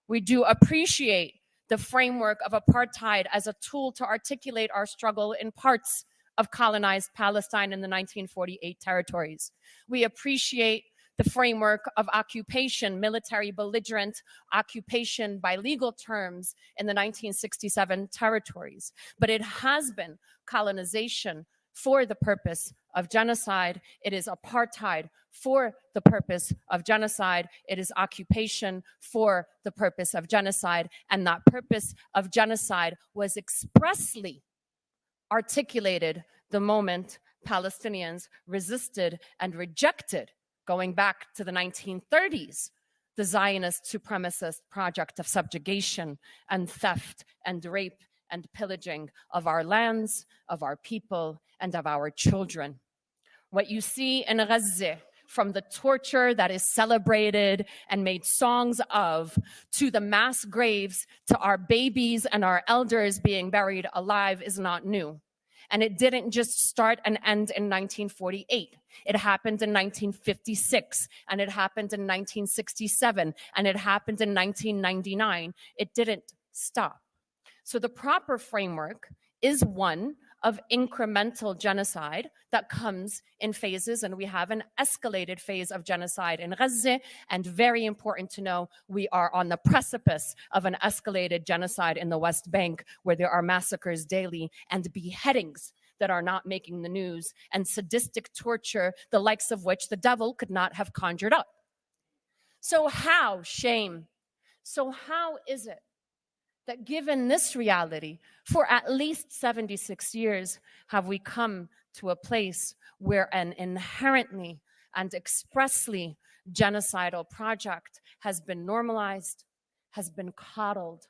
We do appreciate the framework of apartheid as a tool to articulate our struggle in parts of colonized Palestine in the 1948 territories. We appreciate the framework of occupation, military belligerent occupation by legal terms in the 1967 territories. But it has been colonization for the purpose of genocide. It is apartheid for the purpose of genocide. It is occupation for the purpose of genocide. And that purpose of genocide was expressly articulated the moment Palestinians resisted and rejected, going back to the 1930s, the Zionist supremacist project of subjugation and theft and rape and pillaging of our lands, of our people, and of our children. What you see in Gaza, from the torture that is celebrated and made songs of, to the mass graves, to our babies and our elders being buried alive, is not new. And it didn't just start and end in 1948. It happened in 1956, and it happened in 1967, and it happened in 1999. It didn't stop. So the proper framework is one of incremental genocide that comes in phases, and we have an escalated phase of genocide in Gaza, and very important to know, we are on the precipice of an escalated genocide in the West Bank, where there are massacres daily and beheadings that are not making the news, and sadistic torture, the likes of which the devil could not have conjured up. So how, shame, so how is it that given this reality, for at least 76 years, have we come to a place where an inherently and expressly genocidal project has been normalized, has been coddled,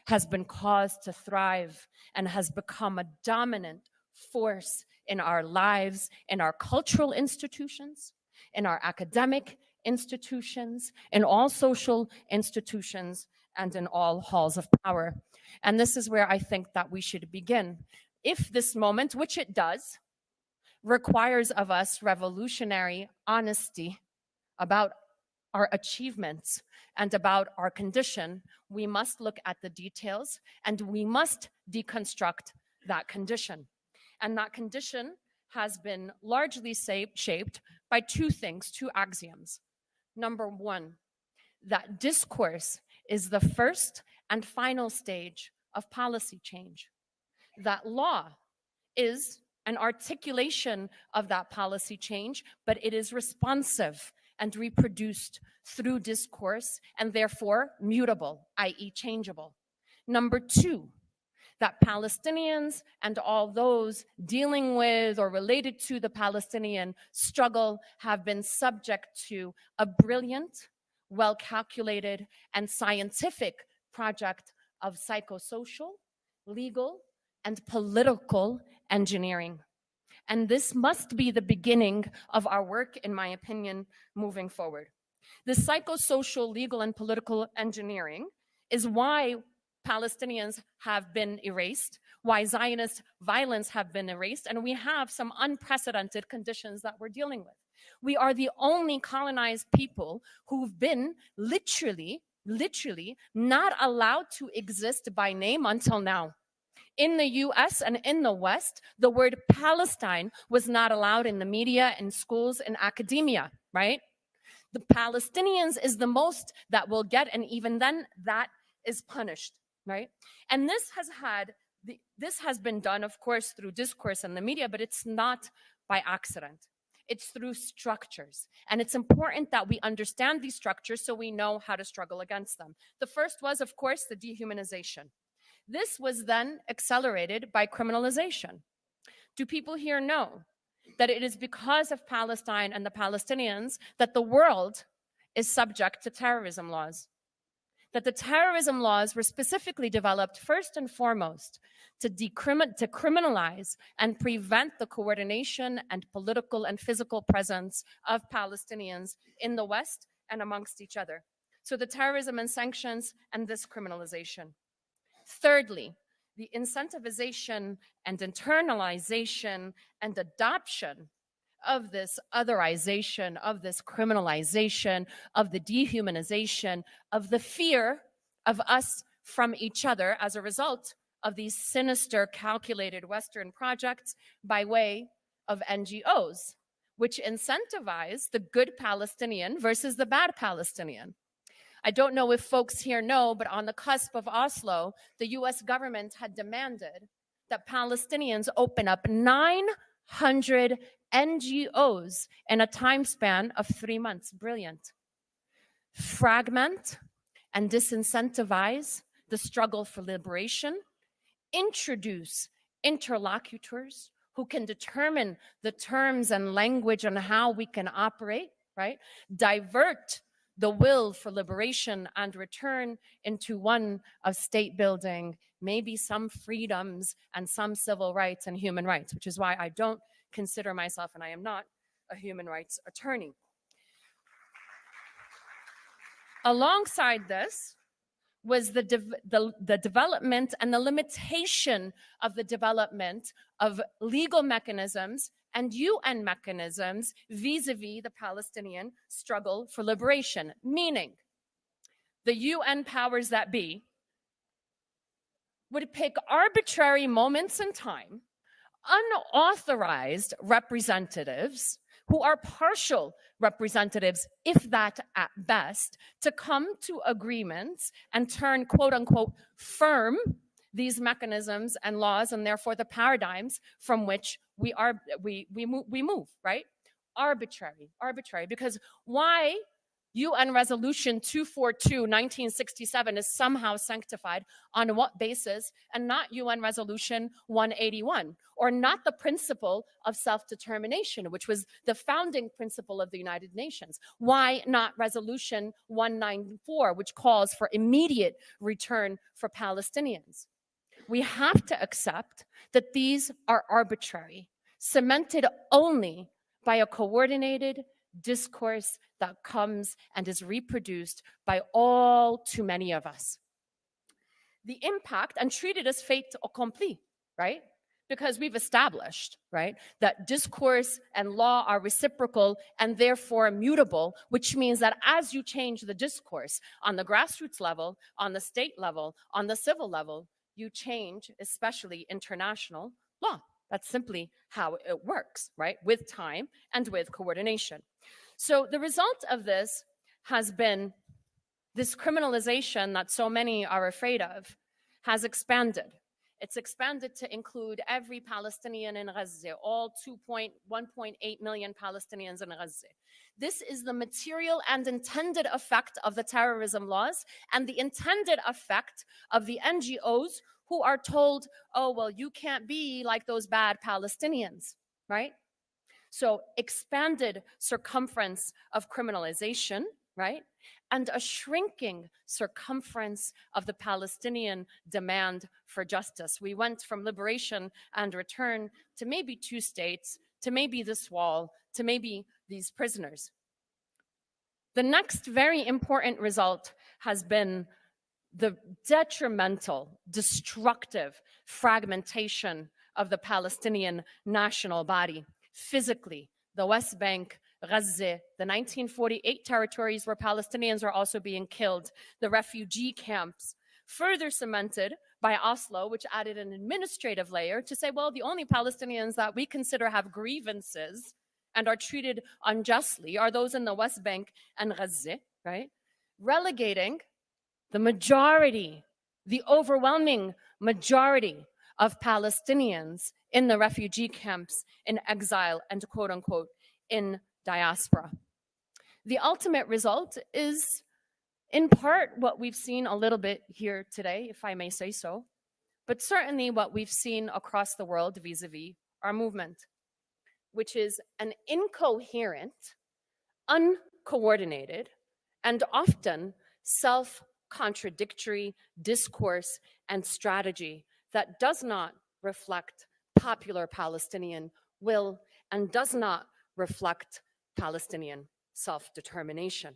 has been caused to thrive, and has become a dominant force in our lives, in our cultural institutions, in our academic institutions, in all social institutions, and in all halls of power. And this is where I think that we should begin. If this moment, which it does, requires of us revolutionary honesty about our achievements and about our condition, we must look at the details and we must deconstruct that condition. And that condition has been largely shaped by two things, two axioms. Number one, that discourse is the first and final stage of policy change. That law is an articulation of that policy change, but it is responsive and reproduced through discourse and therefore mutable, i.e. changeable. Number two, that Palestinians and all those dealing with or related to the Palestinian struggle have been subject to a brilliant, well-calculated, and scientific project of psychosocial, legal, and political engineering. And this must be the beginning of our work, in my opinion, moving forward. The psychosocial, legal, and political engineering is why Palestinians have been erased, why Zionist violence have been erased, and we have some unprecedented conditions that we're dealing with. We are the only colonized people who've been literally not allowed to exist by name until now. In the US and in the West, the word Palestine was not allowed in the media, in schools, in academia, right? The Palestinians is the most that we'll get, and even then, that is punished, right? And this has been done, of course, through discourse and the media, but it's not by accident. It's through structures. And it's important that we understand these structures so we know how to struggle against them. The first was, of course, the dehumanization. This was then accelerated by criminalization. Do people here know that it is because of Palestine and the Palestinians that the world is subject to terrorism laws? That the terrorism laws were specifically developed first and foremost to criminalize and prevent the coordination and political and physical presence of Palestinians in the West and amongst each other. So the terrorism and sanctions and this criminalization. Thirdly, the incentivization and internalization and adoption of this otherization, of this criminalization, of the dehumanization, of the fear of us from each other as a result of these sinister, calculated Western projects by way of NGOs, which incentivize the good Palestinian versus the bad Palestinian. I don't know if folks here know, but on the cusp of Oslo, the US government had demanded that Palestinians open up 900 NGOs in a time span of 3 months. Brilliant. Fragment and disincentivize the struggle for liberation, introduce interlocutors who can determine the terms and language on how we can operate, right? Divert the will for liberation and return into one of state building, maybe some freedoms and some civil rights and human rights, which is why I don't consider myself, and I am not, a human rights attorney. Alongside this was the development and the limitation of the development of legal mechanisms and UN mechanisms vis-a-vis the Palestinian struggle for liberation, meaning the UN powers that be would pick arbitrary moments in time, unauthorized representatives who are partial representatives, if that at best, to come to agreements and turn, quote unquote, firm these mechanisms and laws, and therefore the paradigms from which we move, right? Arbitrary, because why UN Resolution 242, 1967 is somehow sanctified, on what basis, and not UN Resolution 181, or not the principle of self-determination, which was the founding principle of the United Nations? Why not Resolution 194, which calls for immediate return for Palestinians? We have to accept that these are arbitrary, cemented only by a coordinated discourse that comes and is reproduced by all too many of us. The impact, and treated as fait accompli, right? Because we've established, right, that discourse and law are reciprocal and therefore mutable, which means that as you change the discourse on the grassroots level, on the state level, on the civil level, you change, especially international law. That's simply how it works, right? With time and with coordination. So the result of this has been this criminalization that so many are afraid of has expanded. It's expanded to include every Palestinian in Gaza, all 1.8 million Palestinians in Gaza. This is the material and intended effect of the terrorism laws and the intended effect of the NGOs who are told, oh, well, you can't be like those bad Palestinians, right? So expanded circumference of criminalization, right? And a shrinking circumference of the Palestinian demand for justice. We went from liberation and return to maybe 2 states, to maybe this wall, to maybe these prisoners. The next very important result has been the detrimental, destructive fragmentation of the Palestinian national body. Physically, the West Bank, Gaza, the 1948 territories where Palestinians are also being killed, the refugee camps, further cemented by Oslo, which added an administrative layer to say, well, the only Palestinians that we consider have grievances and are treated unjustly are those in the West Bank and Gaza, right? Relegating the majority, the overwhelming majority of Palestinians in the refugee camps, in exile, and quote unquote, in diaspora. The ultimate result is, in part, what we've seen a little bit here today, if I may say so, but certainly what we've seen across the world vis-a-vis our movement, which is an incoherent, uncoordinated, and often self-contradictory discourse and strategy that does not reflect popular Palestinian will and does not reflect Palestinian self-determination.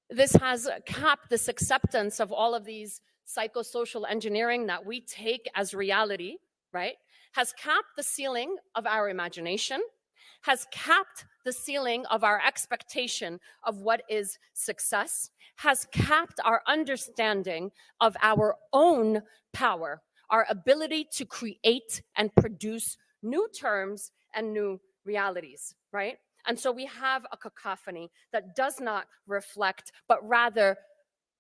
This has capped this acceptance of all of these psychosocial engineering that we take as reality, right? Has capped the ceiling of our imagination, has capped the ceiling of our expectation of what is success, has capped our understanding of our own power, our ability to create and produce new terms and new realities, right? And so we have a cacophony that does not reflect, but rather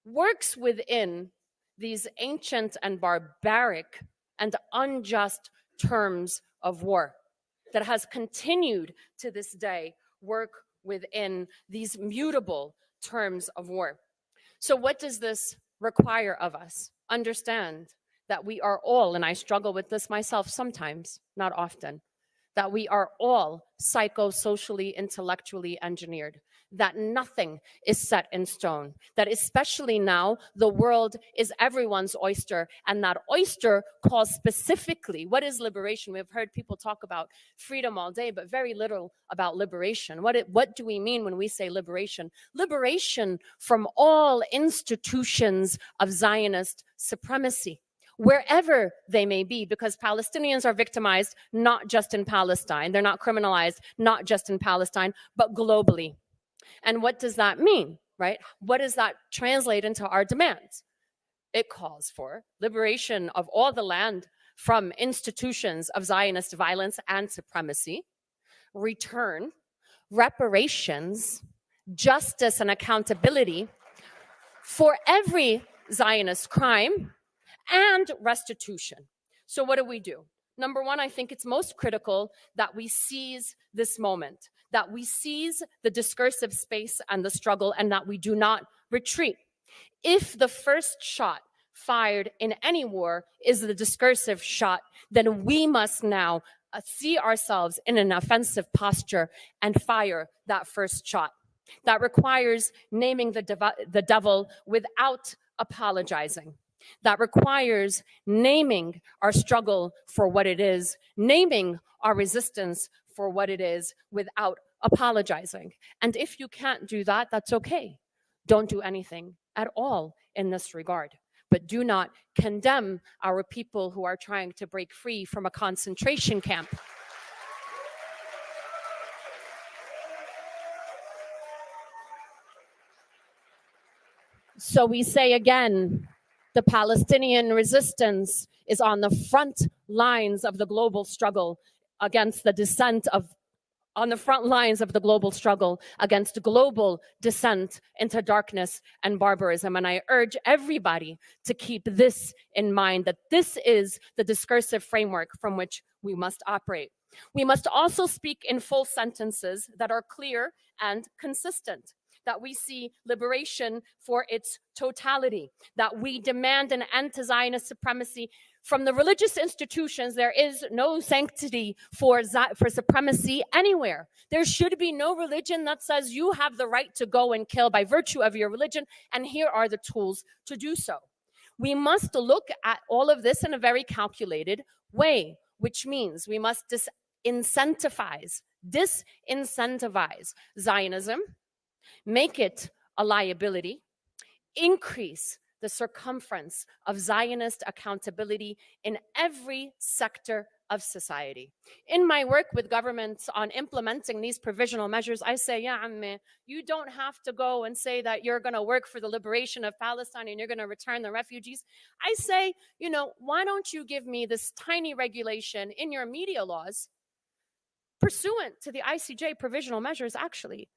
works within these ancient and barbaric and unjust terms of war that has continued to this day work within these mutable terms of war. So what does this require of us? Understand that we are all, and I struggle with this myself sometimes, not often, that we are all psychosocially, intellectually engineered, that nothing is set in stone, that especially now the world is everyone's oyster, and that oyster calls specifically, what is liberation? We've heard people talk about freedom all day, but very little about liberation. What do we mean when we say liberation? Liberation from all institutions of Zionist supremacy, wherever they may be, because Palestinians are victimized not just in Palestine. They're not criminalized not just in Palestine, but globally. And what does that mean, right? What does that translate into our demands? It calls for liberation of all the land from institutions of Zionist violence and supremacy, return, reparations, justice, and accountability for every Zionist crime, and restitution. So what do? Number one, I think it's most critical that we seize this moment, that we seize the discursive space and the struggle, and that we do not retreat. If the first shot fired in any war is the discursive shot, then we must now see ourselves in an offensive posture and fire that first shot. That requires naming the devil without apologizing. That requires naming our struggle for what it is, naming our resistance for what it is without apologizing. And if you can't do that, that's okay. Don't do anything at all in this regard. But do not condemn our people who are trying to break free from a concentration camp. So we say again, the Palestinian resistance is on the front lines of the global struggle against the descent of, on the front lines of the global struggle against global descent into darkness and barbarism. And I urge everybody to keep this in mind, that this is the discursive framework from which we must operate. We must also speak in full sentences that are clear and consistent, that we see liberation for its totality, that we demand an end to Zionist supremacy. From the religious institutions, there is no sanctity for supremacy anywhere. There should be no religion that says you have the right to go and kill by virtue of your religion, and here are the tools to do so. We must look at all of this in a very calculated way, which means we must disincentivize Zionism, make it a liability, increase the circumference of Zionist accountability in every sector of society. In my work with governments on implementing these provisional measures, I say, yeah, you don't have to go and say that you're going to work for the liberation of Palestine and you're going to return the refugees. I say, why don't you give me this tiny regulation in your media laws pursuant to the ICJ provisional measures, actually,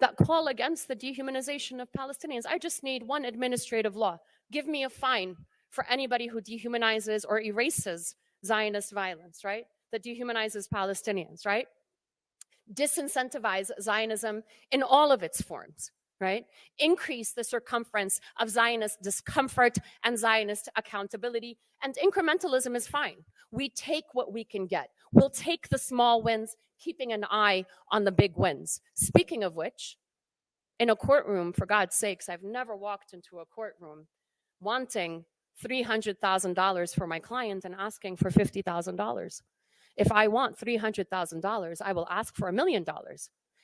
that call against the dehumanization of Palestinians. I just need one administrative law. Give me a fine for anybody who dehumanizes or erases Zionist violence, right? That dehumanizes Palestinians, right? Disincentivize Zionism in all of its forms, right? Increase the circumference of Zionist discomfort and Zionist accountability. And incrementalism is fine. We take what we can get. We'll take the small wins, keeping an eye on the big wins. Speaking of which, in a courtroom, for God's sakes, I've never walked into a courtroom wanting $300,000 for my client and asking for $50,000. If I want $300,000, I will ask for $1 million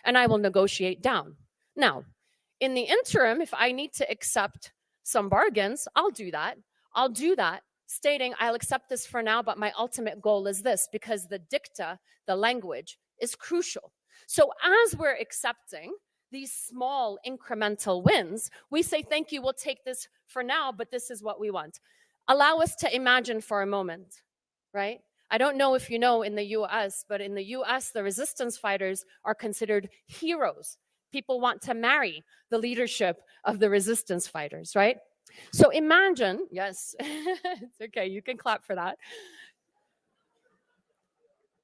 and I will negotiate down. Now, in the interim, if I need to accept some bargains, I'll do that. I'll do that, stating I'll accept this for now, but my ultimate goal is this, because the dicta, the language, is crucial. So as we're accepting these small incremental wins, we say, thank you, we'll take this for now, but this is what we want. Allow us to imagine for a moment, right? I don't know if you know in the US, but in the US, the resistance fighters are considered heroes. People want to marry the leadership of the resistance fighters, right? So imagine, yes, it's okay, you can clap for that.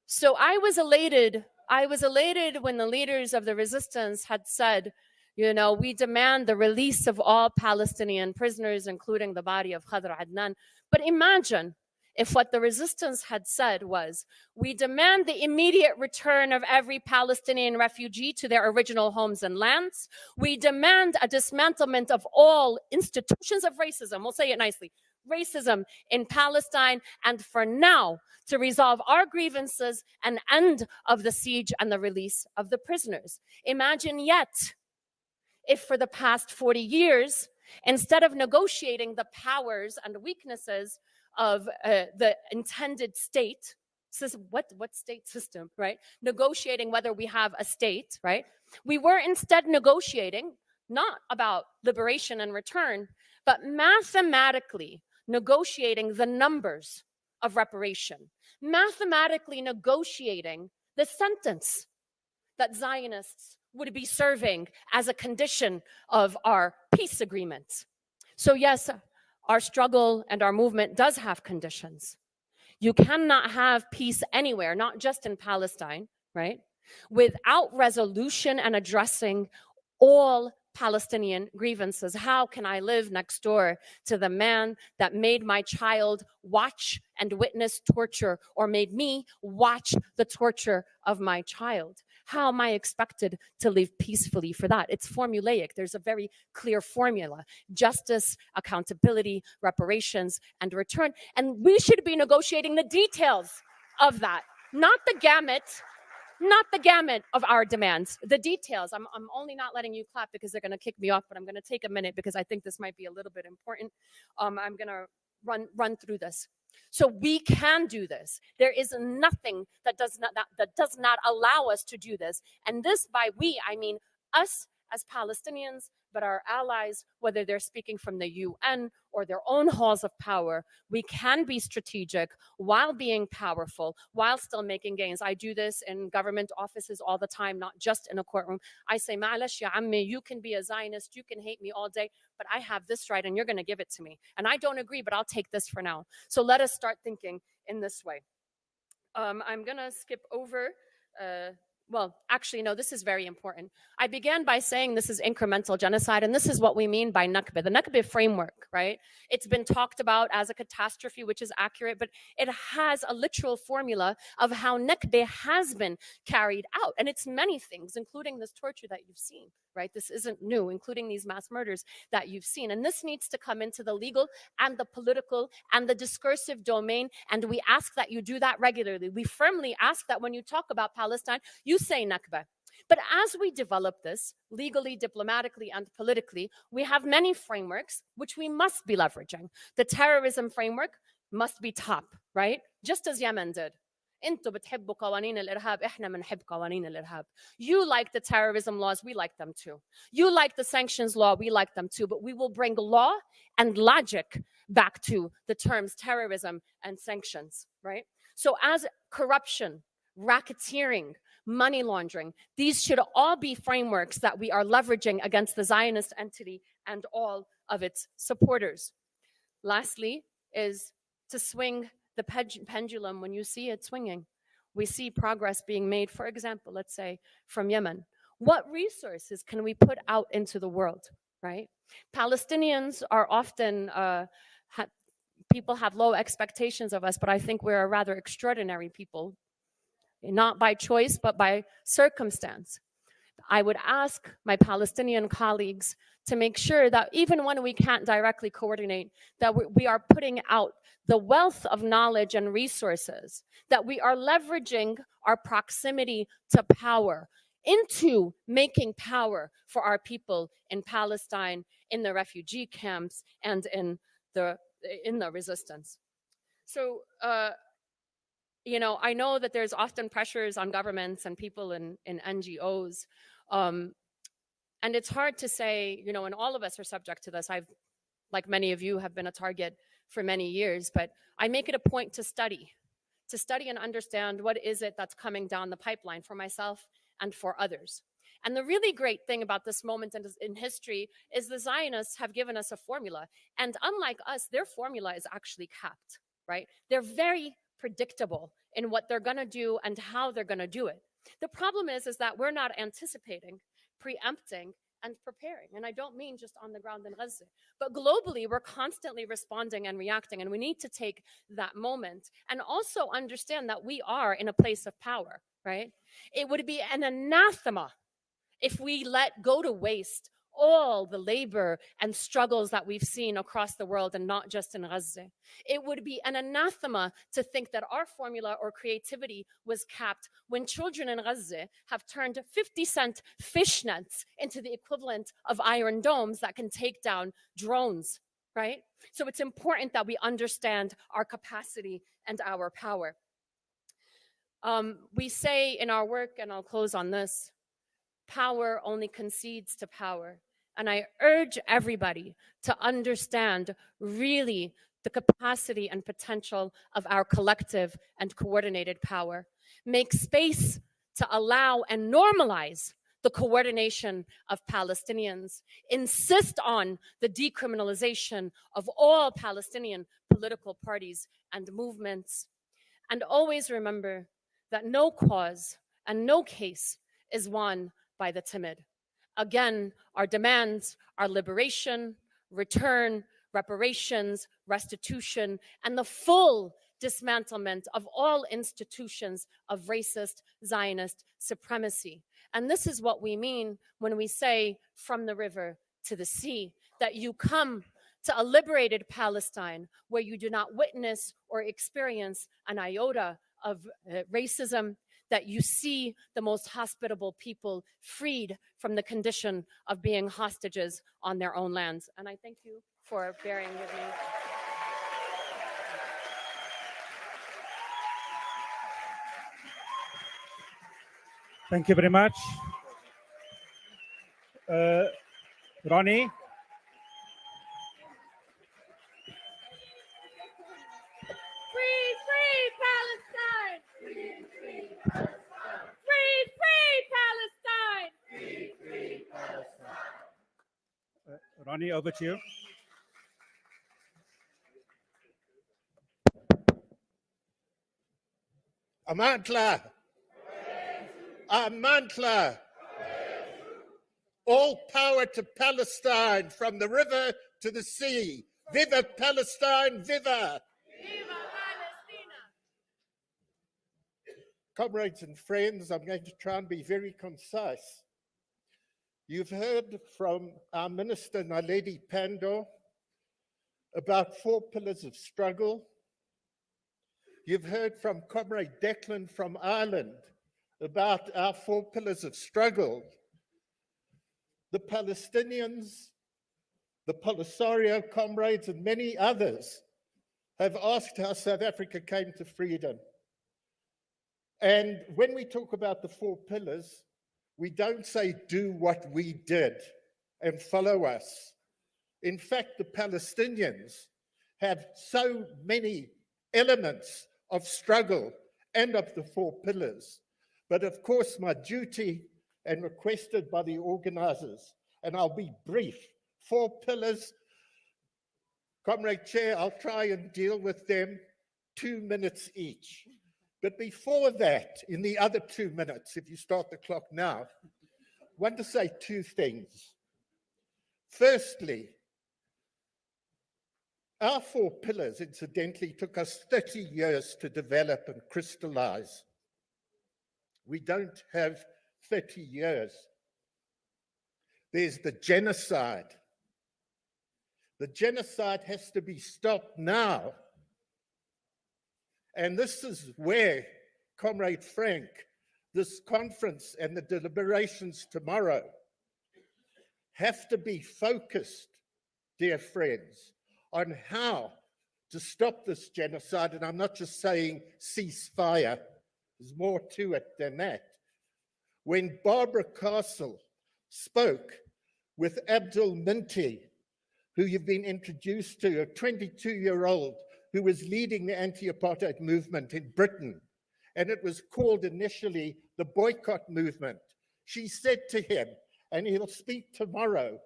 So I was elated. I was elated when the leaders of the resistance had said, you know, we demand the release of all Palestinian prisoners, including the body of Khadr Adnan. But imagine if what the resistance had said was, we demand the immediate return of every Palestinian refugee to their original homes and lands. We demand a dismantlement of all institutions of racism. We'll say it nicely. Racism in Palestine, and for now, to resolve our grievances and end of the siege and the release of the prisoners. Imagine yet if for the past 40 years, instead of negotiating the powers and weaknesses of the intended state, what state system, right? Negotiating whether we have a state, right? We were instead negotiating not about liberation and return, but mathematically negotiating the numbers of reparation, mathematically negotiating the sentence that Zionists would be serving as a condition of our peace agreement. So yes, our struggle and our movement does have conditions. You cannot have peace anywhere, not just in Palestine, right? Without resolution and addressing all Palestinian grievances. How can I live next door to the man that made my child watch and witness torture, or made me watch the torture of my child? How am I expected to live peacefully for that? It's formulaic. There's a very clear formula: justice, accountability, reparations, and return. And we should be negotiating the details of that, not the gamut of our demands, the details. I'm only not letting you clap because they're going to kick me off, but I'm going to take a minute because I think this might be a little bit important. I'm going to run through this. So we can do this. There is nothing that does not allow us to do this. And this, by we, I mean us as Palestinians, but our allies, whether they're speaking from the UN or their own halls of power. We can be strategic while being powerful, while still making gains. I do this in government offices all the time, not just in a courtroom. I say, ma'alash ya ammi, you can be a Zionist, you can hate me all day, but I have this right and you're going to give it to me. And I don't agree, but I'll take this for now. So let us start thinking in this way. I'm going to skip over well, actually, no, this is very important. I began by saying this is incremental genocide, and this is what we mean by Nakba. The Nakba framework, right? It's been talked about as a catastrophe, which is accurate, but it has a literal formula of how Nakba has been carried out. And it's many things, including this torture that you've seen, right? This isn't new, including these mass murders that you've seen. And this needs to come into the legal and the political and the discursive domain. And we ask that you do that regularly. We firmly ask that when you talk about Palestine, you say Nakba. But as we develop this legally, diplomatically, and politically, we have many frameworks which we must be leveraging. The terrorism framework must be top, right? Just as Yemen did. انتوا بتحبوا قوانين الارهاب احنا بنحب قوانين الارهاب. You like the terrorism laws, we like them too. You like the sanctions law, we like them too, but we will bring law and logic back to the terms terrorism and sanctions, right? So as corruption, racketeering, money laundering, these should all be frameworks that we are leveraging against the Zionist entity and all of its supporters. Lastly is to swing the pendulum when you see it swinging. We see progress being made, for example, let's say from Yemen. What resources can we put out into the world, right? Palestinians are often, people have low expectations of us, but I think we're a rather extraordinary people, not by choice, but by circumstance. I would ask my Palestinian colleagues to make sure that even when we can't directly coordinate, that we are putting out the wealth of knowledge and resources, that we are leveraging our proximity to power into making power for our people in Palestine, in the refugee camps, and in the resistance. So I know that there's often pressures on governments and people in NGOs. Um, and it's hard to say, and all of us are subject to this. Like many of you, have been a target for many years, but I make it a point to study and understand what is it that's coming down the pipeline for myself and for others. And the really great thing about this moment in history is the Zionists have given us a formula. And unlike us, their formula is actually capped, right? They're very predictable in what they're going to do and how they're going to do it. The problem is that we're not anticipating, preempting, and preparing. And I don't mean just on the ground in Gaza, but globally, we're constantly responding and reacting. And we need to take that moment and also understand that we are in a place of power, right? It would be an anathema if we let go to waste all the labor and struggles that we've seen across the world and not just in Gaza. It would be an anathema to think that our formula or creativity was capped when children in Gaza have turned 50-cent fishnets into the equivalent of Iron Domes that can take down drones, right? So it's important that we understand our capacity and our power. We say in our work, and I'll close on this, power only concedes to power. And I urge everybody to understand really the capacity and potential of our collective and coordinated power. Make space to allow and normalize the coordination of Palestinians. Insist on the decriminalization of all Palestinian political parties and movements. And always remember that no cause and no case is won by the timid. Again, our demands are liberation, return, reparations, restitution, and the full dismantlement of all institutions of racist Zionist supremacy. And this is what we mean when we say from the river to the sea, that you come to a liberated Palestine where you do not witness or experience an iota of racism, that you see the most hospitable people freed from the condition of being hostages on their own lands. And I thank you for bearing with me. Thank you very much. Ronnie? Free Palestine! Free Palestine! Free Palestine! Free Palestine! Ronnie, over to you. Amantla! Amantla! All power to Palestine, from the river to the sea. Viva Palestine, viva! Viva Palestina! Comrades and friends, I'm going to try and be very concise. You've heard from our Minister, Naledi Pandor, about 4 pillars of struggle. You've heard from Comrade Declan from Ireland about our 4 pillars of struggle. The Palestinians, the Polisario comrades, and many others have asked how South Africa came to freedom. And when we talk about the 4 pillars, we don't say do what we did and follow us. In fact, the Palestinians have so many elements of struggle and of the 4 pillars. But of course, my duty, and requested by the organizers, and I'll be brief, 4 pillars. Comrade Chair, I'll try and deal with them 2 minutes each. But before that, in the other 2 minutes, if you start the clock now, I want to say 2 things. Firstly, our 4 pillars, incidentally, took us 30 years to develop and crystallize. We don't have 30 years. There's the genocide. The genocide has to be stopped now. And this is where, Comrade Frank, this conference and the deliberations tomorrow have to be focused, dear friends, on how to stop this genocide, and I'm not just saying ceasefire, there's more to it than that. When Barbara Castle spoke with Abdul Minty, who you've been introduced to, a 22-year-old who was leading the anti-apartheid movement in Britain, and it was called initially the boycott movement. She said to him, and he'll speak tomorrow,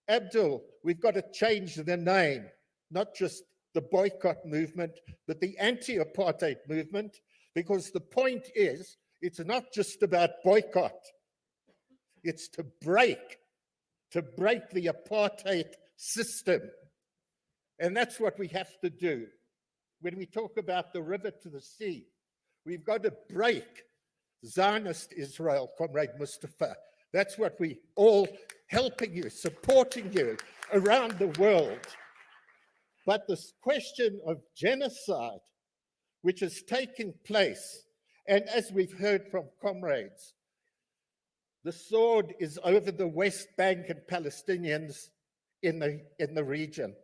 Abdul, we've got to change the name, not just the boycott movement, but the anti-apartheid movement, because the point is, it's not just about boycott. It's to break the apartheid system. And that's what we have to do. When we talk about the river to the sea, we've got to break Zionist Israel, Comrade Mustafa. That's what we all helping you, supporting you around the world. But this question of genocide, which has taken place, and as we've heard from comrades, the sword is over the West Bank and Palestinians in the region.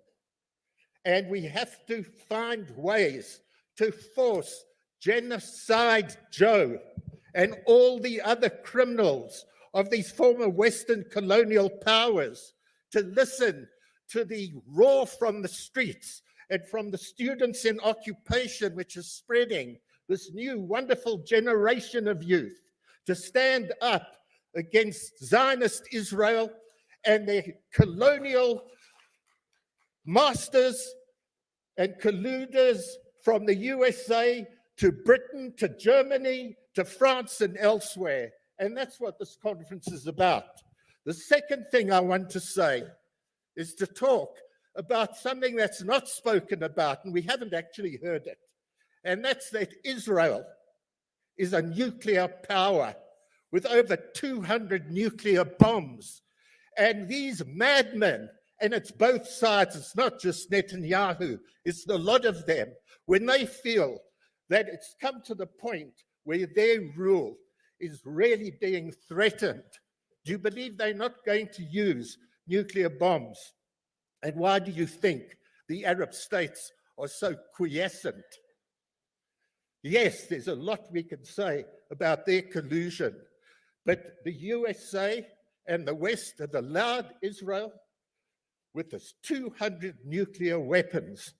And we have to find ways to force Genocide Joe and all the other criminals of these former Western colonial powers to listen to the roar from the streets and from the students in occupation, which is spreading this new wonderful generation of youth, to stand up against Zionist Israel and their colonial masters and colluders from the USA to Britain, to Germany, to France and elsewhere. And that's what this conference is about. The second thing I want to say is to talk about something that's not spoken about, and we haven't actually heard it. And that's that Israel is a nuclear power with over 200 nuclear bombs. And these madmen, and it's both sides, it's not just Netanyahu, it's a lot of them, when they feel that it's come to the point where their rule is really being threatened, do you believe they're not going to use nuclear bombs? And why do you think the Arab states are so quiescent? Yes, there's a lot we can say about their collusion, but the USA and the West have allowed Israel with its 200 nuclear weapons.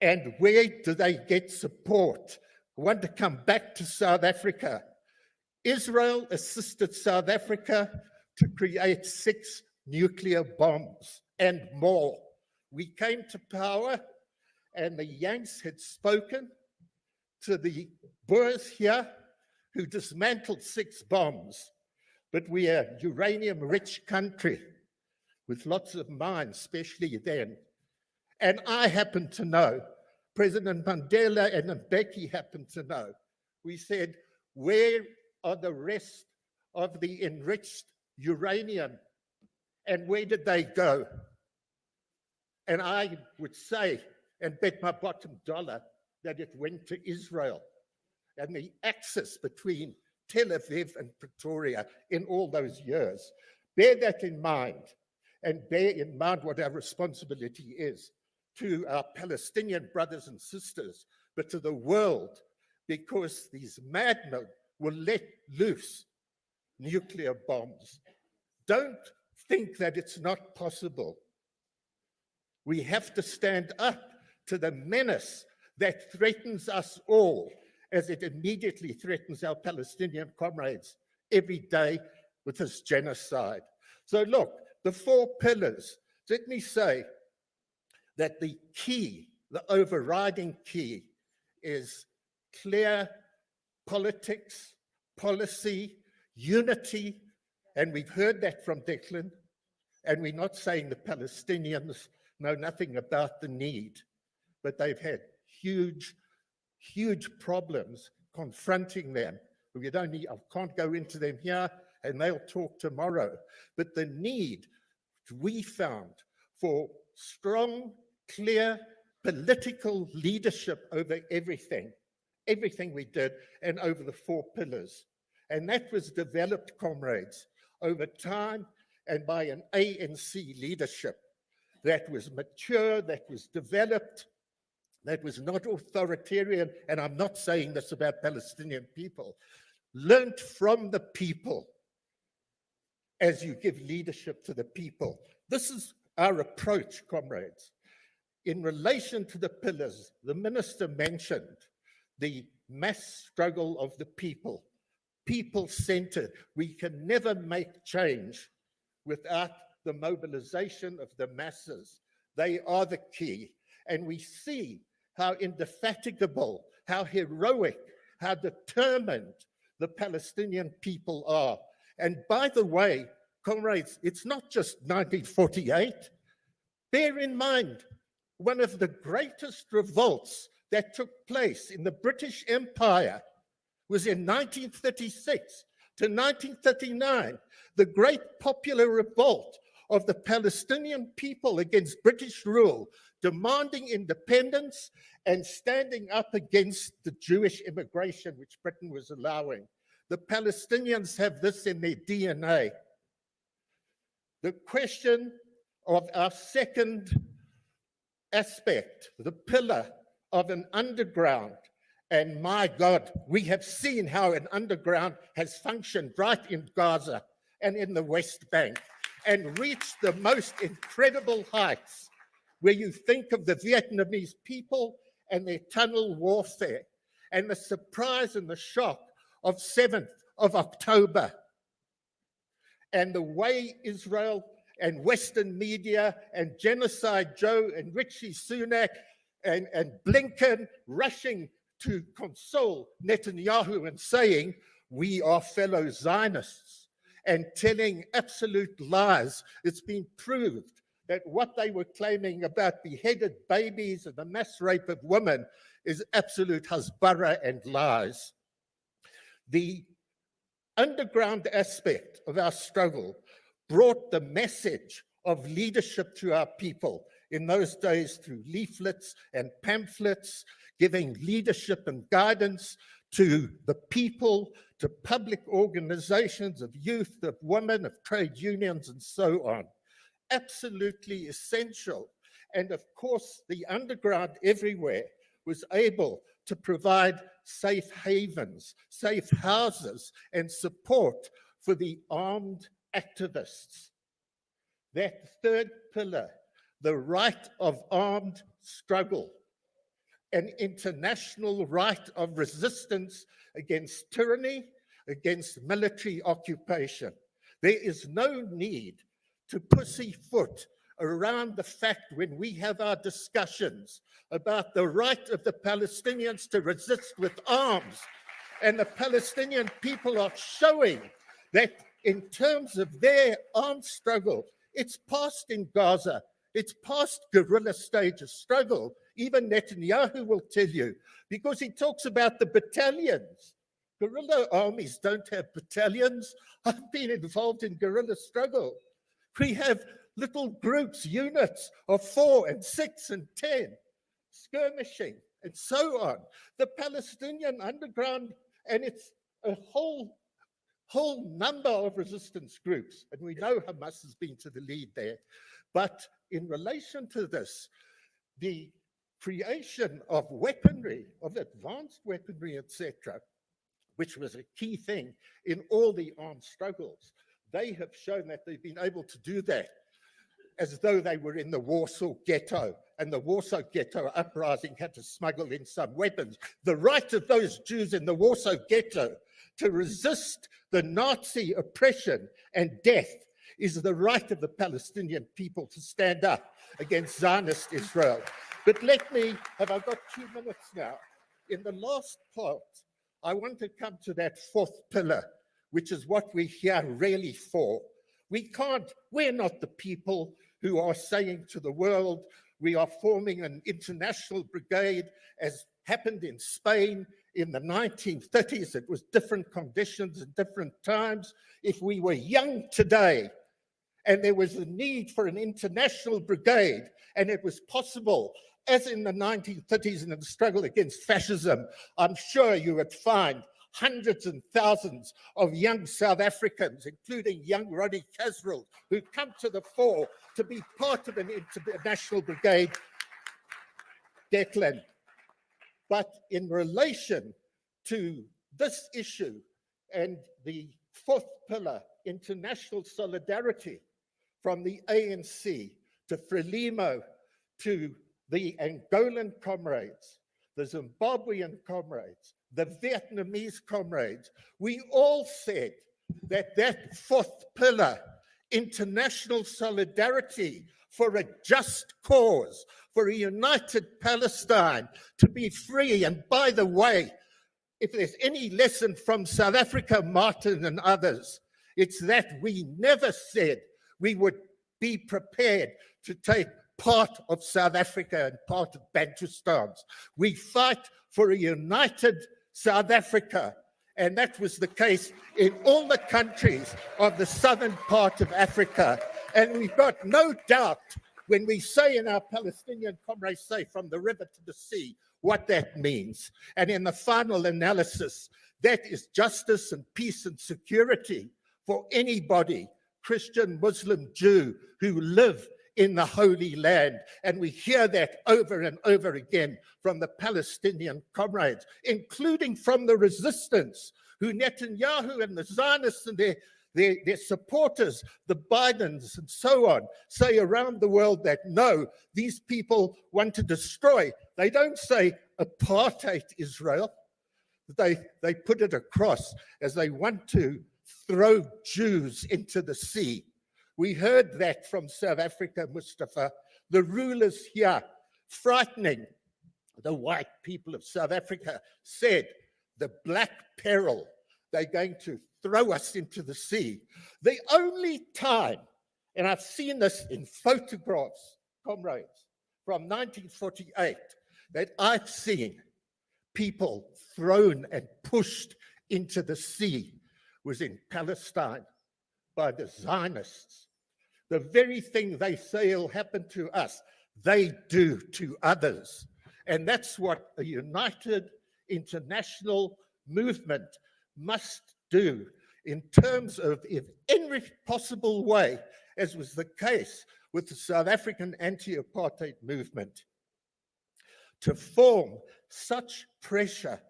And where do they get support? I want to come back to South Africa. Israel assisted South Africa to create 6 nuclear bombs and more. We came to power, and the Yanks had spoken to the Boers here who dismantled 6 bombs. But we are a uranium-rich country with lots of mines, especially then. And I happen to know, President Mandela and Mbeki happened to know. We said, where are the rest of the enriched uranium? And where did they go? And I would say, and bet my bottom dollar, that it went to Israel. And the axis between Tel Aviv and Pretoria in all those years. Bear that in mind, and bear in mind what our responsibility is to our Palestinian brothers and sisters, but to the world, because these madmen will let loose nuclear bombs. Don't think that it's not possible. We have to stand up to the menace that threatens us all, as it immediately threatens our Palestinian comrades every day with this genocide. So look, the 4 pillars, let me say that the key, the overriding key, is clear politics, policy, unity, and we've heard that from Declan, and we're not saying the Palestinians know nothing about the need, but they've had huge problems confronting them. I can't go into them here, and they'll talk tomorrow. But the need we found for strong, clear political leadership over everything we did, and over the 4 pillars. And that was developed, comrades, over time and by an ANC leadership that was mature, that was developed, that was not authoritarian, and I'm not saying this about Palestinian people, learned from the people as you give leadership to the people. This is our approach, comrades. In relation to the pillars, the minister mentioned the mass struggle of the people, people-centered. We can never make change without the mobilization of the masses. They are the key. And we see how indefatigable, how heroic, how determined the Palestinian people are. And by the way, comrades, it's not just 1948. Bear in mind, one of the greatest revolts that took place in the British Empire was in 1936 to 1939, the great popular revolt of the Palestinian people against British rule, demanding independence and standing up against the Jewish immigration which Britain was allowing. The Palestinians have this in their DNA. The question of our second aspect, the pillar of an underground, and my God, we have seen how an underground has functioned right in Gaza and in the West Bank and reached the most incredible heights, where you think of the Vietnamese people and their tunnel warfare and the surprise and the shock of 7th of October, and the way Israel and Western media and Genocide Joe and Richie Sunak and Blinken rushing to console Netanyahu and saying, we are fellow Zionists, and telling absolute lies. It's been proved that what they were claiming about beheaded babies and the mass rape of women is absolute hasbara and lies. The underground aspect of our struggle brought the message of leadership to our people in those days through leaflets and pamphlets, giving leadership and guidance to the people, to public organizations of youth, of women, of trade unions, and so on. Absolutely essential. And of course, the underground everywhere was able to provide safe havens, safe houses, and support for the armed activists. That third pillar, the right of armed struggle, an international right of resistance against tyranny, against military occupation. There is no need to pussyfoot around the fact when we have our discussions about the right of the Palestinians to resist with arms. And the Palestinian people are showing that in terms of their armed struggle, it's past in Gaza. It's past guerrilla stage of struggle. Even Netanyahu will tell you, because he talks about the battalions. Guerrilla armies don't have battalions. I've been involved in guerrilla struggle. We have little groups, units of 4 and 6 and 10, skirmishing and so on. The Palestinian underground, and it's a whole number of resistance groups, and we know Hamas has been to the lead there. But in relation to this, the creation of weaponry, of advanced weaponry, etc., which was a key thing in all the armed struggles, they have shown that they've been able to do that as though they were in the Warsaw Ghetto, and the Warsaw Ghetto uprising had to smuggle in some weapons. The right of those Jews in the Warsaw Ghetto to resist the Nazi oppression and death is the right of the Palestinian people to stand up against Zionist Israel. But let me, have I got 2 minutes now? In the last part, I want to come to that fourth pillar, which is what we're here really for. We're not the people who are saying to the world, we are forming an international brigade, as happened in Spain in the 1930s. It was different conditions and different times. If we were young today and there was a need for an international brigade, and it was possible, as in the 1930s in the struggle against fascism, I'm sure you would find hundreds and thousands of young South Africans, including young Ronnie Caswell, who come to the fore to be part of an international brigade, Declan. But in relation to this issue and the fourth pillar, international solidarity, from the ANC to Frelimo to the Angolan comrades, the Zimbabwean comrades, the Vietnamese comrades, we all said that that fourth pillar, international solidarity for a just cause, for a united Palestine, to be free. And by the way, if there's any lesson from South Africa, Martin and others, it's that we never said we would be prepared to take part of South Africa and part of Bantustan's. We fight for a united South Africa, and that was the case in all the countries of the southern part of Africa. And we've got no doubt when we say, in our Palestinian comrades say, from the river to the sea, what that means. And in the final analysis, that is justice and peace and security for anybody, Christian, Muslim, Jew, who live in the Holy Land. And we hear that over and over again from the Palestinian comrades, including from the resistance, who Netanyahu and the Zionists and their supporters, the Bidens and so on, say around the world that no, these people want to destroy. They don't say apartheid Israel. They put it across as they want to throw Jews into the sea. We heard that from South Africa, Mustafa. The rulers here, frightening the white people of South Africa, said the black peril, they're going to throw us into the sea. The only time, and I've seen this in photographs, comrades, from 1948, that I've seen people thrown and pushed into the sea was in Palestine by the Zionists. The very thing they say will happen to us, they do to others. And that's what a united international movement must do in terms of, in every possible way, as was the case with the South African anti-apartheid movement, to form such pressure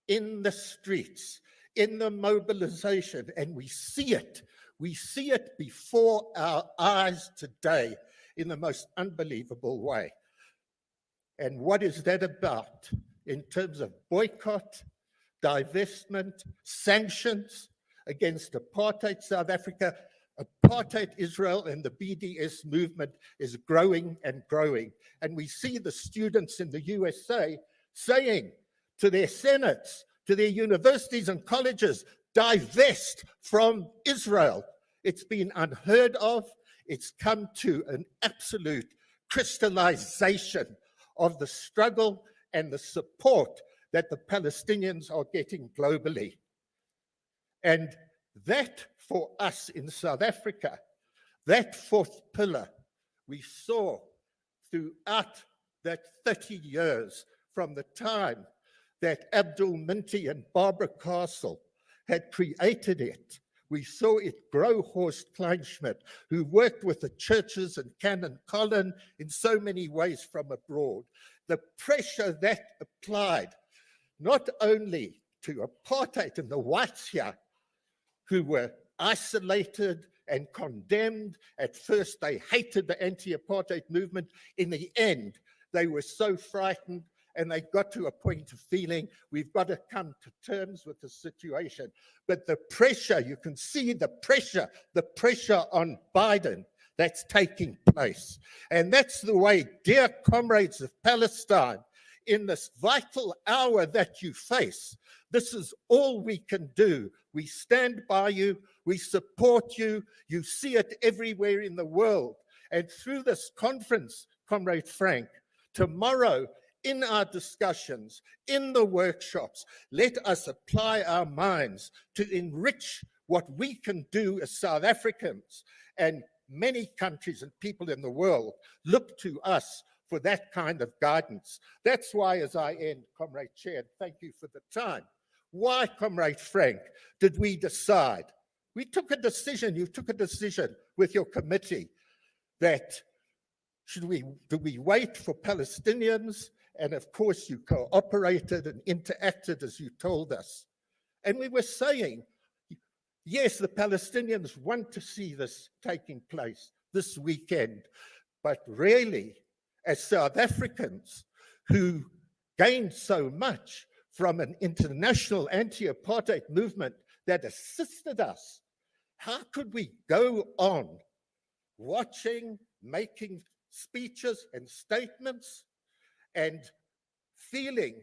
in the streets, in the mobilization, and we see it before our eyes today in the most unbelievable way. And what is that about in terms of boycott, divestment, sanctions against apartheid South Africa? Apartheid Israel and the BDS movement is growing and growing. And we see the students in the USA saying to their senates, to their universities and colleges, divest from Israel. It's been unheard of. It's come to an absolute crystallization of the struggle and the support that the Palestinians are getting globally. And that for us in South Africa, that fourth pillar we saw throughout that 30 years from the time that Abdul Minty and Barbara Castle had created it. We saw it grow. Horst Kleinschmidt, who worked with the churches and Canon Collin in so many ways from abroad. The pressure that applied not only to apartheid and the whites here, who were isolated and condemned. At first, they hated the anti-apartheid movement. In the end, they were so frightened and they got to a point of feeling, we've got to come to terms with the situation. But the pressure, you can see the pressure on Biden that's taking place. And that's the way, dear comrades of Palestine, in this vital hour that you face, this is all we can do. We stand by you, we support you, you see it everywhere in the world. And through this conference, Comrade Frank, tomorrow, in our discussions, in the workshops, let us apply our minds to enrich what we can do as South Africans. And many countries and people in the world look to us for that kind of guidance. That's why, as I end, Comrade Chair, thank you for the time, Why, Comrade Frank, did we decide? We took a decision, you took a decision with your committee that do we wait for Palestinians? And of course you cooperated and interacted as you told us. And we were saying, yes, the Palestinians want to see this taking place this weekend, but really, as South Africans who gained so much from an international anti-apartheid movement that assisted us, how could we go on watching, making speeches and statements and feeling,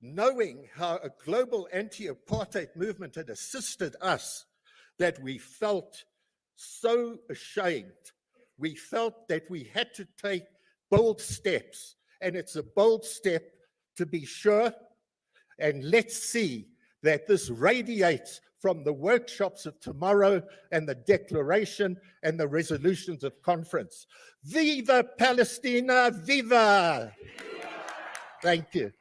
knowing how a global anti-apartheid movement had assisted us, that we felt so ashamed. We felt that we had to take bold steps, and it's a bold step to be sure. And let's see that this radiates from the workshops of tomorrow and the declaration and the resolutions of conference. Viva Palestina, viva! Thank you.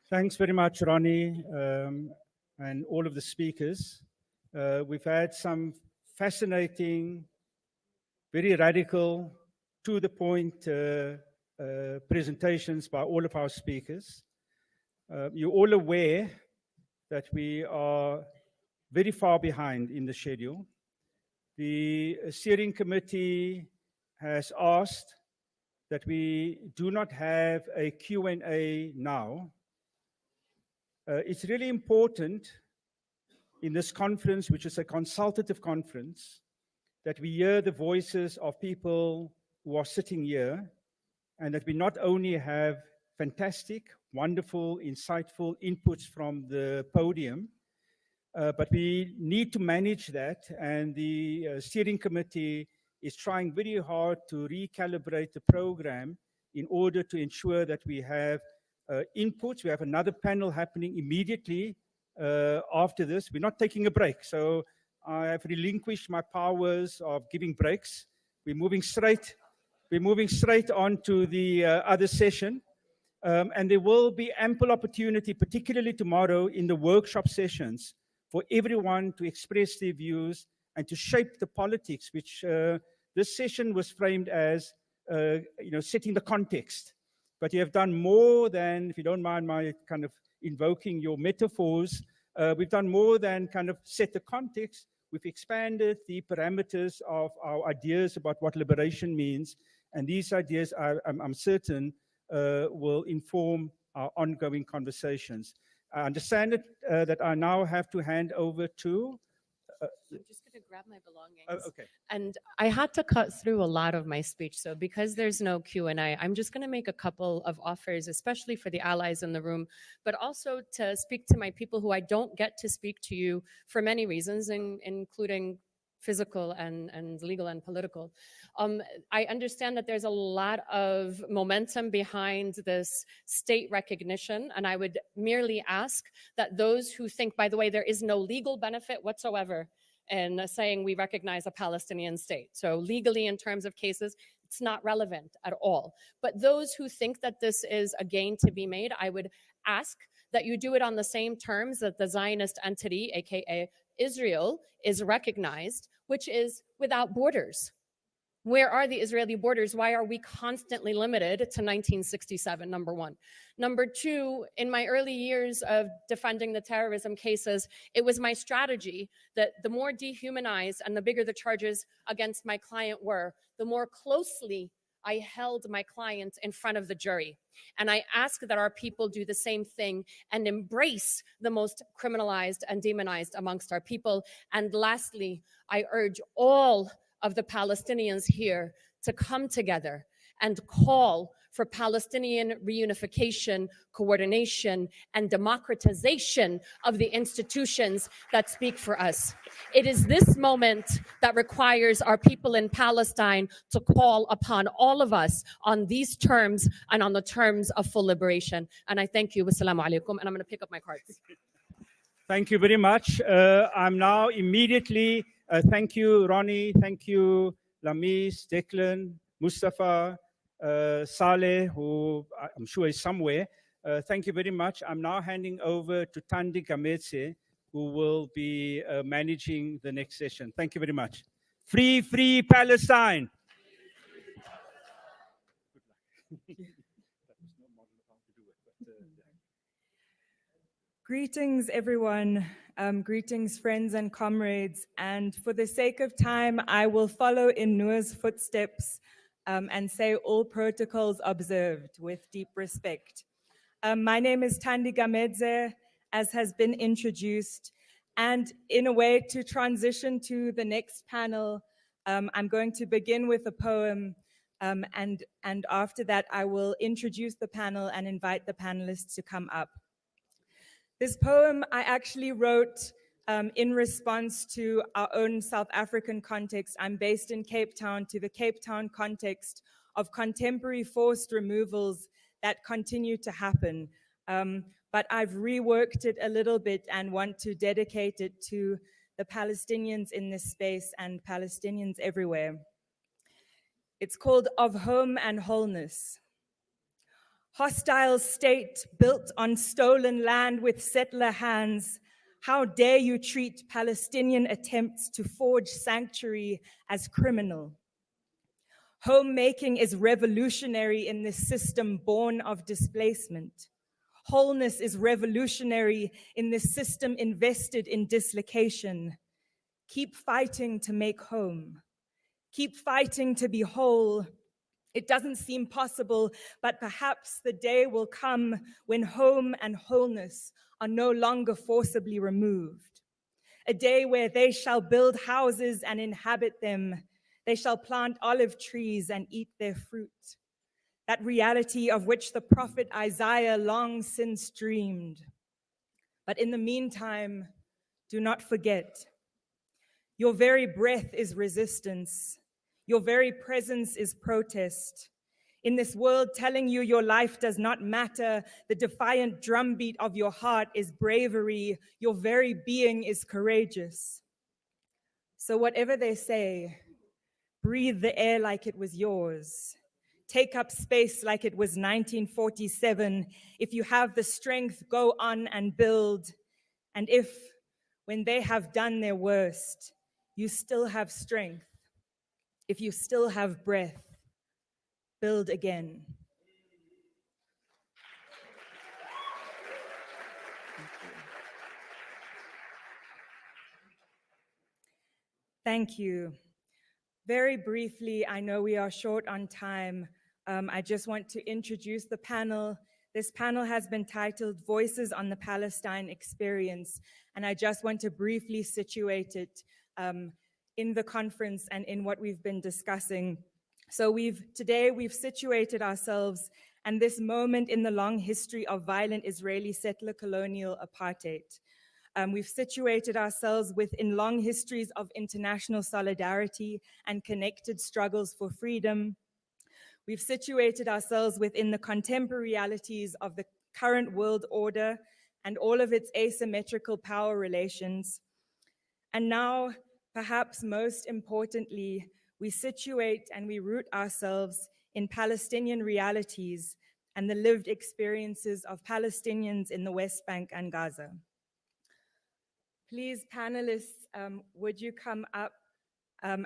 Thanks very much, Ronnie, and all of the speakers. We've had some fascinating, very radical, to the point presentations by all of our speakers. You're all aware that we are very far behind in the schedule. The steering committee has asked that we do not have a Q&A now. It's really important in this conference, which is a consultative conference, that we hear the voices of people who are sitting here, and that we not only have fantastic, wonderful, insightful inputs from the podium, but we need to manage that, and the steering committee is trying very hard to recalibrate the program in order to ensure that we have inputs. We have another panel happening immediately after this. We're not taking a break, so I have relinquished my powers of giving breaks. We're moving straight on to the other session. And there will be ample opportunity, particularly tomorrow in the workshop sessions, for everyone to express their views and to shape the politics, which this session was framed as, setting the context. But you have done more than, if you don't mind my kind of invoking your metaphors, we've done more than kind of set the context. We've expanded the parameters of our ideas about what liberation means. And these ideas, I'm certain, will inform our ongoing conversations. I understand that I now have to hand over to... I'm just going to grab my belongings. Oh, okay. And I had to cut through a lot of my speech. So because there's no Q&A, I'm just going to make a couple of offers, especially for the allies in the room, but also to speak to my people who I don't get to speak to you for many reasons, including physical and legal and political. I understand that there's a lot of momentum behind this state recognition, and I would merely ask that those who think, by the way, there is no legal benefit whatsoever in saying we recognize a Palestinian state. So legally, in terms of cases, it's not relevant at all. But those who think that this is a gain to be made, I would ask that you do it on the same terms that the Zionist entity, aka Israel, is recognized, which is without borders. Where are the Israeli borders? Why are we constantly limited to 1967, number one? Number two, in my early years of defending the terrorism cases, it was my strategy that the more dehumanized and the bigger the charges against my client were, the more closely I held my client in front of the jury. And I ask that our people do the same thing and embrace the most criminalized and demonized amongst our people. And lastly, I urge all of the Palestinians here to come together and call for Palestinian reunification, coordination, and democratization of the institutions that speak for us. It is this moment that requires our people in Palestine to call upon all of us on these terms and on the terms of full liberation. And I thank you. Wassalamu alaikum. And I'm going to pick up my cards. Thank you very much. I'm now immediately Thank you, Ronnie. Thank you, Lamis, Declan, Mustafa, Saleh, who I'm sure is somewhere. Thank you very much. I'm now handing over to Thandi Gametse, who will be managing the next session. Thank you very much. Free, free Palestine. Greetings, everyone. Greetings, friends and comrades. And for the sake of time, I will follow in Noor's footsteps and say all protocols observed with deep respect. My name is Thandi Gametse, as has been introduced. And in a way, to transition to the next panel, I'm going to begin with a poem. And after that, I will introduce the panel and invite the panelists to come up. This poem I actually wrote in response to our own South African context. I'm based in Cape Town, to the Cape Town context of contemporary forced removals that continue to happen. But I've reworked it a little bit and want to dedicate it to the Palestinians in this space and Palestinians everywhere. It's called Of Home and Wholeness. Hostile state built on stolen land with settler hands. How dare you treat Palestinian attempts to forge sanctuary as criminal? Homemaking is revolutionary in this system born of displacement. Wholeness is revolutionary in this system invested in dislocation. Keep fighting to make home. Keep fighting to be whole. It doesn't seem possible, but perhaps the day will come when home and wholeness are no longer forcibly removed. A day where they shall build houses and inhabit them. They shall plant olive trees and eat their fruit. That reality of which the prophet Isaiah long since dreamed. But in the meantime, do not forget, your very breath is resistance. Your very presence is protest. In this world telling you your life does not matter, the defiant drumbeat of your heart is bravery. Your very being is courageous. So whatever they say, breathe the air like it was yours. Take up space like it was 1947. If you have the strength, go on and build. And if, when they have done their worst, you still have strength, if you still have breath, build again. Thank you. Very briefly, I know we are short on time. I just want to introduce the panel. This panel has been titled Voices on the Palestine Experience, and I just want to briefly situate it in the conference and in what we've been discussing. So today we've situated ourselves and this moment in the long history of violent Israeli settler colonial apartheid. We've situated ourselves within long histories of international solidarity and connected struggles for freedom. We've situated ourselves within the contemporary realities of the current world order and all of its asymmetrical power relations. And now, perhaps most importantly, we situate and we root ourselves in Palestinian realities and the lived experiences of Palestinians in the West Bank and Gaza. Please, panelists, would you come up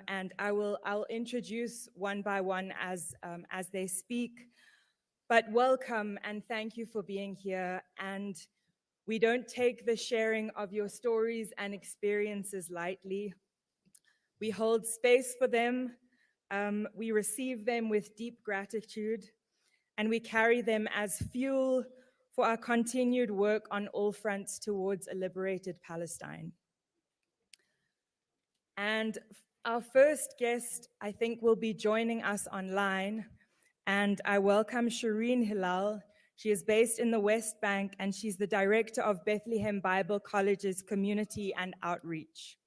and I'll introduce one by one as they speak. But welcome and thank you for being here. And we don't take the sharing of your stories and experiences lightly. We hold space for them, we receive them with deep gratitude, and we carry them as fuel for our continued work on all fronts towards a liberated Palestine. And our first guest, I think, will be joining us online, and I welcome Shireen Hilal. She is based in the West Bank, and she's the director of Bethlehem Bible College's Community and Outreach.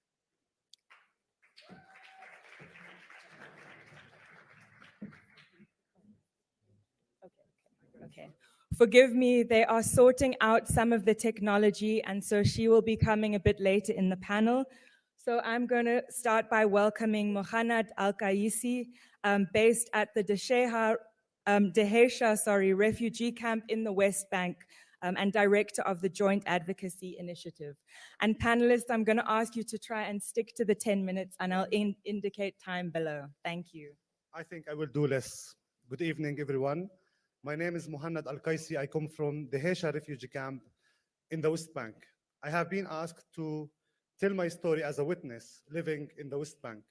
Okay. Forgive me, they are sorting out some of the technology, and so she will be coming a bit later in the panel. So I'm going to start by welcoming Mohanad Al-Qaisi, based at the Dehesha refugee camp in the West Bank, and director of the Joint Advocacy Initiative. And panelists, I'm going to ask you to try and stick to the 10 minutes, and I'll indicate time below. Thank you. I think I will do less. Good evening, everyone. My name is Mohanad Al-Qaisi. I come from the Dehesha refugee camp in the West Bank. I have been asked to tell my story as a witness living in the West Bank.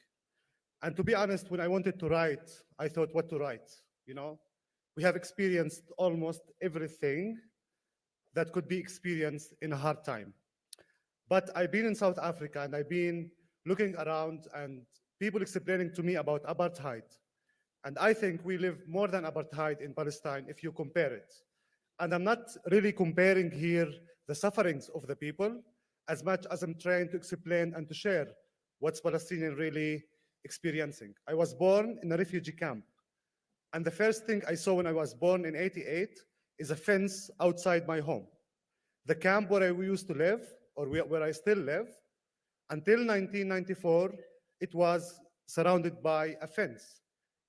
And to be honest, when I wanted to write, I thought what to write, you know? We have experienced almost everything that could be experienced in a hard time. But I've been in South Africa and I've been looking around and people explaining to me about apartheid. And I think we live more than apartheid in Palestine if you compare it. And I'm not really comparing here the sufferings of the people as much as I'm trying to explain and to share what's Palestinian really experiencing. I was born in a refugee camp. And the first thing I saw when I was born in '88 is a fence outside my home. The camp where I used to live, or where I still live, until 1994, it was surrounded by a fence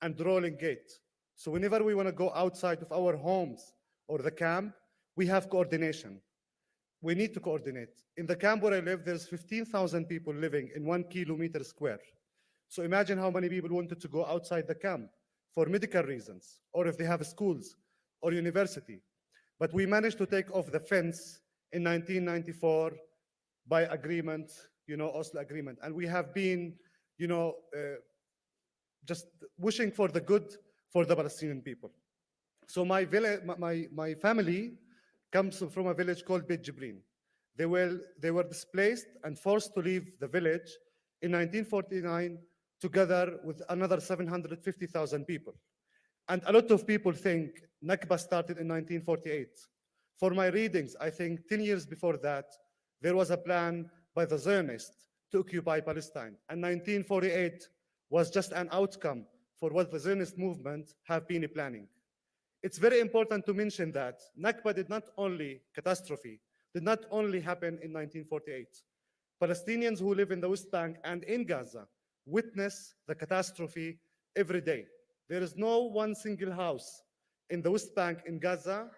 and rolling gate. So whenever we want to go outside of our homes or the camp, we have coordination. We need to coordinate. In the camp where I live, there's 15,000 people living in 1 kilometer square. So imagine how many people wanted to go outside the camp for medical reasons, or if they have schools or university. But we managed to take off the fence in 1994 by agreement, Oslo agreement. And we have been, just wishing for the good for the Palestinian people. So my family comes from a village called Beit Jibrin. They were displaced and forced to leave the village in 1949 together with another 750,000 people. And a lot of people think Nakba started in 1948. For my readings, I think 10 years before that, there was a plan by the Zionists to occupy Palestine. And 1948 was just an outcome for what the Zionist movement have been planning. It's very important to mention that Nakba did not only happen in 1948. Palestinians who live in the West Bank and in Gaza witness the catastrophe every day. There is no one single house in the West Bank in Gaza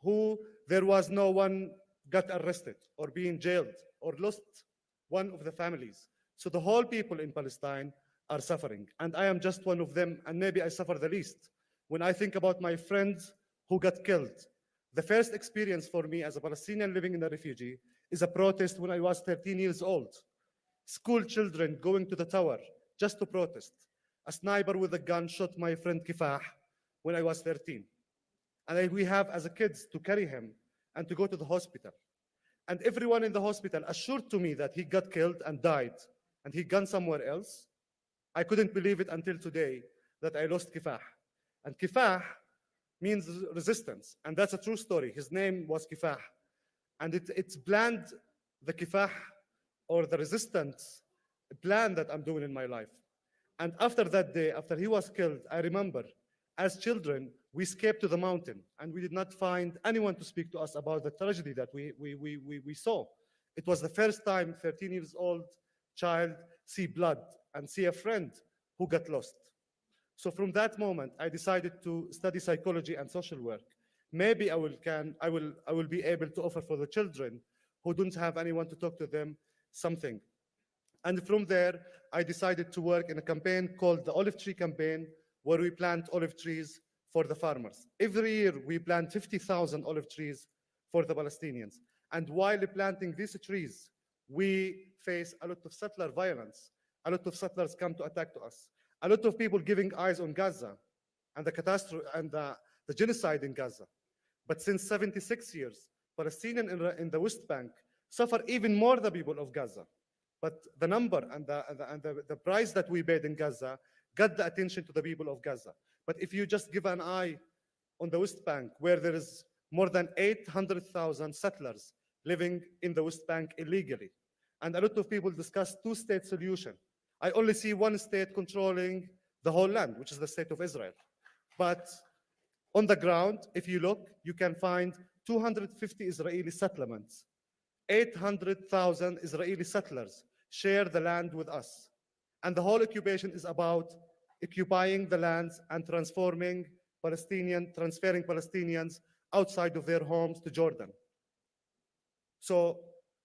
who there was no one got arrested or being jailed or lost one of the families. So the whole people in Palestine are suffering. And I am just one of them, and maybe I suffer the least. When I think about my friends who got killed, the first experience for me as a Palestinian living in a refugee is a protest when I was 13 years old. School children going to the tower just to protest. A sniper with a gun shot my friend Kifah when I was 13. And we have as a kids to carry him and to go to the hospital. And everyone in the hospital assured to me that he got killed and died and he gone somewhere else. I couldn't believe it until today that I lost Kifah. And Kifah means resistance. And that's a true story. His name was Kifah. And it's planned the Kifah or the resistance plan that I'm doing in my life. And after that day, after he was killed, I remember as children, we escaped to the mountain and we did not find anyone to speak to us about the tragedy that we saw. It was the first time 13 years old child see blood and see a friend who got lost. So from that moment, I decided to study psychology and social work. Maybe I will be able to offer for the children who don't have anyone to talk to them something. And from there, I decided to work in a campaign called the Olive Tree Campaign, where we plant olive trees for the farmers. Every year, we plant 50,000 olive trees for the Palestinians. And while planting these trees, we face a lot of settler violence. A lot of settlers come to attack to us. A lot of people giving eyes on Gaza and the catastrophe and the genocide in Gaza. But since 76 years, Palestinians in the West Bank suffer even more than the people of Gaza. But the number and the price that we paid in Gaza got the attention to the people of Gaza. But if you just give an eye on the West Bank, where there is more than 800,000 settlers living in the West Bank illegally, and a lot of people discuss two-state solution. I only see one state controlling the whole land, which is the state of Israel. But on the ground, if you look, you can find 250 Israeli settlements, 800,000 Israeli settlers share the land with us. And the whole occupation is about occupying the lands and transferring Palestinians outside of their homes to Jordan. So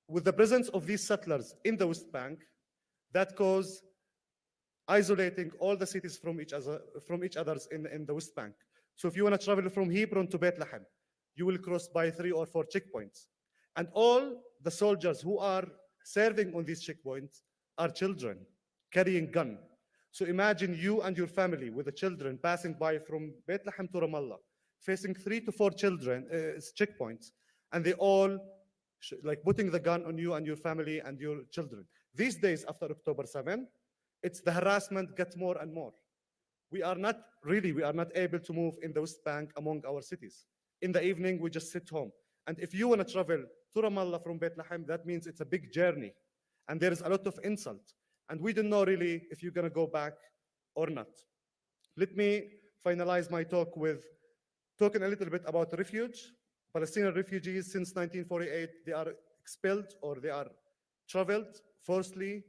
with the presence of these settlers in the West Bank, that caused isolating all the cities from each other in the West Bank. So if you want to travel from Hebron to Bethlehem, you will cross by 3 or 4 checkpoints. And all the soldiers who are serving on these checkpoints are children carrying gun. So imagine you and your family with the children passing by from Bethlehem to Ramallah, facing 3 to 4 children checkpoints, and they all like putting the gun on you and your family and your children. These days after October 7, it's the harassment gets more and more. We are not able to move in the West Bank among our cities. In the evening, we just sit home. And if you want to travel to Ramallah from Bethlehem, that means it's a big journey. And there is a lot of insult. And we don't know really if you're going to go back or not. Let me finalize my talk with talking a little bit about refuge. Palestinian refugees since 1948, they are expelled or they are traveled forcibly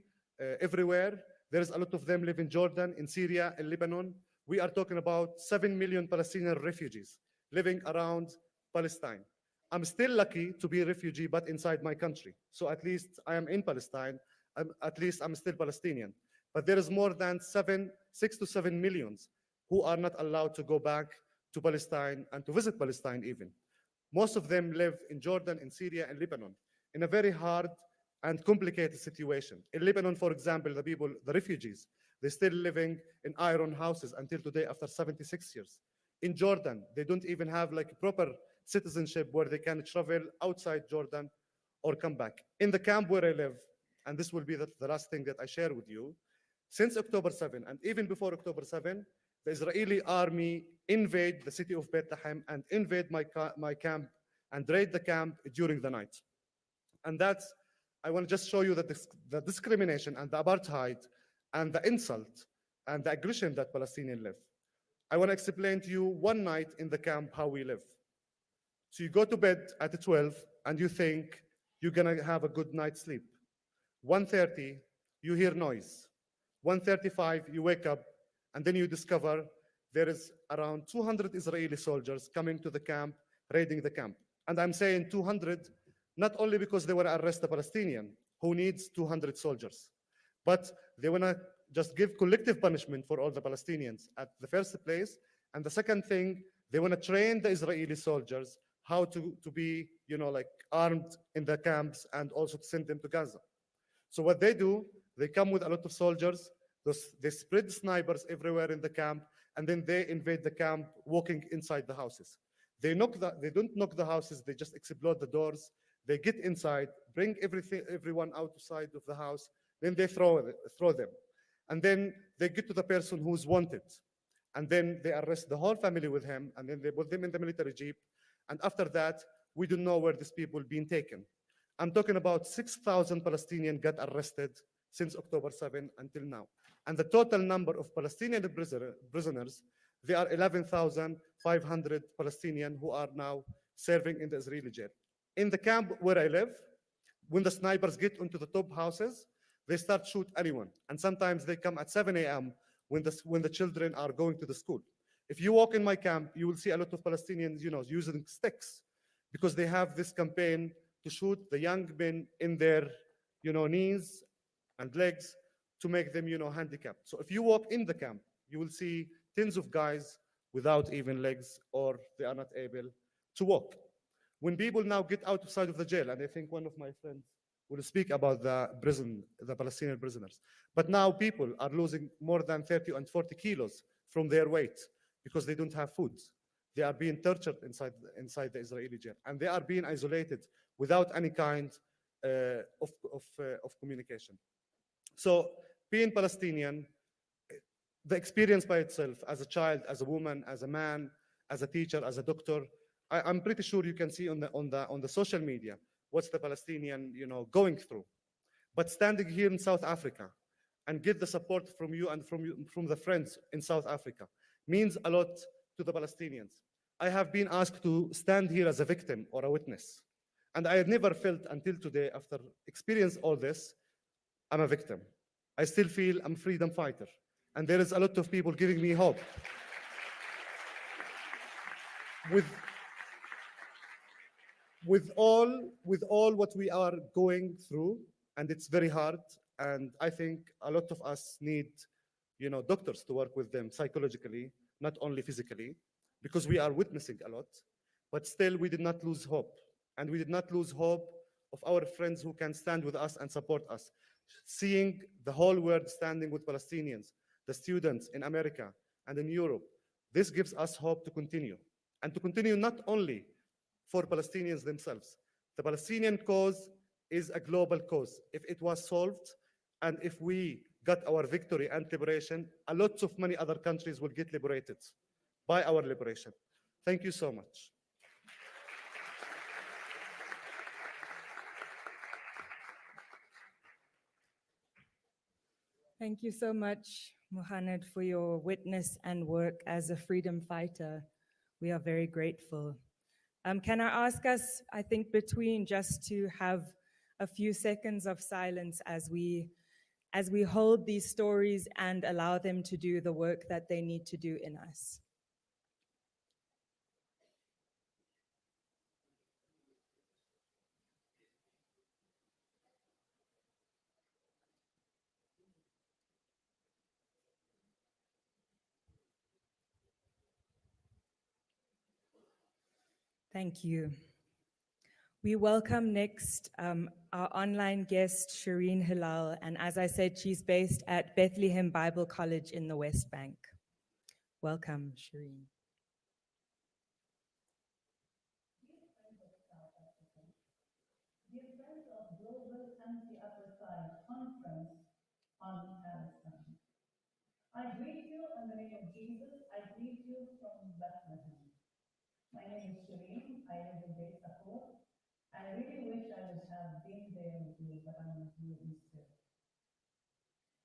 everywhere. There's a lot of them live in Jordan, in Syria, in Lebanon. We are talking about 7 million Palestinian refugees living around Palestine. I'm still lucky to be a refugee, but inside my country. So at least I am in Palestine. At least I'm still Palestinian. But there is more than 6 to 7 millions who are not allowed to go back to Palestine and to visit Palestine even. Most of them live in Jordan, in Syria, and Lebanon in a very hard and complicated situation. In Lebanon, for example, the refugees, they're still living in iron houses until today after 76 years. In Jordan, they don't even have like proper citizenship where they can travel outside Jordan or come back. In the camp where I live, and this will be the last thing that I share with you, since October 7, and even before October 7, the Israeli army invade the city of Bethlehem and invade my camp and raid the camp during the night. And that's, I want to just show you the discrimination and the apartheid and the insult and the aggression that Palestinians live. I want to explain to you one night in the camp how we live. So you go to bed at 12 and you think you're going to have a good night's sleep. 1:30, you hear noise. 1:35, you wake up, and then you discover there is around 200 Israeli soldiers coming to the camp, raiding the camp. And I'm saying 200, not only because they want to arrest a Palestinian who needs 200 soldiers, but they want to just give collective punishment for all the Palestinians at the first place. And the second thing, they want to train the Israeli soldiers how to be, like armed in the camps and also to send them to Gaza. So what they do, they come with a lot of soldiers, they spread snipers everywhere in the camp, and then they invade the camp walking inside the houses. They don't knock the houses, they just explode the doors. They get inside, bring everyone outside of the house, then they throw them. And then they get to the person who's wanted. And then they arrest the whole family with him, and then they put them in the military jeep. And after that, we don't know where these people being taken. I'm talking about 6,000 Palestinians got arrested since October 7 until now. And the total number of Palestinian prisoners, they are 11,500 Palestinians who are now serving in the Israeli jail. In the camp where I live, when the snipers get into the top houses, they start shoot anyone. And sometimes they come at 7 a.m. when the children are going to the school. If you walk in my camp, you will see a lot of Palestinians, using sticks because they have this campaign to shoot the young men in their, knees and legs to make them, handicapped. So if you walk in the camp, you will see tens of guys without even legs, or they are not able to walk. When people now get outside of the jail, and I think one of my friends will speak about the Palestinian prisoners, but now people are losing more than 30 and 40 kilos from their weight because they don't have food. They are being tortured inside the Israeli jail, and they are being isolated without any kind of communication. So being Palestinian, the experience by itself, as a child, as a woman, as a man, as a teacher, as a doctor, I'm pretty sure you can see on the social media what's the Palestinian going through. But standing here in South Africa and get the support from you and from the friends in South Africa means a lot to the Palestinians. I have been asked to stand here as a victim or a witness. And I had never felt until today, after experiencing all this, I'm a victim. I still feel I'm a freedom fighter. And there is a lot of people giving me hope. With, with all what we are going through, and it's very hard, and I think a lot of us need, doctors to work with them psychologically, not only physically, because we are witnessing a lot, but still we did not lose hope. And we did not lose hope of our friends who can stand with us and support us. Seeing the whole world standing with Palestinians, the students in America and in Europe, this gives us hope to continue. And to continue not only for Palestinians themselves. The Palestinian cause is a global cause. If it was solved, and if we got our victory and liberation, a lot of many other countries will get liberated by our liberation. Thank you so much. Thank you so much, Muhammad, for your witness and work as a freedom fighter. We are very grateful. Can I ask us, I think, between just to have a few seconds of silence as we hold these stories and allow them to do the work that they need to do in us. Thank you. We welcome next our online guest, Shireen Hilal, and as I said, she's based at Bethlehem Bible College in the West Bank. Welcome, Shireen. Dear friends of Global Anti-Apartheid Conference on Palestine, I greet you in the name of Jesus. I greet you from Bethlehem. My name is Shireen. I live in Beit Sakur. I really wish I would have been there with you, but I'm with you instead.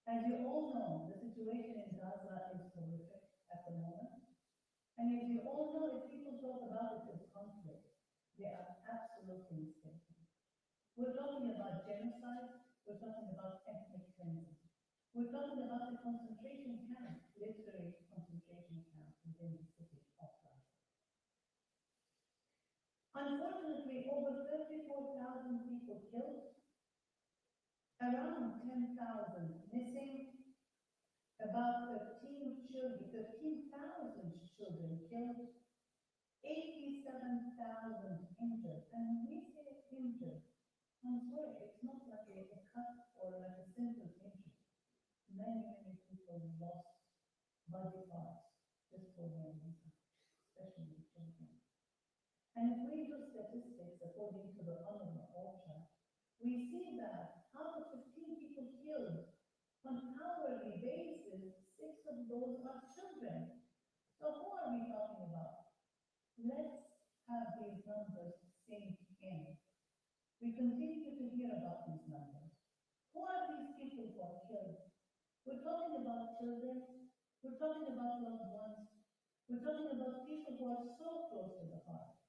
As you all know, the situation in Gaza is horrific at the moment. And as you all know, if people talk about it as conflict, they are absolutely mistaken. We're talking about genocide, we're talking about ethnic cleansing. We're talking about the concentration camp, literally concentration camp within the city of Gaza. Unfortunately, over 34,000 people killed, around 10,000 missing, about 13,000 children killed, 87,000 injured. And when we say injured, I'm sorry, it's not like a cut or like a simple injury. Many people lost body parts just for one reason, especially children. And if we do statistics according to the UNRWA OCHA, we see that out of 15 people killed on hourly basis, 6 of those are children. So who are we talking about? Let's have these numbers sink in. We continue to hear about these numbers. Who are these people who are killed? We're talking about children, we're talking about loved ones, we're talking about people who are so close to the heart.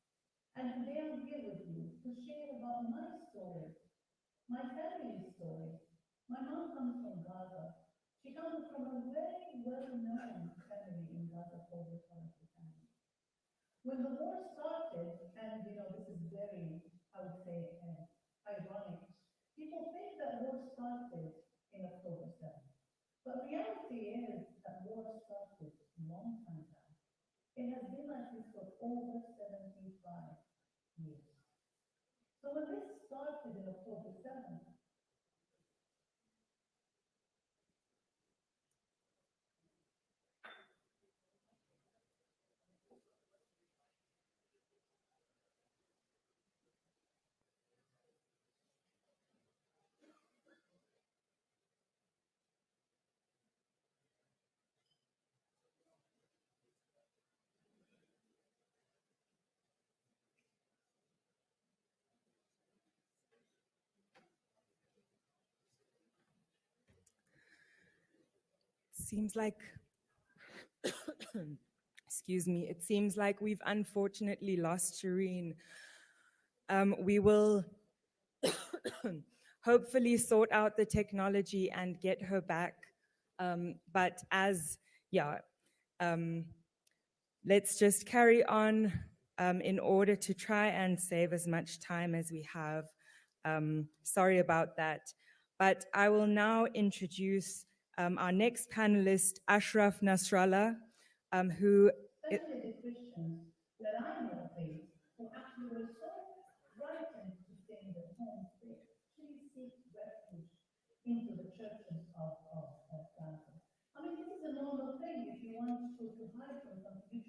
And today I'm here with you to share about my story, my family's story. My mom comes from Gaza. She comes from a very well-known family in Gaza called the Palestine family. When the war started, and this is very, I would say, ironic, people think that war started in October 7th. But reality is that war started a long time ago. It has been like this for over 75 years. So when this started in October 7th, Seems like, excuse me, it seems like we've unfortunately lost Shireen. We will hopefully sort out the technology and get her back. But let's just carry on in order to try and save as much time as we have. Sorry about that. But I will now introduce our next panelist, Ashraf Nasrallah, who... Especially the Christians that I know faith, who actually were so frightened to stay in their homes, they actually seek refuge into the churches of Gaza. I mean, this is a normal thing. If you want to hide from something,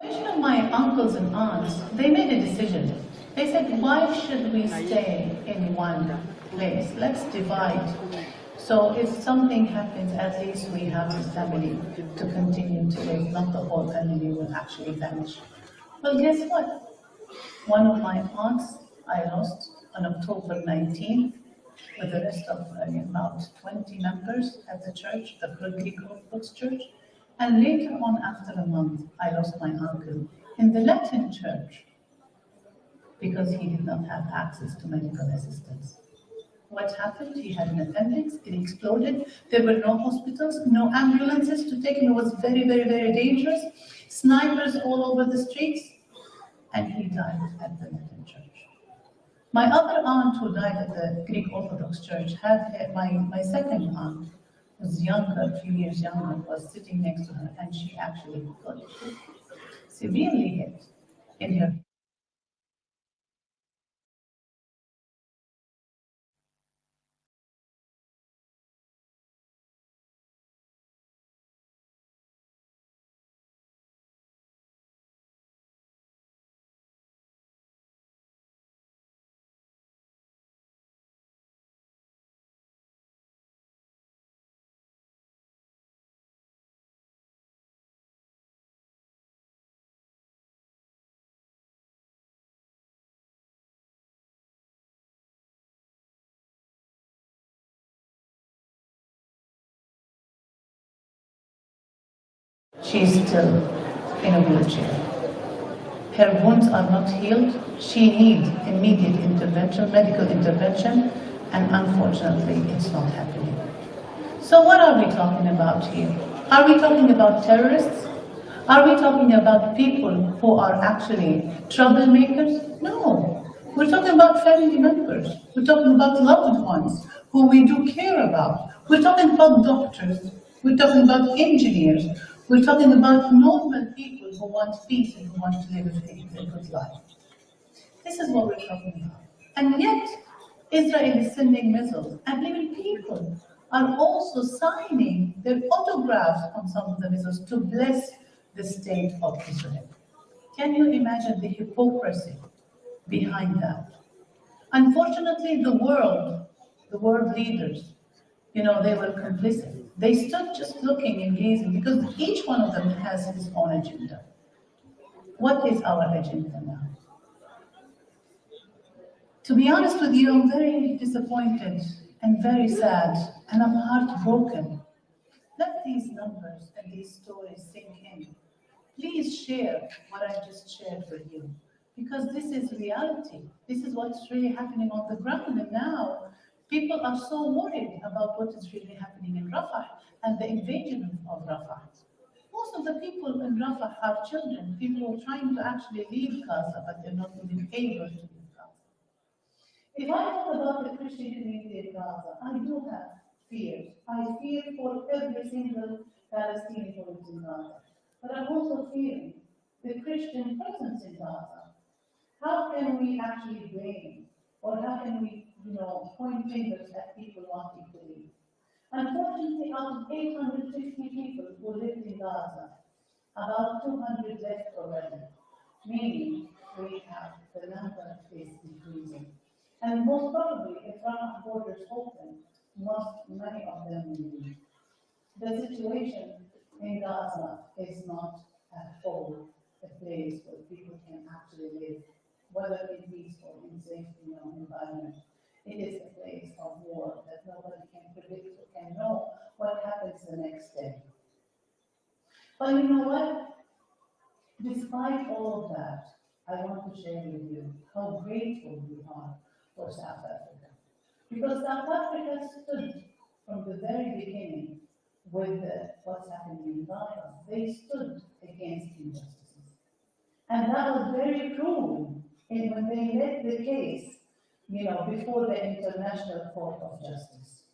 you Especially my uncles and aunts, they made a decision. They said, why should we stay in one place? Let's divide. So if something happens, at least we have this family to continue to live, not the whole family will actually vanish. Well, guess what? One of my aunts I lost on October 19th with the rest of about 20 members at the church, the Greek Orthodox Church. And later on, after a month, I lost my uncle in the Latin Church because he did not have access to medical assistance. What happened? He had an appendix, it exploded. There were no hospitals, no ambulances to take him. It was very, very, very dangerous. Snipers all over the streets. And he died at the Latin Church. My other aunt who died at the Greek Orthodox Church had my second aunt, was younger, a few years younger, was sitting next to her, and she actually got severely hit in her. She's still in a wheelchair. Her wounds are not healed. She needs immediate intervention, medical intervention, and unfortunately, it's not happening. So what are we talking about here? Are we talking about terrorists? Are we talking about people who are actually troublemakers? No. We're talking about family members. We're talking about loved ones who we do care about. We're talking about doctors. We're talking about engineers. We're talking about normal people who want peace and who want to live a good life. This is what we're talking about. And yet, Israel is sending missiles, and even people are also signing their autographs on some of the missiles to bless the state of Israel. Can you imagine the hypocrisy behind that? Unfortunately, the world leaders, they were complicit. They stood just looking and gazing because each one of them has his own agenda. What is our agenda now? To be honest with you, I'm very disappointed and very sad, and I'm heartbroken. Let these numbers and these stories sink in. Please share what I just shared with you, because this is reality. This is what's really happening on the ground, and now people are so worried about what is really happening in Rafah and the invasion of Rafah. Most of the people in Rafah are children, people who are trying to actually leave Gaza, but they're not even able to leave Gaza. If I talk about the Christian community in Gaza, I do have fears. I fear for every single Palestinian who lives in Gaza. But I'm also fearing the Christian presence in Gaza. How can we actually blame, or how can we, point fingers at people wanting to leave? Unfortunately, out of 850 people who lived in Gaza, about 200 left already, meaning we have the number is decreasing. And most probably, if Rafah borders open, many of them will leave. The situation in Gaza is not at all a place where people can actually live whether in peace or in safe, environment. It is a place of war that nobody can predict or can know what happens the next day. But you know what? Despite all of that, I want to share with you how grateful we are for South Africa. Because South Africa stood from the very beginning with what's happening in Gaza. They stood against injustices. And that was very cruel when they led the case, before the International Court of Justice.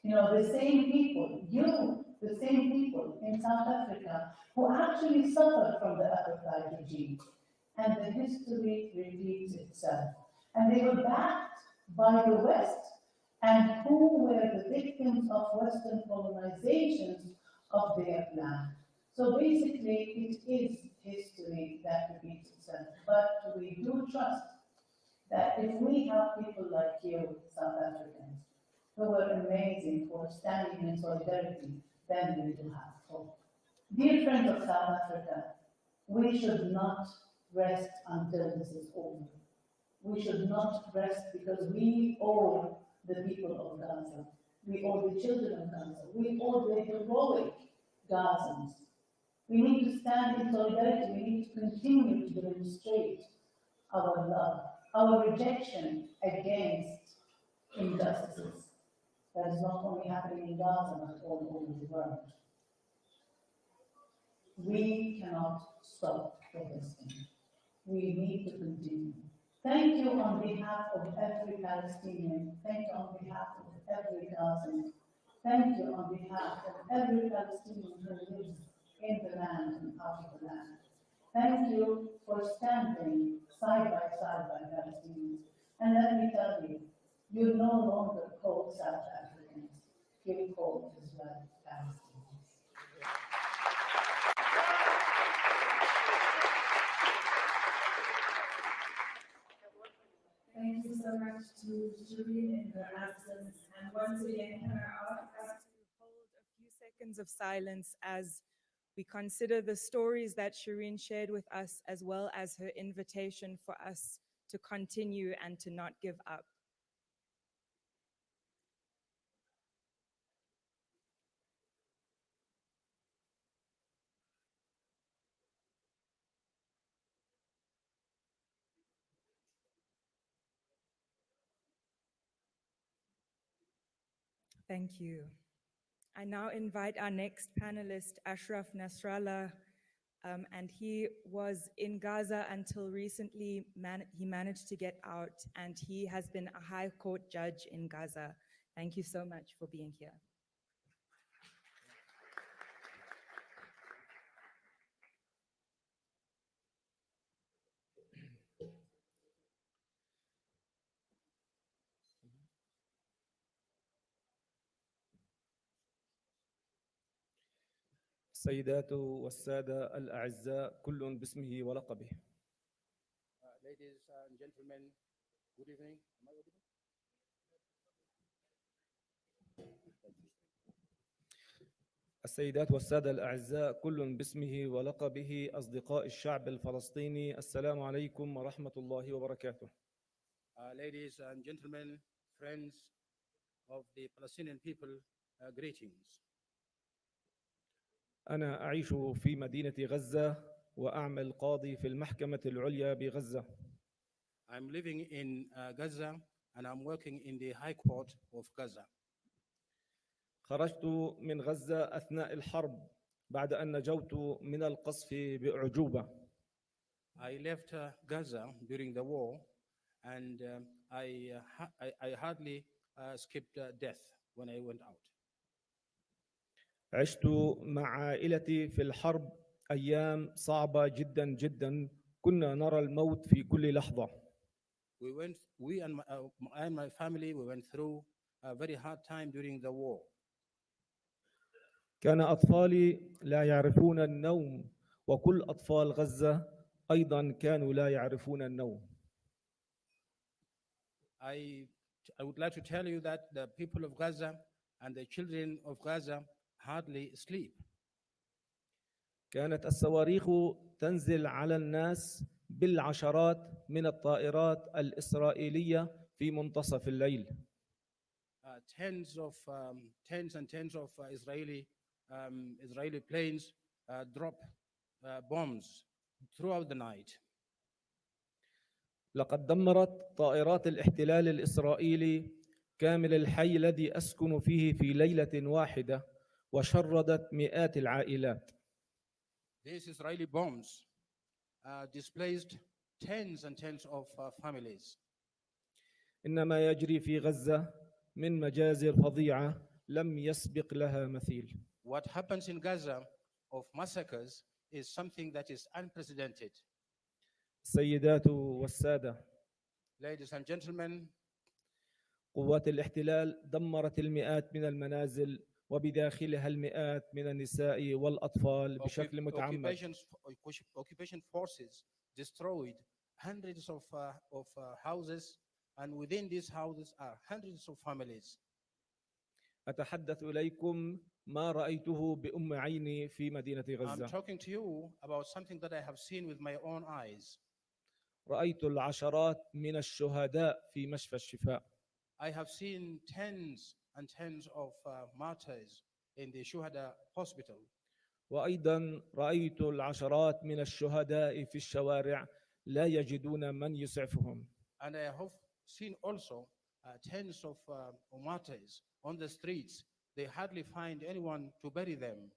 The same people, the same people in South Africa who actually suffered from the apartheid regime. And the history repeats itself. And they were backed by the West, and who were the victims of Western colonizations of their land. So basically, it is history that repeats itself. But we do trust that if we have people like you, South Africans, who are amazing for standing in solidarity, then we do have hope. Dear friends of South Africa, we should not rest until this is over. We should not rest because we owe the people of Gaza. We owe the children of Gaza. We owe the heroic Gazans. We need to stand in solidarity. We need to continue to demonstrate our love, our rejection against injustices. That is not only happening in Gaza, but all over the world. We cannot stop protesting. We need to continue. Thank you on behalf of every Palestinian. Thank you on behalf of every Gazan. Thank you on behalf of every Palestinian who lives in the land and out of the land. Thank you for standing side by Palestinians. And let me tell you, you're no longer called South Africans. You're called Israeli Palestinians. Thank you so much to Shireen in her absence. And once again, can I ask us to hold a few seconds of silence as we consider the stories that Shireen shared with us, as well as her invitation for us to continue and to not give up. Thank you. I now invite our next panelist, Ashraf Nasrallah, and he was in Gaza until recently. He managed to get out, and he has been a high court judge in Gaza. Thank you so much for being here. السيدات والسادة الأعزاء كل باسمه ولقبه. Ladies and gentlemen, good evening. Am I audible? السيدات والسادة الأعزاء كل باسمه ولقبه. أصدقاء الشعب الفلسطيني، السلام عليكم ورحمة الله وبركاته. Ladies and gentlemen, friends of the Palestinian people, greetings. أنا أعيش في مدينة غزة وأعمل قاضي في المحكمة العليا بغزة. I'm living in Gaza and I'm working in the High Court of Gaza. خرجت من غزة أثناء الحرب بعد أن نجوت من القصف بأعجوبة. I left Gaza during the war and I hardly skipped death when I went out. عشت مع عائلتي في الحرب أيام صعبة جدا جدا، كنا نرى الموت في كل لحظة. I and my family, we went through a very hard time during the war. كان أطفالي لا يعرفون النوم، وكل أطفال غزة أيضا كانوا لا يعرفون النوم. I would like to tell you that the people of Gaza and the children of Gaza hardly sleep. كانت الصواريخ تنزل على الناس بالعشرات من الطائرات الإسرائيلية في منتصف الليل. Tens and tens of Israeli planes drop bombs throughout the night. لقد دمرت طائرات الاحتلال الإسرائيلي كامل الحي الذي أسكن فيه في ليلة واحدة وشردت مئات العائلات. These Israeli bombs displaced tens and tens of families. إن ما يجري في غزة من مجازر فظيعة لم يسبق لها مثيل. What happens in Gaza of massacres is something that is unprecedented. السيدات والسادة، Ladies and gentlemen, قوات الاحتلال دمرت المئات من المنازل وبداخلها المئات من النساء والأطفال بشكل متعمد. occupation forces destroyed hundreds of houses, and within these houses are hundreds of families. أتحدث إليكم ما رأيته بأم عيني في مدينة I'm غزة. talking to you about something that I have seen with my own eyes. رأيت العشرات من الشهداء في مشفى الشفاء. I have seen tens and tens of martyrs in the Shuhada hospital. وأيضا رأيت العشرات من الشهداء في الشوارع لا يجدون من يسعفهم. And I have seen also tens of martyrs on the streets. They hardly find anyone to bury them.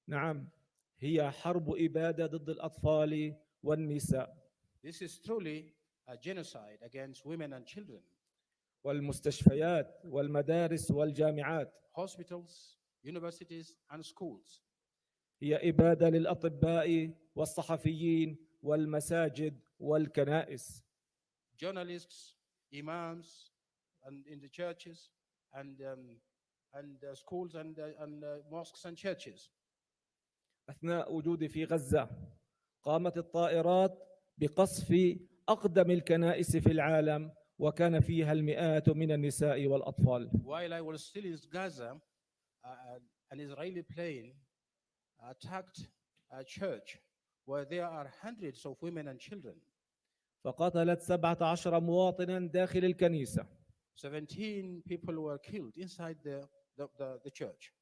نعم، هي حرب إبادة ضد الأطفال والنساء. This is truly a genocide against women and children. والمستشفيات والمدارس والجامعات. Hospitals, universities, and schools. هي إبادة للأطباء والصحفيين والمساجد والكنائس. Journalists, imams, and in the churches, and schools, and mosques and churches. أثناء وجودي في غزة قامت الطائرات بقصف أقدم الكنائس في العالم وكان فيها المئات من النساء والأطفال. While I was still in Gaza, an Israeli plane attacked a church where there are hundreds of women and children. فقتلت 17 مواطنا داخل الكنيسة. 17 people were killed inside the church.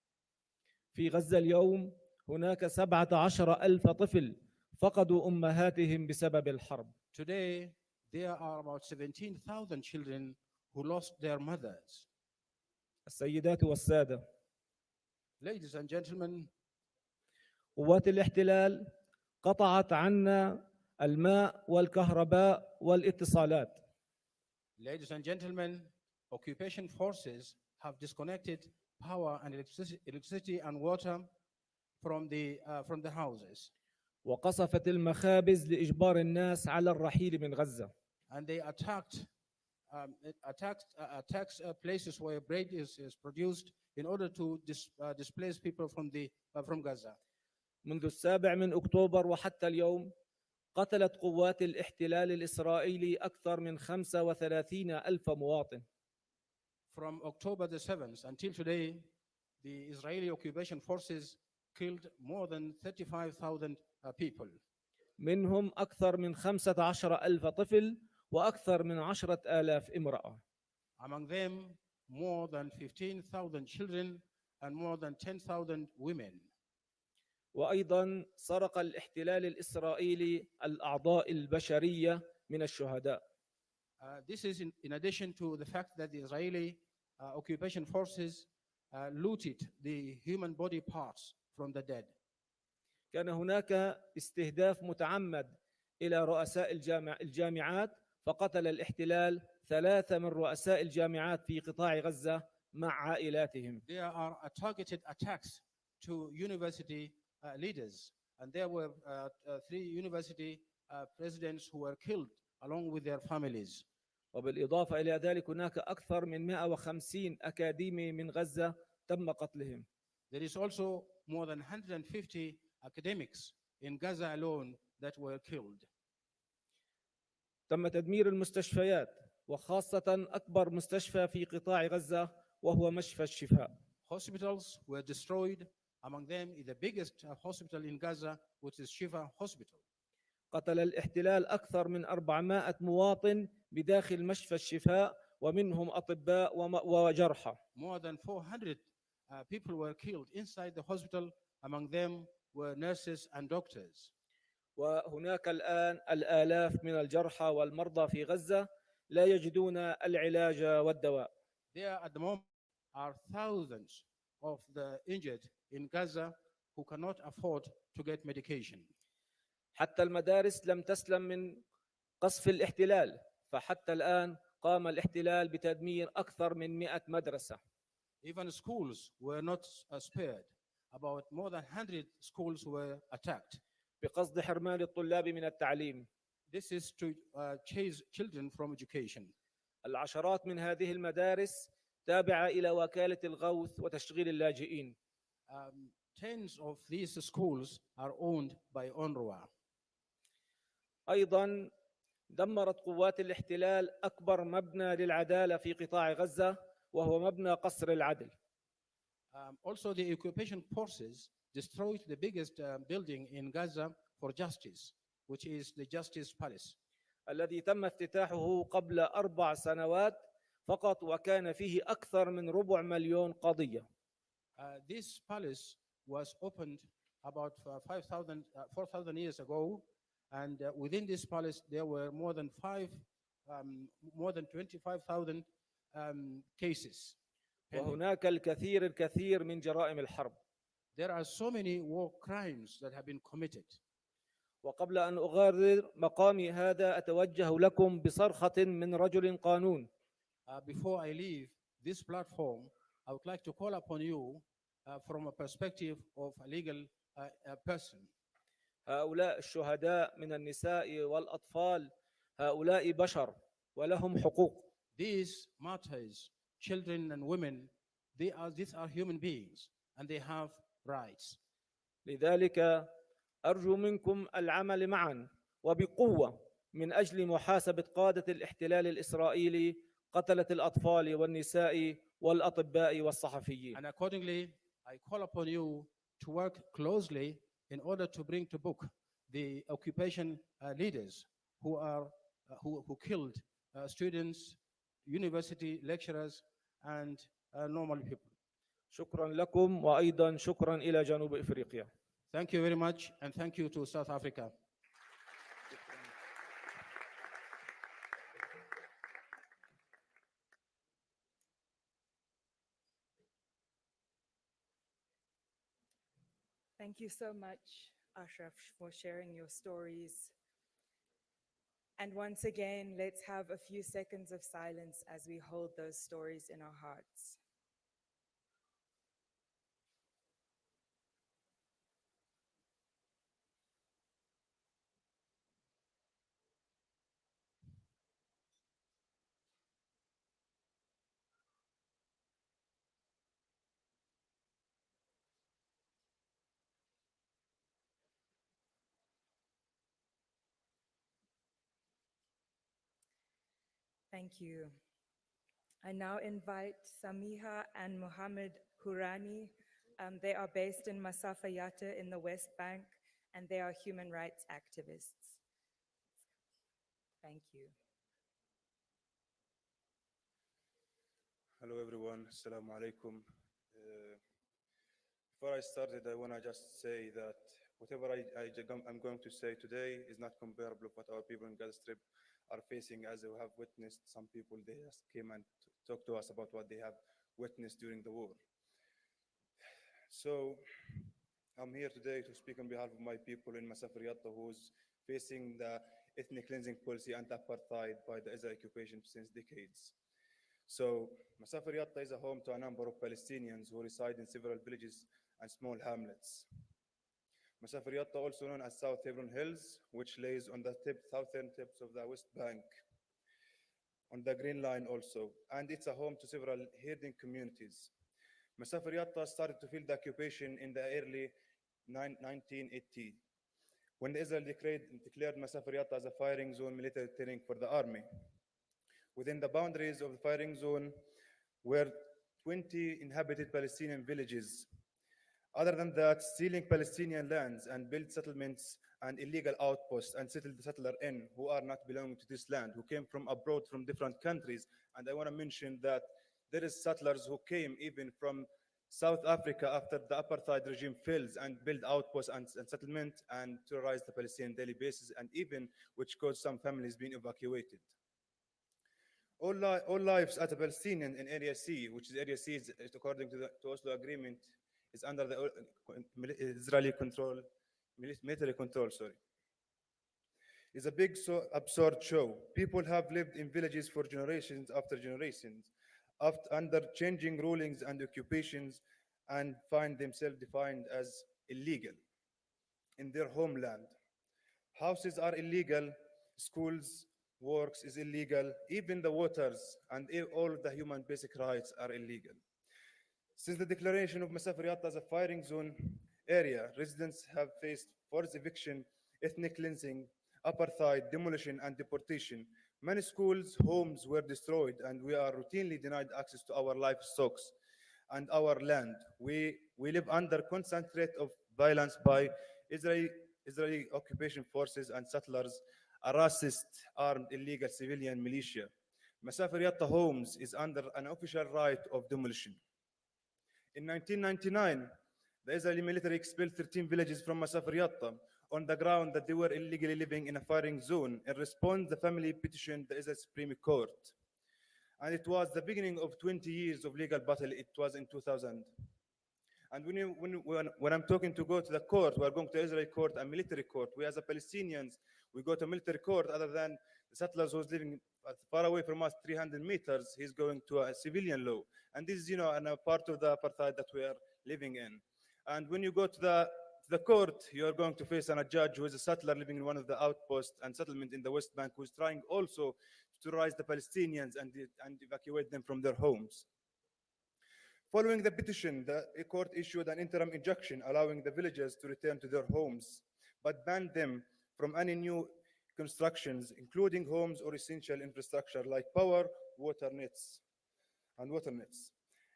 في غزة اليوم هناك 17,000 طفل فقدوا أمهاتهم بسبب الحرب. Today, there are about 17,000 children who lost their mothers. السيدات والسادة، Ladies and gentlemen, قوات الاحتلال قطعت عنا الماء والكهرباء والاتصالات. ladies and gentlemen, occupation forces have disconnected power and electricity and water from the houses. وقصفت المخابز لإجبار الناس على الرحيل من غزة. And they attacked places where bread is produced in order to displace people from Gaza. منذ 7 أكتوبر وحتى اليوم قتلت قوات الاحتلال الإسرائيلي أكثر من 35,000 مواطن. From October the 7th until today, the Israeli occupation forces killed more than 35,000 people. منهم أكثر من 15,000 طفل وأكثر من 10,000 امرأة. Among them, more than 15,000 children and more than 10,000 women. وأيضا سرق الاحتلال الإسرائيلي الأعضاء البشرية من الشهداء. This is in addition to the fact that the Israeli occupation forces looted the human body parts from the dead. كان هناك استهداف متعمد إلى رؤساء الجامعات، فقتل الاحتلال 3 من رؤساء الجامعات في قطاع غزة مع عائلاتهم. There are targeted attacks to university leaders, and there were 3 university presidents who were killed along with their families. وبالإضافة إلى ذلك هناك أكثر من 150 أكاديمي من غزة تم قتلهم. There is also more than 150 academics in Gaza alone that were killed. تم تدمير المستشفيات وخاصة أكبر مستشفى في قطاع غزة وهو مشفى الشفاء. Hospitals were destroyed. Among them is the biggest hospital in Gaza, which is Shifa Hospital. قتل الاحتلال أكثر من 400 مواطن بداخل مشفى الشفاء ومنهم أطباء وجرحى. More than 400 people were killed inside the hospital. Among them were nurses and doctors. وهناك الآن الآلاف من الجرحى والمرضى في غزة لا يجدون العلاج والدواء. There at the moment are thousands of the injured in Gaza who cannot afford to get medication. حتى المدارس لم تسلم من قصف الاحتلال، فحتى الآن قام الاحتلال بتدمير أكثر من 100 مدرسة. Even schools were not spared. About more than 100 schools were attacked. بقصد حرمان الطلاب من التعليم. This is to chase children from education. العشرات من هذه المدارس تابعة إلى وكالة الغوث وتشغيل اللاجئين. Tens of these schools are owned by UNRWA. أيضا دمرت قوات الاحتلال أكبر مبنى للعدالة في قطاع غزة وهو مبنى قصر العدل. Also, the occupation forces destroyed the biggest building in Gaza for justice, which is the Justice Palace. الذي تم افتتاحه قبل 4 سنوات فقط وكان فيه أكثر من 250,000 قضية. This palace was opened about 4,000 years ago, and within this palace there were more than 25,000 cases. وهناك الكثير من جرائم الحرب. There are so many war crimes that have been committed. وقبل أن أغادر مقامي هذا أتوجه لكم بصرخة من رجل قانون. Before I leave this platform, I would like to call upon you from a perspective of a legal person. هؤلاء الشهداء من النساء والأطفال هؤلاء بشر ولهم حقوق. These martyrs, children and women, these are human beings and they have rights. لذلك أرجو منكم العمل معا وبقوة من أجل محاسبة قادة الاحتلال الإسرائيلي قتلة الأطفال والنساء والأطباء والصحفيين. And accordingly, I call upon you to work closely in order to bring to book the occupation leaders who killed students, university lecturers, and normal people. شكرا لكم وأيضا شكرا إلى جنوب إفريقيا. Thank you very much, and thank you to South Africa. Thank you so much, Ashraf, for sharing your stories. And once again, let's have a few seconds of silence as we hold those stories in our hearts. Thank you. I now invite Samiha and Mohammed Hurani. They are based in Masafayata in the West Bank, and they are human rights activists. Thank you. Hello everyone, Assalamu alaikum. Before I started, I want to just say that whatever I'm going to say today is not comparable with what our people in Gaza Strip are facing. As we have witnessed, some people, they just came and talked to us about what they have witnessed during the war. So I'm here today to speak on behalf of my people in Masafariyatta, who's facing the ethnic cleansing policy anti-apartheid by the Israeli occupation since decades. So Masafariyatta is a home to a number of Palestinians who reside in several villages and small hamlets. Masafariyatta, also known as South Hebron Hills, which lays on the southern tips of the West Bank, on the Green Line also, and it's a home to several herding communities. Masafariyatta started to feel the occupation in the early 1980, when the Israel declared Masafariyatta as a firing zone military terrain for the army. Within the boundaries of the firing zone were 20 inhabited Palestinian villages. Other than that, stealing Palestinian lands and build settlements and illegal outposts and settler in who are not belonging to this land, who came from abroad from different countries. And I want to mention that there is settlers who came even from South Africa after the apartheid regime fails and build outposts and settlement and terrorize the Palestinian daily basis, and even which caused some families being evacuated. All lives as a Palestinian in Area C, which is Area C, is according to the Oslo Agreement, is under the Israeli control, military control, sorry. It's a big, so absurd show. People have lived in villages for generations after generations, under changing rulings and occupations, and find themselves defined as illegal in their homeland. Houses are illegal, schools, works is illegal, even the waters and all of the human basic rights are illegal. Since the declaration of Masafir Yatta as a firing zone area, residents have faced forced eviction, ethnic cleansing, apartheid, demolition, and deportation. Many schools, homes were destroyed, and we are routinely denied access to our livestock and our land. We live under constant threat of violence by Israeli occupation forces and settlers, a racist, armed, illegal civilian militia. Masafir Yatta homes is under an official right of demolition. In 1999, the Israeli military expelled 13 villages from Masafir Yatta on the ground that they were illegally living in a firing zone. In response, the family petitioned the Israel Supreme Court. And it was the beginning of 20 years of legal battle. It was in 2000. And when I'm talking to go to the court, we are going to Israeli court and military court. We as a Palestinians, we go to military court other than the settlers who's living far away from us, 300 meters, he's going to a civilian law. And this is, a part of the apartheid that we are living in. And when you go to the court, you're going to face a judge who is a settler living in one of the outposts and settlement in the West Bank, who's trying also to rise the Palestinians and evacuate them from their homes. Following the petition, the court issued an interim injunction allowing the villagers to return to their homes, but banned them from any new constructions, including homes or essential infrastructure like power, water nets.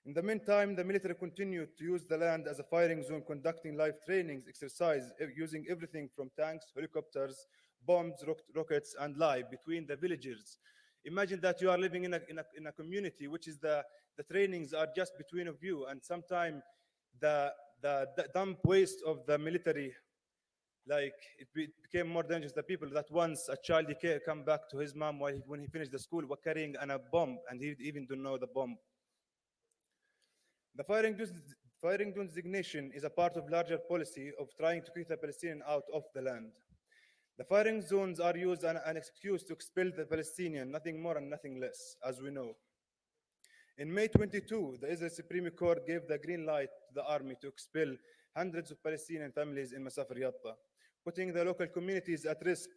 In the meantime, the military continued to use the land as a firing zone, conducting live trainings, exercise, using everything from tanks, helicopters, bombs, rockets, and live between the villagers. Imagine that you are living in a community, which is the trainings are just between of you, and sometimes the dump waste of the military, like it became more dangerous. The people that once a child come back to his mom when he finished the school were carrying a bomb, and he even don't know the bomb. The firing zone designation is a part of larger policy of trying to keep the Palestinian out of the land. The firing zones are used as an excuse to expel the Palestinian, nothing more and nothing less, as we know. In May 22, the Israel Supreme Court gave the green light to the army to expel hundreds of Palestinian families in Masafir Yatta, putting the local communities at risk.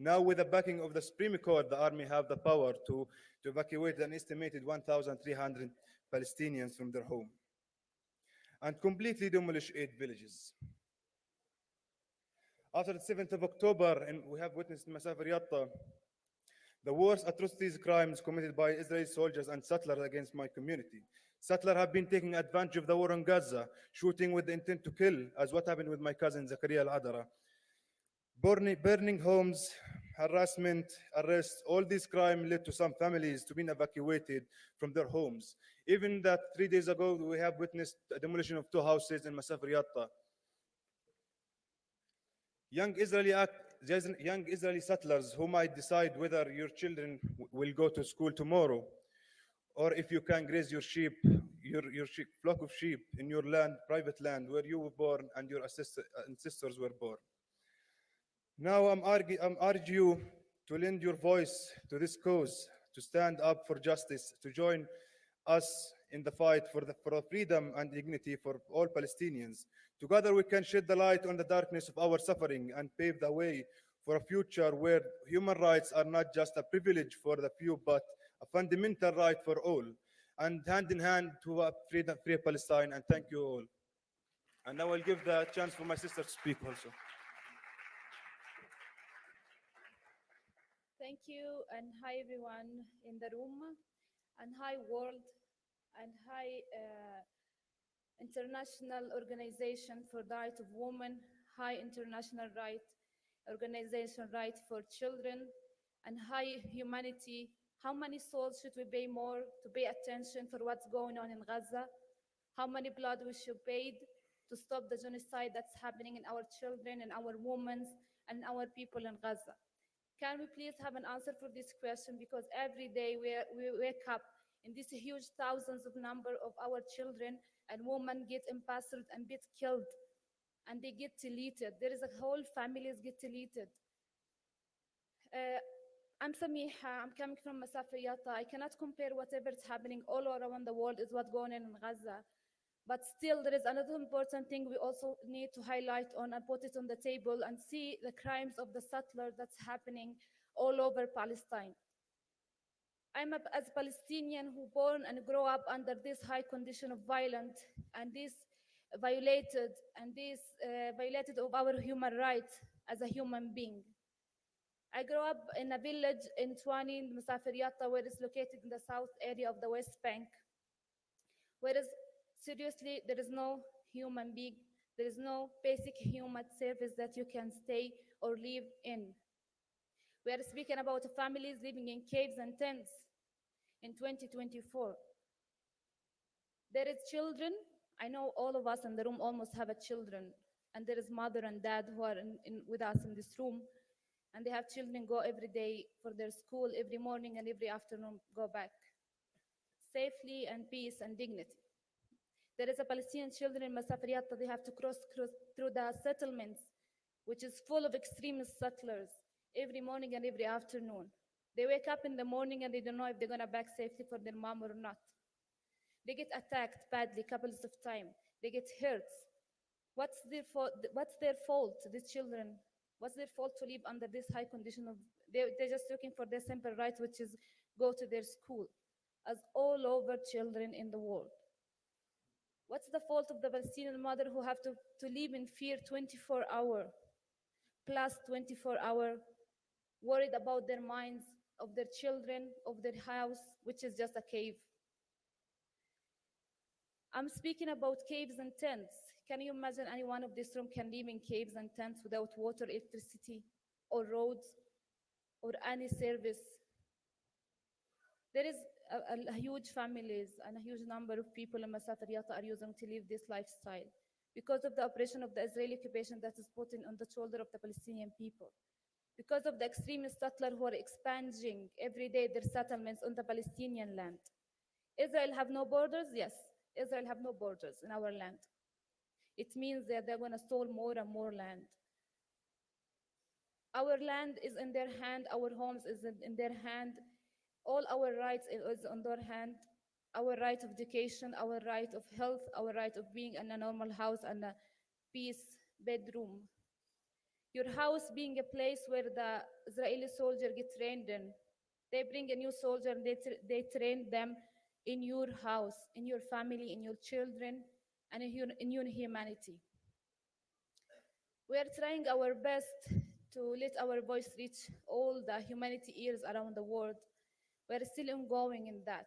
Now, with the backing of the Supreme Court, the army have the power to evacuate an estimated 1,300 Palestinians from their home and completely demolish 8 villages. After the 7th of October, and we have witnessed in Masafir Yatta the worst atrocities, crimes committed by Israeli soldiers and settlers against my community. Settlers have been taking advantage of the war on Gaza, shooting with the intent to kill, as what happened with my cousin Zakaria Al-Adara. Burning homes, harassment, arrests, all these crimes led to some families to be evacuated from their homes. Even that 3 days ago, we have witnessed the demolition of 2 houses in Masafir Yatta. Young Israeli settlers who might decide whether your children will go to school tomorrow, or if you can graze your sheep, your flock of sheep in your land, private land, where you were born and your ancestors were born. Now I'm urging you to lend your voice to this cause, to stand up for justice, to join us in the fight for the freedom and dignity for all Palestinians. Together we can shed the light on the darkness of our suffering and pave the way for a future where human rights are not just a privilege for the few, but a fundamental right for all. And hand in hand to a free Palestine. And thank you all. And now I'll give the chance for my sister to speak also. Thank you, and hi everyone in the room, and hi world, and hi International Organization for the Rights of Women. high international right, organization right for children, and high humanity. How many souls should we pay more to pay attention for what's going on in Gaza? How many blood we should pay to stop the genocide that's happening in our children and our women and our people in Gaza? Can we please have an answer for this question? Because every day we wake up and these huge thousands of number of our children and women get imprisoned and get killed and they get deleted. There is a whole families get deleted. I'm Samiha, I'm coming from Masafiyata. I cannot compare whatever is happening all around the world is what's going on in Gaza. But still, there is another important thing we also need to highlight on and put it on the table and see the crimes of the settler that's happening all over Palestine. As a Palestinian who born and grow up under this high condition of violence and this violated violated of our human rights as a human being. I grew up in a village in Twani, Musafir where it's located in the south area of the West Bank. Whereas seriously, there is no human being, there is no basic human service that you can stay or live in. We are speaking about families living in caves and tents in 2024. There is children. I know all of us in the room almost have a children, and there is mother and dad who are with us in this room, and they have children go every day for their school, every morning and every afternoon go back safely and peace and dignity. There is a Palestinian children in Masafriyata, they have to cross through the settlements, which is full of extremist settlers, every morning and every afternoon. They wake up in the morning and they don't know if they're gonna back safely for their mom or not. They get attacked badly couples of times. They get hurt. What's their fault, these children? What's their fault to live under this high condition of, they're just looking for their simple right, which is go to their school, as all over children in the world. What's the fault of the Palestinian mother who have to live in fear 24 hours, plus 24 hours, worried about their minds, of their children, of their house, which is just a cave? I'm speaking about caves and tents. Can you imagine anyone of this room can live in caves and tents without water, electricity, or roads, or any service? There is a huge families and a huge number of people in Masafir Yatta are using to live this lifestyle because of the oppression of the Israeli occupation that is put on the shoulder of the Palestinian people. Because of the extremist settlers who are expanding every day their settlements on the Palestinian land. Israel have no borders? Yes, Israel have no borders in our land. It means that they're going to steal more and more land. Our land is in their hand, our homes is in their hand, all our rights is on their hand, our right of education, our right of health, our right of being in a normal house and a peace bedroom. Your house being a place where the Israeli soldier get trained in. They bring a new soldier and they train them in your house, in your family, in your children, and in your humanity. We are trying our best to let our voice reach all the humanity ears around the world. We are still ongoing in that.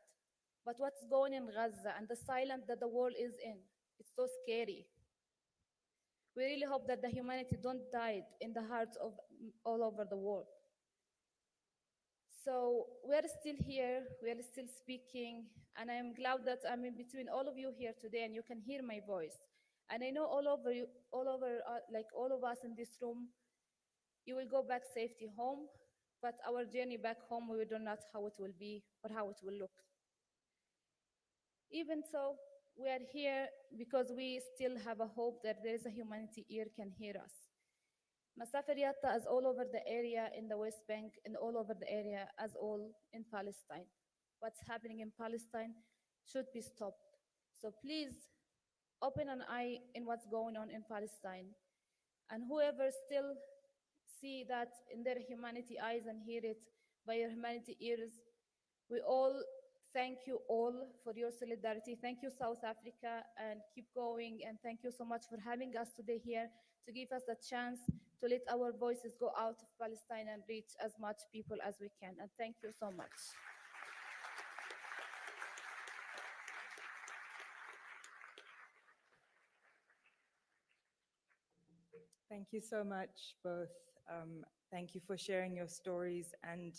But what's going in Gaza and the silence that the world is in, it's so scary. We really hope that the humanity don't die in the hearts of all over the world. So we are still here, we are still speaking, and I am glad that I'm in between all of you here today and you can hear my voice. And I know all over you, all of us in this room, you will go back safety home, but our journey back home, we don't know how it will be or how it will look. Even so, we are here because we still have a hope that there is a humanity ear can hear us. Masafir Yatta is all over the area in the West Bank and all over the area as all in Palestine. What's happening in Palestine should be stopped. So please open an eye in what's going on in Palestine. And whoever still see that in their humanity eyes and hear it by your humanity ears, we all thank you all for your solidarity. Thank you, South Africa, and keep going. And thank you so much for having us today here to give us the chance to let our voices go out of Palestine and reach as much people as we can. And thank you so much. Thank you so much, both. Thank you for sharing your stories and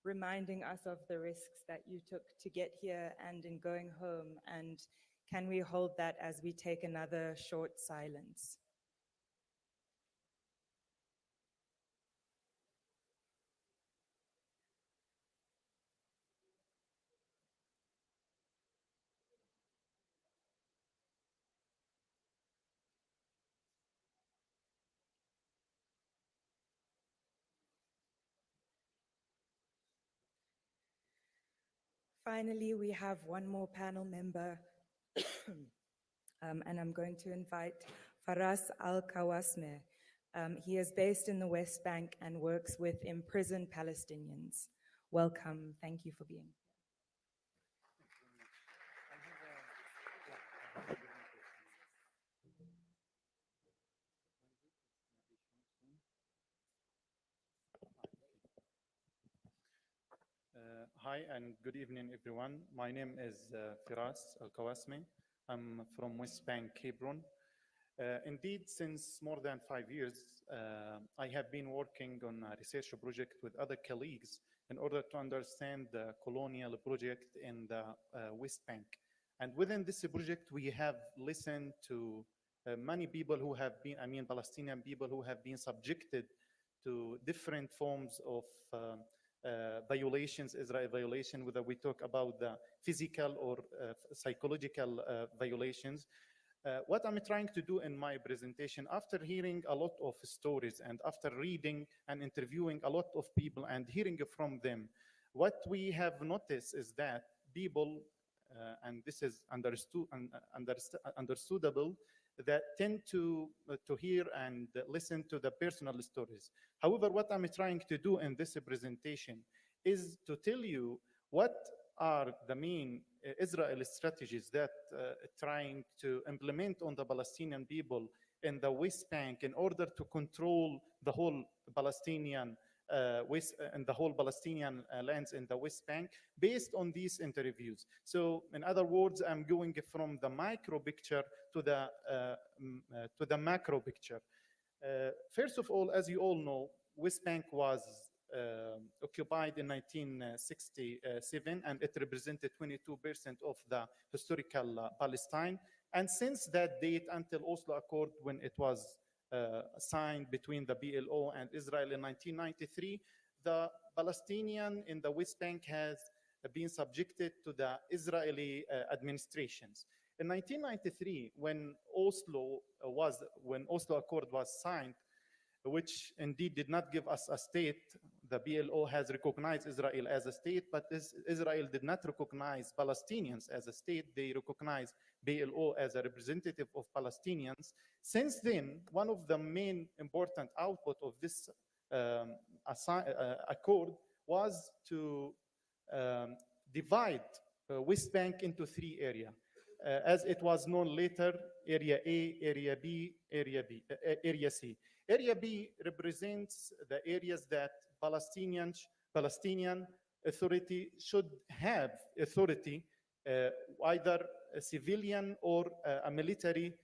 reminding us of the risks that you took to get here and in going home. And can we hold that as we take another short silence? Finally, we have one more panel member, and I'm going to invite Faras Al-Kawasme. He is based in the West Bank and works with imprisoned Palestinians. Welcome. Thank you for being here. Hi and good evening, everyone. My name is Firas Al-Kawasmi. I'm from West Bank, Hebron. Indeed, since more than 5 years, I have been working on a research project with other colleagues in order to understand the colonial project in the West Bank. And within this project, we have listened to many people who have been, Palestinian people who have been subjected to different forms of violations, Israel violation, whether we talk about the physical or psychological violations. What I'm trying to do in my presentation, after hearing a lot of stories and after reading and interviewing a lot of people and hearing from them, what we have noticed is that people, and this is understandable, that tend to hear and listen to the personal stories. However, what I'm trying to do in this presentation is to tell you what are the main Israeli strategies that trying to implement on the Palestinian people in the West Bank in order to control the whole Palestinian and the whole Palestinian lands in the West Bank based on these interviews. So in other words, I'm going from the micro picture to the macro picture. First of all, as you all know, West Bank was occupied in 1967, and it represented 22% of the historical Palestine. And since that date until Oslo Accord, when it was signed between the PLO and Israel in 1993, the Palestinian in the West Bank has been subjected to the Israeli administrations. In 1993, when Oslo Accord was signed, which indeed did not give us a state, the PLO has recognized Israel as a state, but Israel did not recognize Palestinians as a state. They recognized PLO as a representative of Palestinians. Since then, one of the main important output of this accord was to divide West Bank into 3 areas. As it was known later, Area A, Area B, Area C. Area B represents the areas that Palestinian Authority should have authority, either a civilian or a military,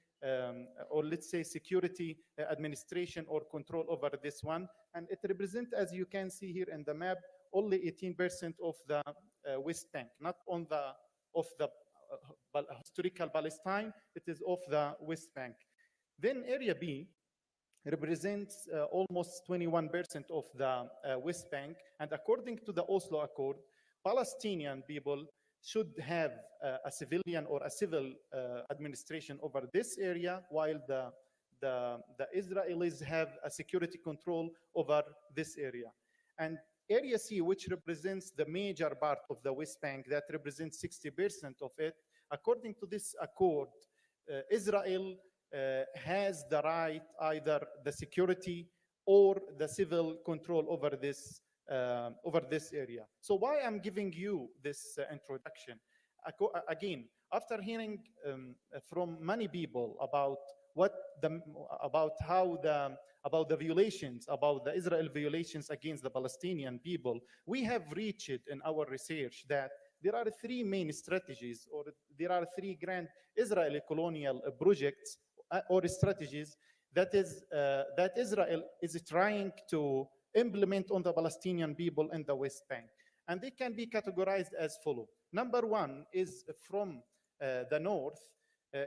or let's say security administration or control over this one. And it represents, as you can see here in the map, only 18% of the West Bank, not on the of the historical Palestine, it is of the West Bank. Then Area B represents almost 21% of the West Bank. And according to the Oslo Accord, Palestinian people should have a civilian or a civil administration over this area, while the Israelis have a security control over this area. And Area C, which represents the major part of the West Bank, that represents 60% of it, according to this accord, Israel has the right, either the security or the civil control over this area. So why I'm giving you this introduction? Again, after hearing from many people about the violations, about the Israel violations against the Palestinian people, we have reached in our research that there are 3 main strategies, or there are 3 grand Israeli colonial projects or strategies that Israel is trying to implement on the Palestinian people in the West Bank. And they can be categorized as follow. Number one is from the north.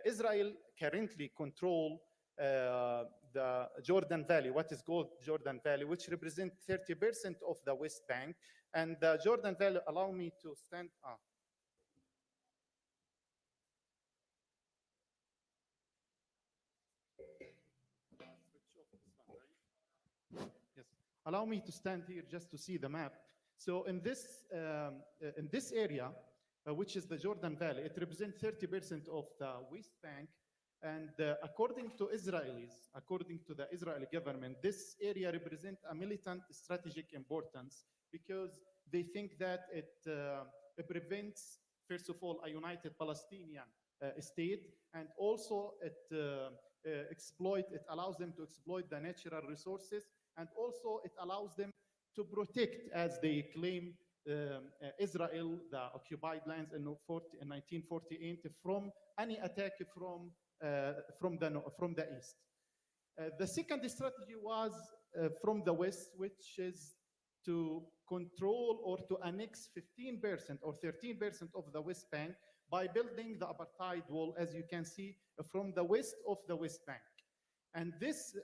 Israel currently control the Jordan Valley, what is called Jordan Valley, which represents 30% of the West Bank. And the Jordan Valley, allow me to stand up. Yes, allow me to stand here just to see the map. So in this area, which is the Jordan Valley, it represents 30% of the West Bank. And according to the Israeli government, this area represents a militant strategic importance because they think that it prevents, first of all, a united Palestinian state, and also it allows them to exploit the natural resources, and also it allows them to protect, as they claim, Israel, the occupied lands in 1948, from any attack from the east. The second strategy was from the west, which is to control or to annex 15% or 13% of the West Bank by building the apartheid wall, as you can see, from the west of the West Bank. And this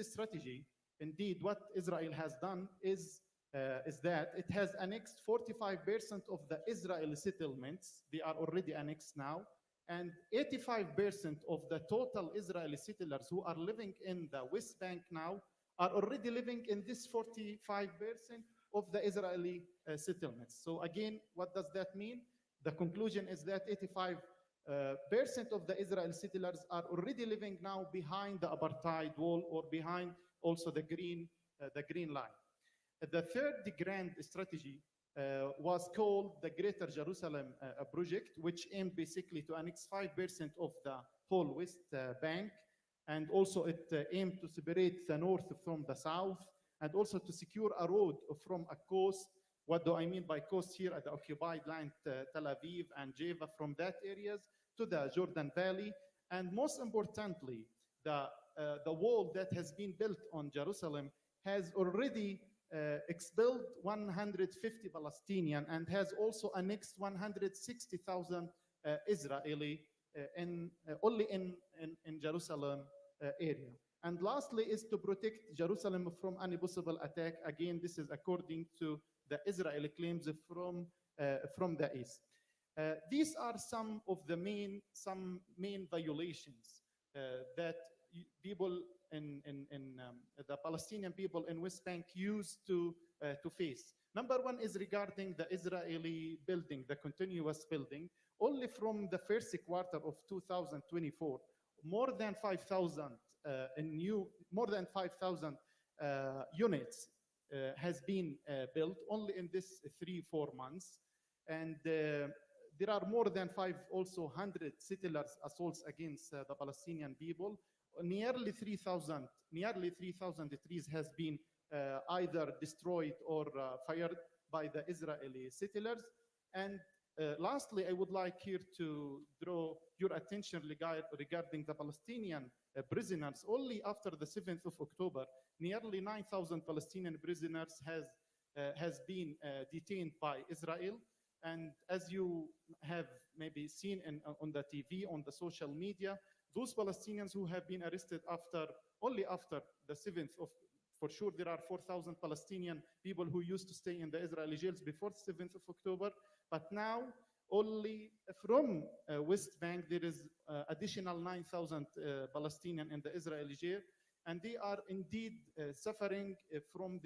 strategy, indeed, what Israel has done is that it has annexed 45% of the Israeli settlements. They are already annexed now. And 85% of the total Israeli settlers who are living in the West Bank now are already living in this 45% of the Israeli settlements. So again, what does that mean? The conclusion is that 85% of the Israeli settlers are already living now behind the apartheid wall or behind also the green line. The third grand strategy was called the Greater Jerusalem Project, which aimed basically to annex 5% of the whole West Bank. And also it aimed to separate the north from the south, and also to secure a road from a coast. What do I mean by coast here? At the occupied land, Tel Aviv and Java, from that areas to the Jordan Valley. And most importantly, the wall that has been built on Jerusalem has already expelled 150 Palestinian and has also annexed 160,000 Israeli only in Jerusalem area. And lastly is to protect Jerusalem from any possible attack. Again, this is according to the Israeli claims from the east. These are some of the main violations that people the Palestinian people in West Bank used to face. Number one is regarding the Israeli building, the continuous building. Only from the first quarter of 2024, more than 5,000 units has been built only in this 3-4 months. And there are more than 100 settlers assaults against the Palestinian people. Nearly 3,000 trees has been either destroyed or fired by the Israeli settlers. And lastly, I would like here to draw your attention regarding the Palestinian prisoners. Only after the 7th of October, nearly 9,000 Palestinian prisoners has been detained by Israel. And as you have maybe seen on the TV, on the social media, those Palestinians who have been arrested only after the 7th of, for sure, there are 4,000 Palestinian people who used to stay in the Israeli jails before the 7th of October. But now, only from West Bank, there is additional 9,000 Palestinian in the Israeli jail. And they are indeed suffering from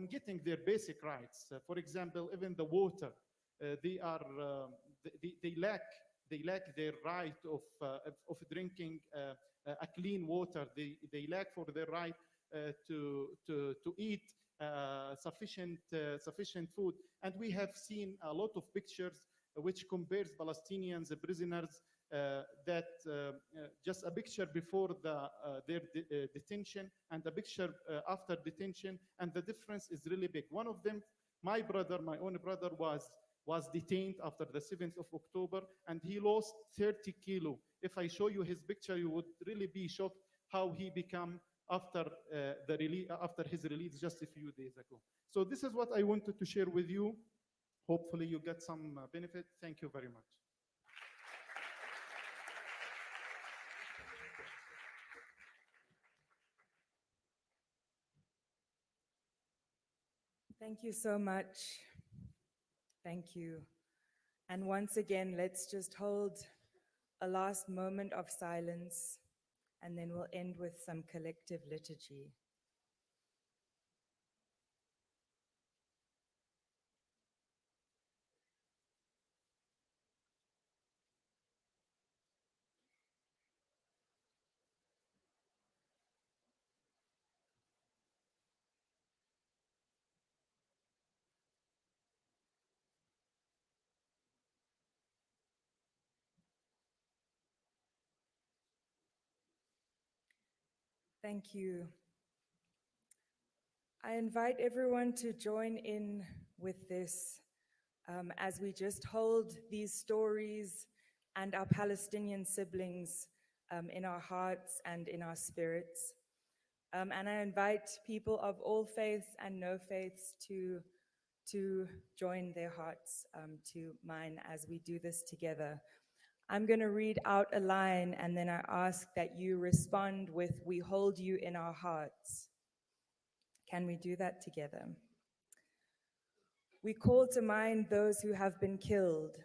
getting their basic rights. For example, even the water, they lack their right of drinking a clean water. They lack for their right to eat sufficient food. And we have seen a lot of pictures which compares Palestinians prisoners that just a picture before their detention and a picture after detention, and the difference is really big. One of them, my own brother, was detained after the 7th of October, and he lost 30 kilo. If I show you his picture, you would really be shocked how he became after after his release just a few days ago. So this is what I wanted to share with you. Hopefully you get some benefit. Thank you very much. Thank you so much. Thank you. And once again, let's just hold a last moment of silence, and then we'll end with some collective liturgy. Thank you. I invite everyone to join in with this as we just hold these stories and our Palestinian siblings in our hearts and in our spirits. And I invite people of all faiths and no faiths to join their hearts to mine as we do this together. I'm going to read out a line, and then I ask that you respond with, "We hold you in our hearts." Can we do that together? We call to mind those who have been killed.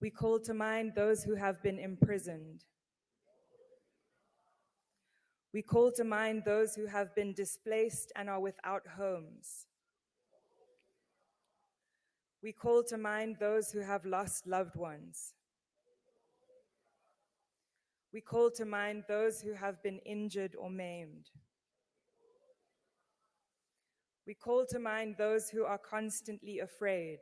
We call to mind those who have been imprisoned. We call to mind those who have been displaced and are without homes. We call to mind those who have lost loved ones. We call to mind those who have been injured or maimed. We call to mind those who are constantly afraid.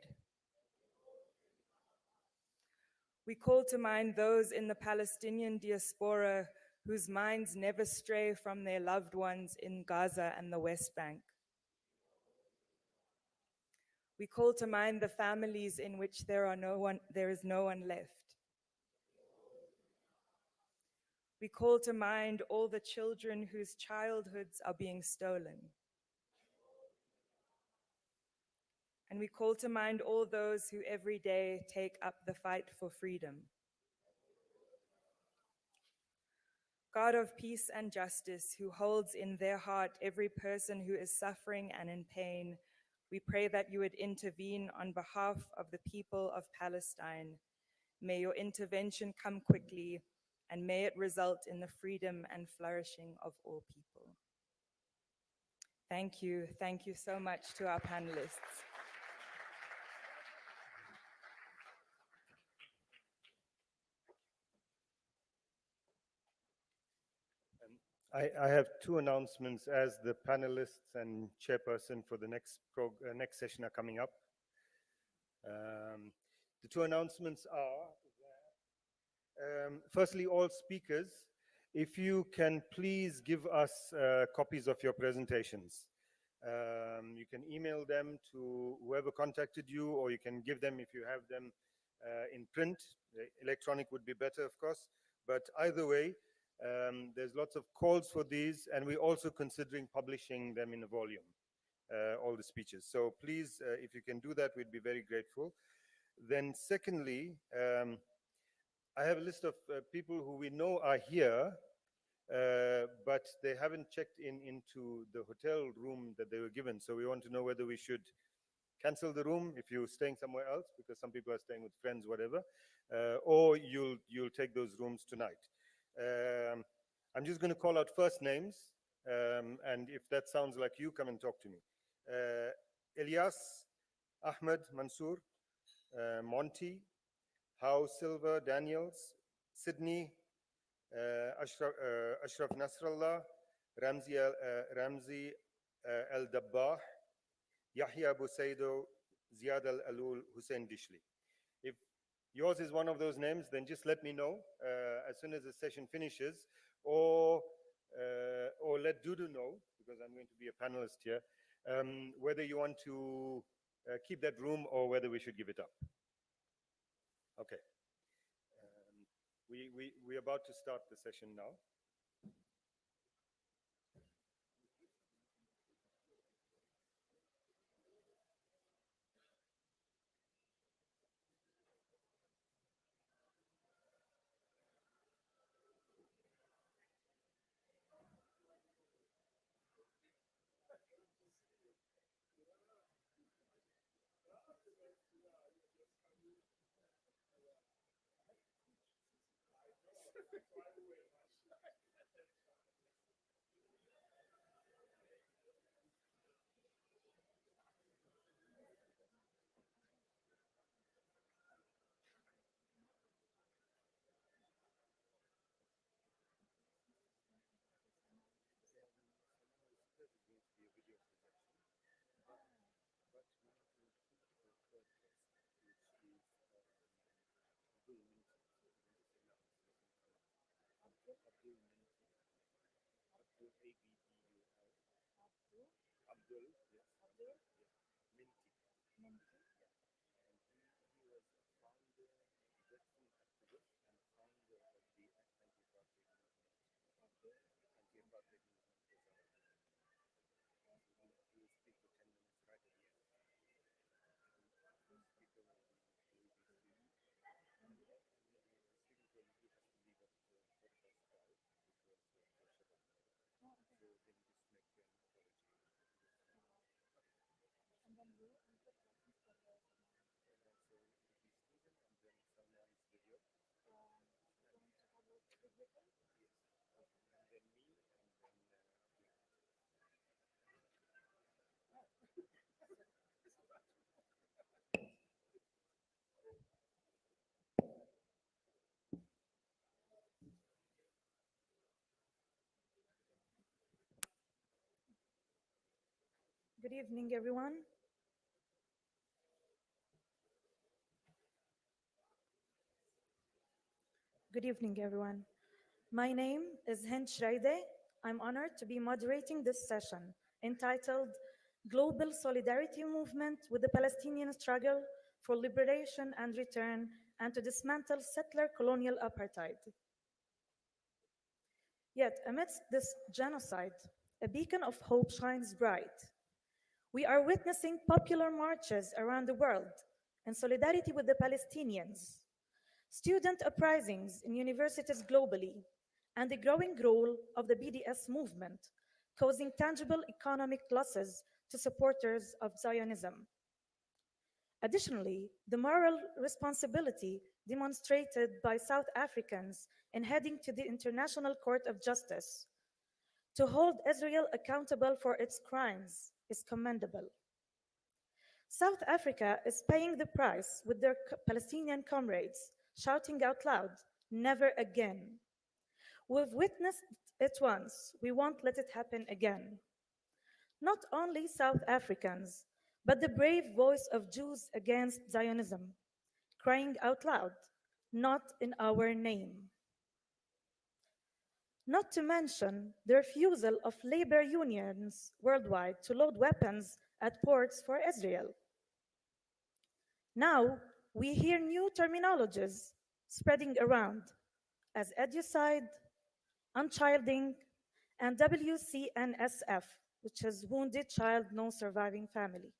We call to mind those in the Palestinian diaspora whose minds never stray from their loved ones in Gaza and the West Bank. We call to mind the families in which there is no one left. We call to mind all the children whose childhoods are being stolen. And we call to mind all those who every day take up the fight for freedom. God of peace and justice, who holds in their heart every person who is suffering and in pain, we pray that you would intervene on behalf of the people of Palestine. May your intervention come quickly, and may it result in the freedom and flourishing of all people. Thank you. Thank you so much to our panelists. I have two announcements as the panelists and chairperson for the next session are coming up. The two announcements are, firstly, all speakers, if you can please give us copies of your presentations. You can email them to whoever contacted you, or you can give them if you have them in print. Electronic would be better, of course, but either way, there's lots of calls for these, and we're also considering publishing them in a volume, all the speeches. So please, if you can do that, we'd be very grateful. Then secondly, I have a list of people who we know are here, but they haven't checked into the hotel room that they were given. So we want to know whether we should cancel the room if you're staying somewhere else, because some people are staying with friends, whatever, or you'll take those rooms tonight. I'm just going to call out first names, and if that sounds like you, come and talk to me. Elias, Ahmed, Mansour, Monty, How, Silva, Daniels, Sydney, Ashraf Nasrallah, Ramzi Al-Dabbah, Yahya Busaido, Ziad Al-Alul, Hussein Dishli. If yours is one of those names, then just let me know as soon as the session finishes, or let Dudu know, because I'm going to be a panelist here, whether you want to keep that room or whether we should give it up. Okay. We're about to start the session now. Good evening, everyone. Good evening, everyone. My name is Hind Shraide. I'm honored to be moderating this session entitled Global Solidarity Movement with the Palestinian Struggle for Liberation and Return and to Dismantle Settler Colonial Apartheid. Yet, amidst this genocide, a beacon of hope shines bright. We are witnessing popular marches around the world in solidarity with the Palestinians, student uprisings in universities globally, and the growing role of the BDS movement, causing tangible economic losses to supporters of Zionism. Additionally, the moral responsibility demonstrated by South Africans in heading to the International Court of Justice to hold Israel accountable for its crimes is commendable. South Africa is paying the price with their Palestinian comrades, shouting out loud, "Never again." We've witnessed it once, we won't let it happen again. Not only South Africans, but the brave voice of Jews against Zionism, crying out loud, "Not in our name." Not to mention the refusal of labor unions worldwide to load weapons at ports for Israel. Now, we hear new terminologies spreading around as educide, unchilding, and WCNSF, which is Wounded Child No Surviving Family,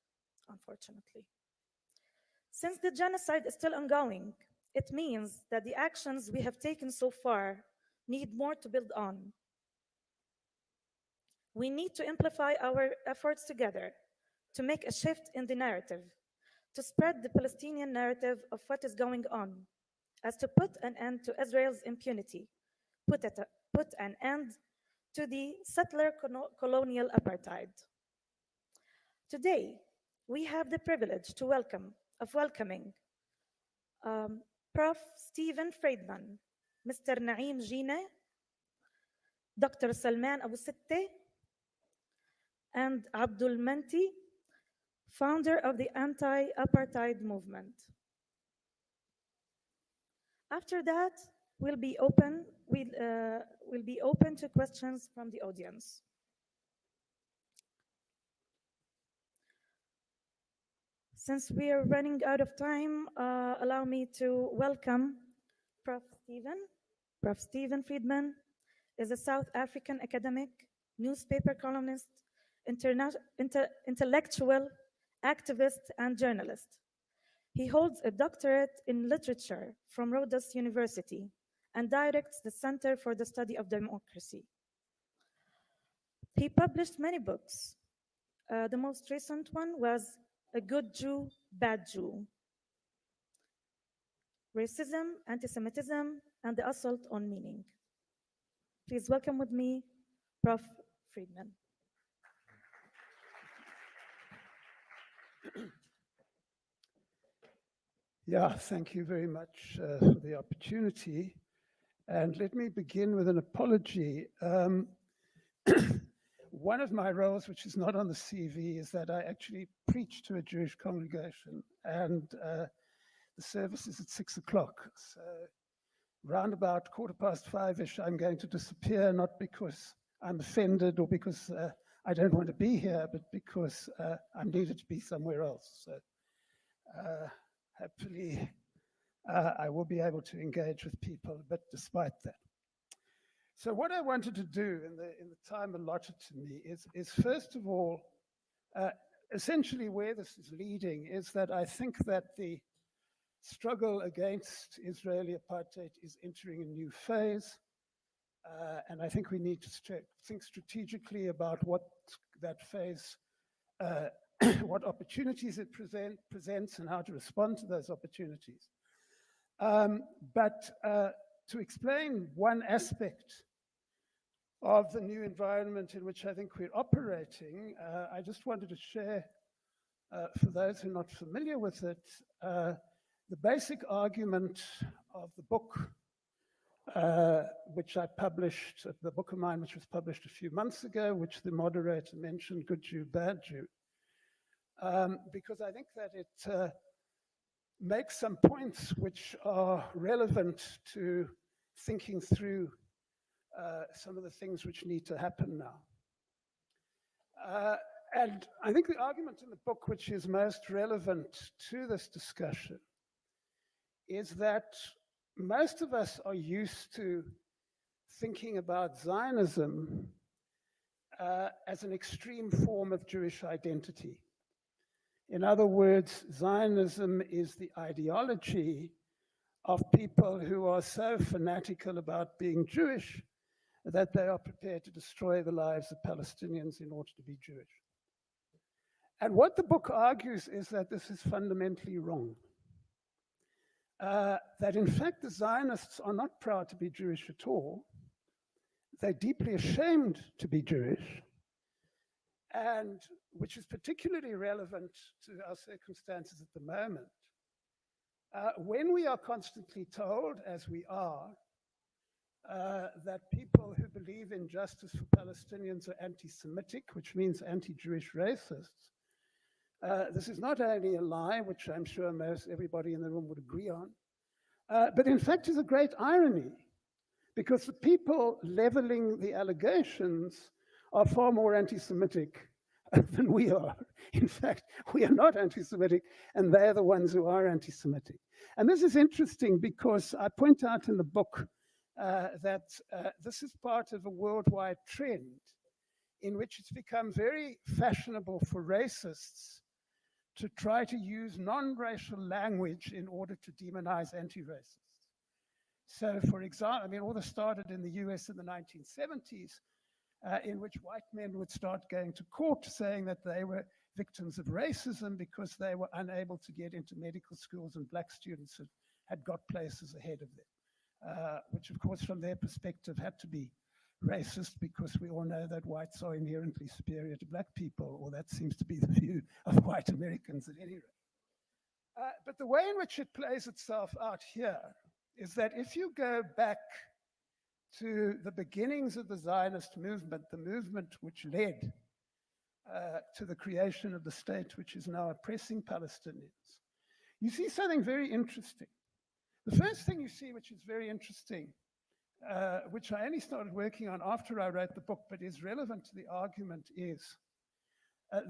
unfortunately. Since the genocide is still ongoing, it means that the actions we have taken so far need more to build on. We need to amplify our efforts together to make a shift in the narrative, to spread the Palestinian narrative of what is going on, as to put an end to Israel's impunity, put an end to the settler colonial apartheid. Today, we have the privilege of welcoming Prof. Stephen Friedman, Mr. Naeem Jine, Dr. Salman Abu Sitte, and Abdul Menti, founder of the Anti-Apartheid movement. After that, we'll be open to questions from the audience. Since we are running out of time, allow me to welcome Prof. Stephen. Prof. Stephen Friedman is a South African academic, newspaper columnist, intellectual, activist, and journalist. He holds a doctorate in literature from Rhodes University and directs the Center for the Study of Democracy. He published many books. The most recent one was A Good Jew, Bad Jew: Racism, Anti-Semitism, and the Assault on Meaning. Please welcome with me, Prof. Friedman. Yeah, thank you very much for the opportunity. And let me begin with an apology. One of my roles, which is not on the CV, is that I actually preach to a Jewish congregation, and the service is at 6 o'clock. So round about 5:15-ish, I'm going to disappear, not because I'm offended or because I don't want to be here, but because I'm needed to be somewhere else. So hopefully I will be able to engage with people, but despite that. So what I wanted to do in the time allotted to me is first of all, essentially where this is leading is that I think that the struggle against Israeli apartheid is entering a new phase. And I think we need to think strategically about what that phase, what opportunities it presents and how to respond to those opportunities. But to explain one aspect of the new environment in which I think we're operating, I just wanted to share, for those who are not familiar with it, the basic argument of the book, which I published, the book of mine, which was published a few months ago, which the moderator mentioned, Good Jew, Bad Jew, because I think that it makes some points which are relevant to thinking through some of the things which need to happen now. And I think the argument in the book which is most relevant to this discussion is that most of us are used to thinking about Zionism as an extreme form of Jewish identity. In other words, Zionism is the ideology of people who are so fanatical about being Jewish that they are prepared to destroy the lives of Palestinians in order to be Jewish. And what the book argues is that this is fundamentally wrong. That in fact the Zionists are not proud to be Jewish at all. They're deeply ashamed to be Jewish, and which is particularly relevant to our circumstances at the moment. When we are constantly told, as we are, that people who believe in justice for Palestinians are anti-Semitic, which means anti-Jewish racists, this is not only a lie, which I'm sure most everybody in the room would agree on, but in fact is a great irony, because the people leveling the allegations are far more anti-Semitic than we are. In fact, we are not anti-Semitic, and they're the ones who are anti-Semitic. And this is interesting because I point out in the book that this is part of a worldwide trend in which it's become very fashionable for racists to try to use non-racial language in order to demonize anti-racists. So for example, I mean, all this started in the US in the 1970s, in which white men would start going to court saying that they were victims of racism because they were unable to get into medical schools and black students had got places ahead of them, which of course from their perspective had to be racist because we all know that whites are inherently superior to black people, or that seems to be the view of white Americans at any rate. But the way in which it plays itself out here is that if you go back to the beginnings of the Zionist movement, the movement which led to the creation of the state which is now oppressing Palestinians, you see something very interesting. The first thing you see, which is very interesting, which I only started working on after I wrote the book, but is relevant to the argument, is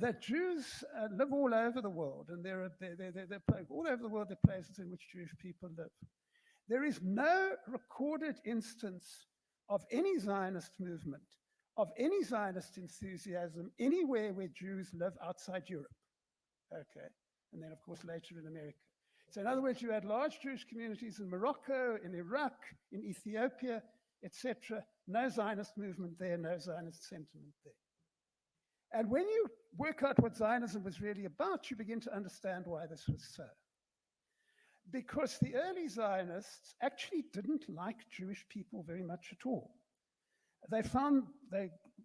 that Jews live all over the world, and all over the world there are places in which Jewish people live. There is no recorded instance of any Zionist movement, of any Zionist enthusiasm anywhere where Jews live outside Europe. Okay, and then of course later in America. So in other words, you had large Jewish communities in Morocco, in Iraq, in Ethiopia, etc. No Zionist movement there, no Zionist sentiment there. And when you work out what Zionism was really about, you begin to understand why this was so. Because the early Zionists actually didn't like Jewish people very much at all. Theodor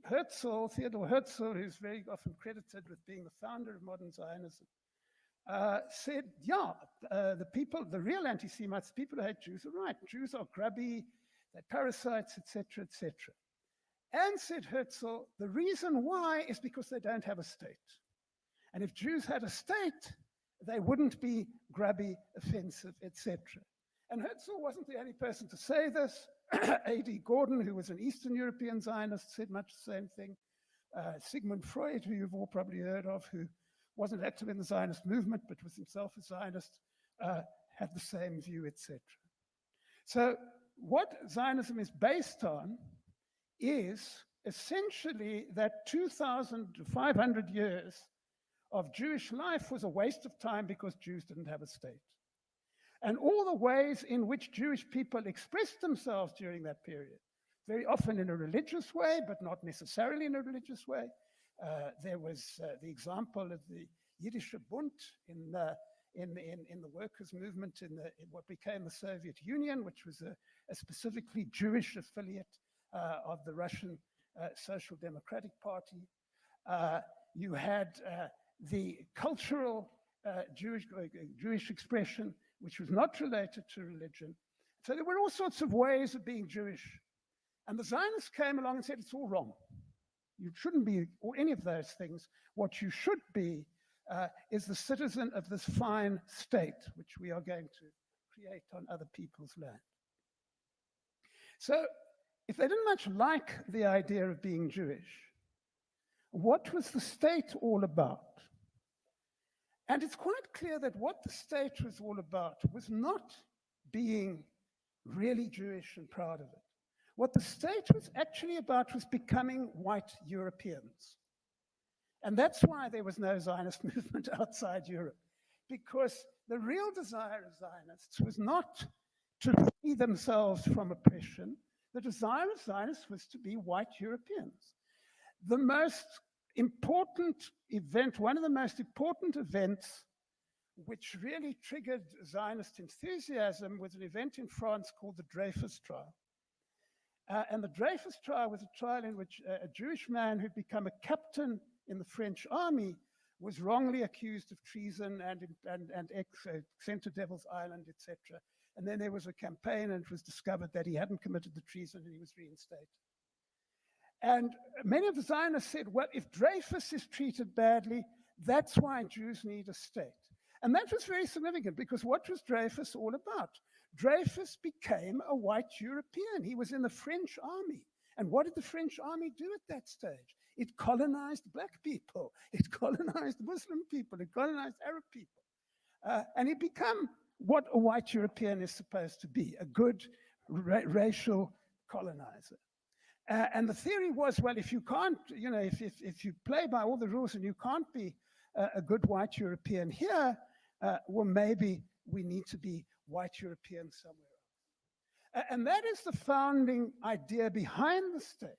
Herzl, who's very often credited with being the founder of modern Zionism, said, the real anti-Semites, people who hate Jews, are right. Jews are grubby, they're parasites, etc., etc. And said Herzl, the reason why is because they don't have a state. And if Jews had a state, they wouldn't be grubby, offensive, etc. And Herzl wasn't the only person to say this. A.D. Gordon, who was an Eastern European Zionist, said much the same thing. Sigmund Freud, who you've all probably heard of, who wasn't active in the Zionist movement, but was himself a Zionist, had the same view, etc. So what Zionism is based on is essentially that 2,500 years of Jewish life was a waste of time because Jews didn't have a state. And all the ways in which Jewish people expressed themselves during that period, very often in a religious way, but not necessarily in a religious way. There was the example of the Yiddish Bund in the workers' movement in what became the Soviet Union, which was a specifically Jewish affiliate of the Russian Social Democratic Party. You had the cultural Jewish expression, which was not related to religion. So there were all sorts of ways of being Jewish. And the Zionists came along and said, it's all wrong. You shouldn't be any of those things. What you should be is the citizen of this fine state, which we are going to create on other people's land. So if they didn't much like the idea of being Jewish, what was the state all about? And it's quite clear that what the state was all about was not being really Jewish and proud of it. What the state was actually about was becoming white Europeans. And that's why there was no Zionist movement outside Europe, because the real desire of Zionists was not to free themselves from oppression. The desire of Zionists was to be white Europeans. The most important event, one of the most important events which really triggered Zionist enthusiasm was an event in France called the Dreyfus Trial. And the Dreyfus Trial was a trial in which a Jewish man who'd become a captain in the French army was wrongly accused of treason and sent to Devil's Island, etc. And then there was a campaign and it was discovered that he hadn't committed the treason and he was reinstated. And many of the Zionists said, well, if Dreyfus is treated badly, that's why Jews need a state. And that was very significant because what was Dreyfus all about? Dreyfus became a white European. He was in the French army. And what did the French army do at that stage? It colonized black people. It colonized Muslim people. It colonized Arab people. And he became what a white European is supposed to be, a good racial colonizer. And the theory was, well, if you can't, if you play by all the rules and you can't be a good white European here, well, maybe we need to be white Europeans somewhere else. And that is the founding idea behind the state.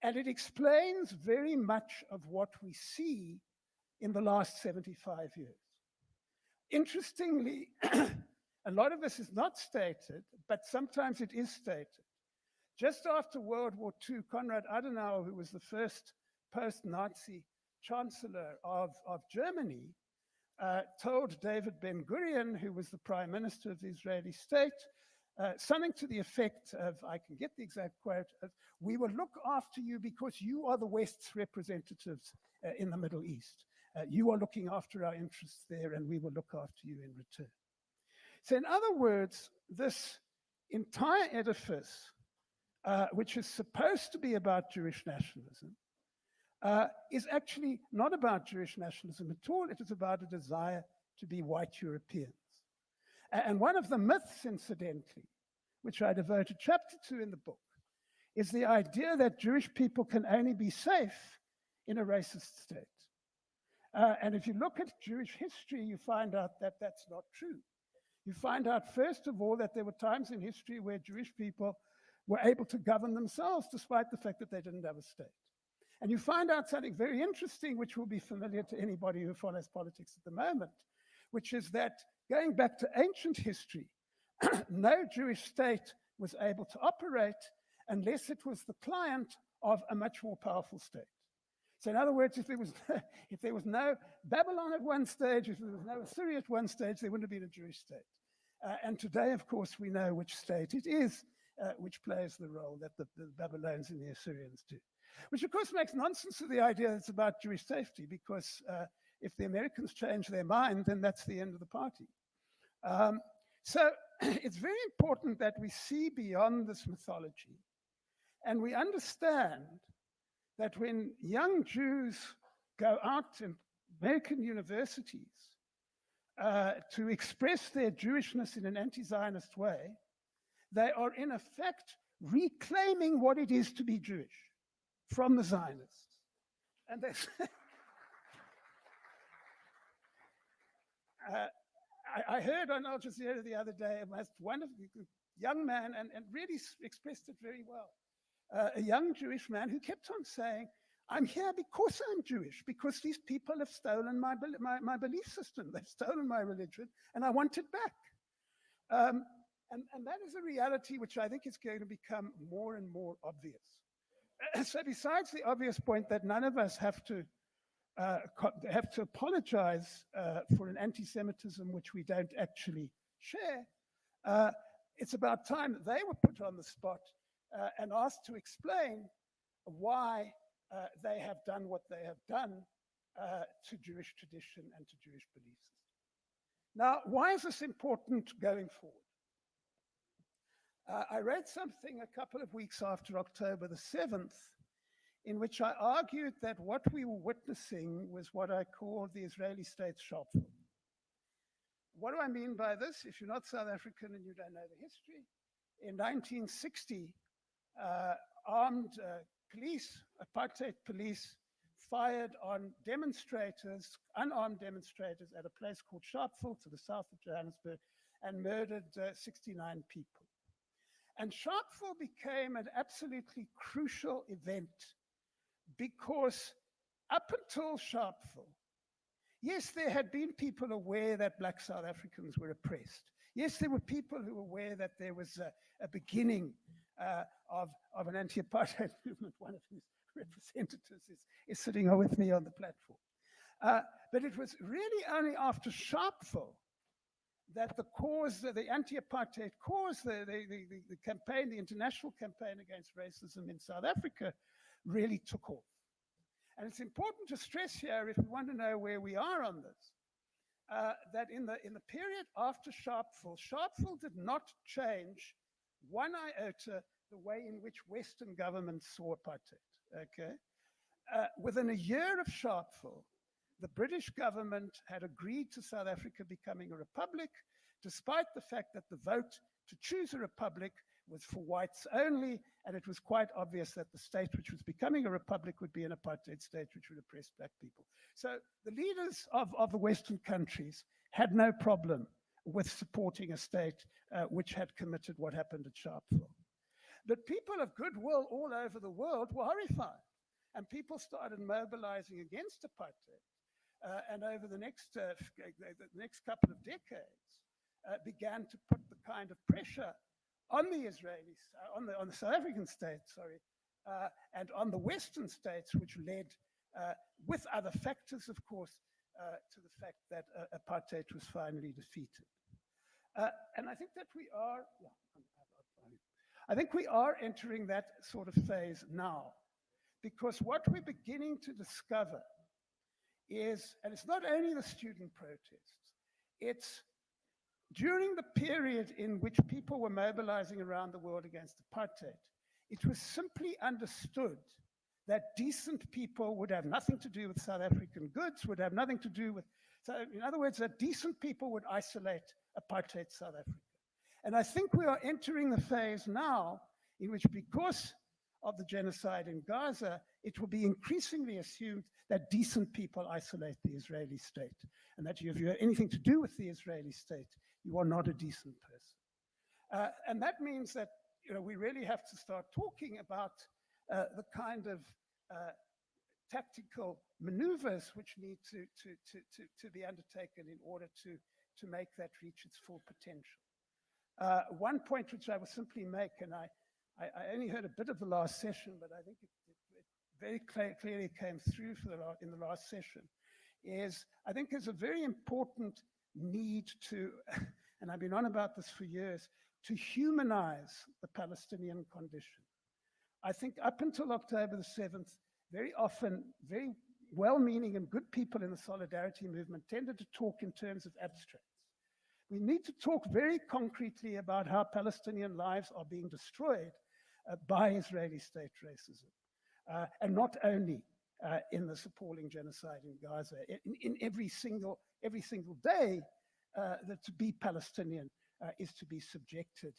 And it explains very much of what we see in the last 75 years. Interestingly, a lot of this is not stated, but sometimes it is stated. Just after World War II, Konrad Adenauer, who was the first post-Nazi chancellor of Germany, told David Ben-Gurion, who was the prime minister of the Israeli state, something to the effect of, I can get the exact quote, of, we will look after you because you are the West's representatives in the Middle East. You are looking after our interests there and we will look after you in return. So in other words, this entire edifice, which is supposed to be about Jewish nationalism, is actually not about Jewish nationalism at all. It is about a desire to be white Europeans. And one of the myths, incidentally, which I devote a chapter to in the book, is the idea that Jewish people can only be safe in a racist state. And if you look at Jewish history, you find out that that's not true. You find out, first of all, that there were times in history where Jewish people were able to govern themselves despite the fact that they didn't have a state. And you find out something very interesting, which will be familiar to anybody who follows politics at the moment, which is that going back to ancient history, no Jewish state was able to operate unless it was the client of a much more powerful state. So in other words, if there was no Babylon at one stage, if there was no Assyria at one stage, there wouldn't have been a Jewish state. And today, of course, we know which state it is, which plays the role that the Babylonians and the Assyrians do. Which, of course, makes nonsense of the idea that it's about Jewish safety, because if the Americans change their mind, then that's the end of the party. So it's very important that we see beyond this mythology, and we understand that when young Jews go out in American universities to express their Jewishness in an anti-Zionist way, they are in effect reclaiming what it is to be Jewish from the Zionists. And they I heard on Al Jazeera the other day a most wonderful young man, and really expressed it very well. A young Jewish man who kept on saying, I'm here because I'm Jewish, because these people have stolen my belief system, they've stolen my religion, and I want it back. And that is a reality which I think is going to become more and more obvious. So besides the obvious point that none of us have to apologize for an anti-Semitism which we don't actually share, it's about time that they were put on the spot and asked to explain why they have done what they have done to Jewish tradition and to Jewish belief system. Now, why is this important going forward? I read something a couple of weeks after October the 7th, in which I argued that what we were witnessing was what I call the Israeli state's sharpful. What do I mean by this? If you're not South African and you don't know the history, in 1960, armed police, apartheid police, fired on demonstrators, unarmed demonstrators at a place called Sharpeville to the south of Johannesburg, and murdered 69 people. And Sharpeville became an absolutely crucial event because up until Sharpeville, yes, there had been people aware that black South Africans were oppressed. Yes, there were people who were aware that there was a beginning of an anti-apartheid movement. One of whose representatives is sitting with me on the platform. But it was really only after Sharpeville that the cause, the anti-apartheid cause, the campaign, the international campaign against racism in South Africa really took off. And it's important to stress here, if we want to know where we are on this, that in the period after Sharpeville did not change one iota the way in which Western governments saw apartheid, okay? Within a year of Sharpeville, the British government had agreed to South Africa becoming a republic, despite the fact that the vote to choose a republic was for whites only, and it was quite obvious that the state which was becoming a republic would be an apartheid state which would oppress black people. So the leaders of the Western countries had no problem with supporting a state which had committed what happened at Sharpeville. But people of goodwill all over the world were horrified, and people started mobilizing against apartheid. And over the next couple of decades, began to put the kind of pressure on the Israelis, on the South African state, and on the Western states, which led, with other factors, of course, to the fact that apartheid was finally defeated. And I think that we are entering that sort of phase now, because what we're beginning to discover is, and it's not only the student protests, it's during the period in which people were mobilizing around the world against apartheid, it was simply understood that decent people would have nothing to do with South African goods, would have nothing to do with, so in other words, that decent people would isolate apartheid South Africa. And I think we are entering the phase now in which, because of the genocide in Gaza, it will be increasingly assumed that decent people isolate the Israeli state, and that if you have anything to do with the Israeli state, you are not a decent person. And that means that we really have to start talking about the kind of tactical maneuvers which need to be undertaken in order to make that reach its full potential. One point which I will simply make, and I only heard a bit of the last session, but I think it very clearly came through in the last session, is I think there's a very important need to, and I've been on about this for years, to humanize the Palestinian condition. I think up until October the 7th, very often, very well-meaning and good people in the solidarity movement tended to talk in terms of abstracts. We need to talk very concretely about how Palestinian lives are being destroyed by Israeli state racism, and not only in this appalling genocide in Gaza. In every single day, that to be Palestinian is to be subjected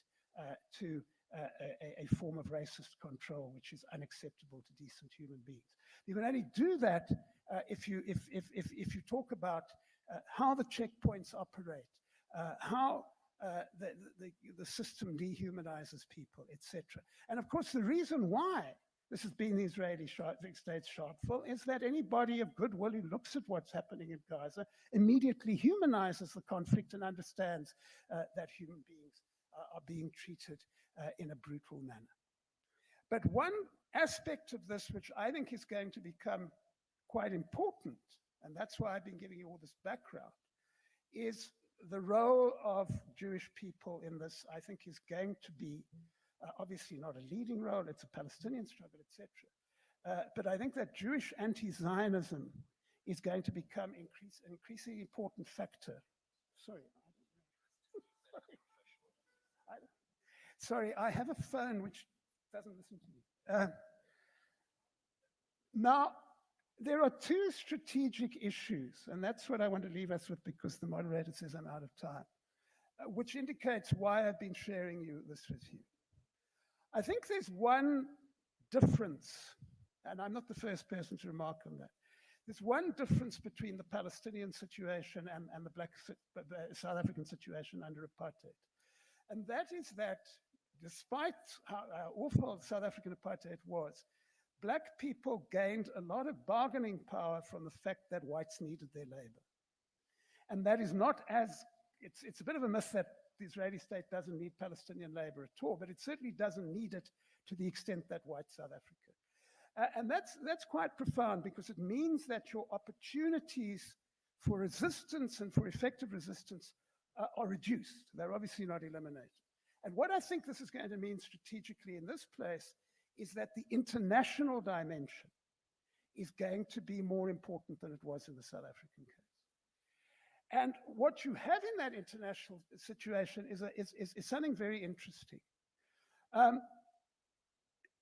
to a form of racist control, which is unacceptable to decent human beings. You can only do that if you talk about how the checkpoints operate, how the system dehumanizes people, etc. And of course, the reason why this has been the Israeli state's shortfall is that anybody of goodwill who looks at what's happening in Gaza immediately humanizes the conflict and understands that human beings are being treated in a brutal manner. But one aspect of this, which I think is going to become quite important, and that's why I've been giving you all this background, is the role of Jewish people in this. I think is going to be obviously not a leading role, it's a Palestinian struggle, etc. But I think that Jewish anti-Zionism is going to become an increasingly important factor. Sorry, I have a phone which doesn't listen to me. Now, there are two strategic issues, and that's what I want to leave us with because the moderator says I'm out of time, which indicates why I've been sharing this with you. I think there's one difference, and I'm not the first person to remark on that. There's one difference between the Palestinian situation and the South African situation under apartheid. And that is that despite how awful South African apartheid was, Black people gained a lot of bargaining power from the fact that whites needed their labor. And that is not it's a bit of a myth that the Israeli state doesn't need Palestinian labor at all, but it certainly doesn't need it to the extent that white South Africa. And that's quite profound because it means that your opportunities for resistance and for effective resistance are reduced. They're obviously not eliminated. And what I think this is going to mean strategically in this place is that the international dimension is going to be more important than it was in the South African case. And what you have in that international situation is something very interesting.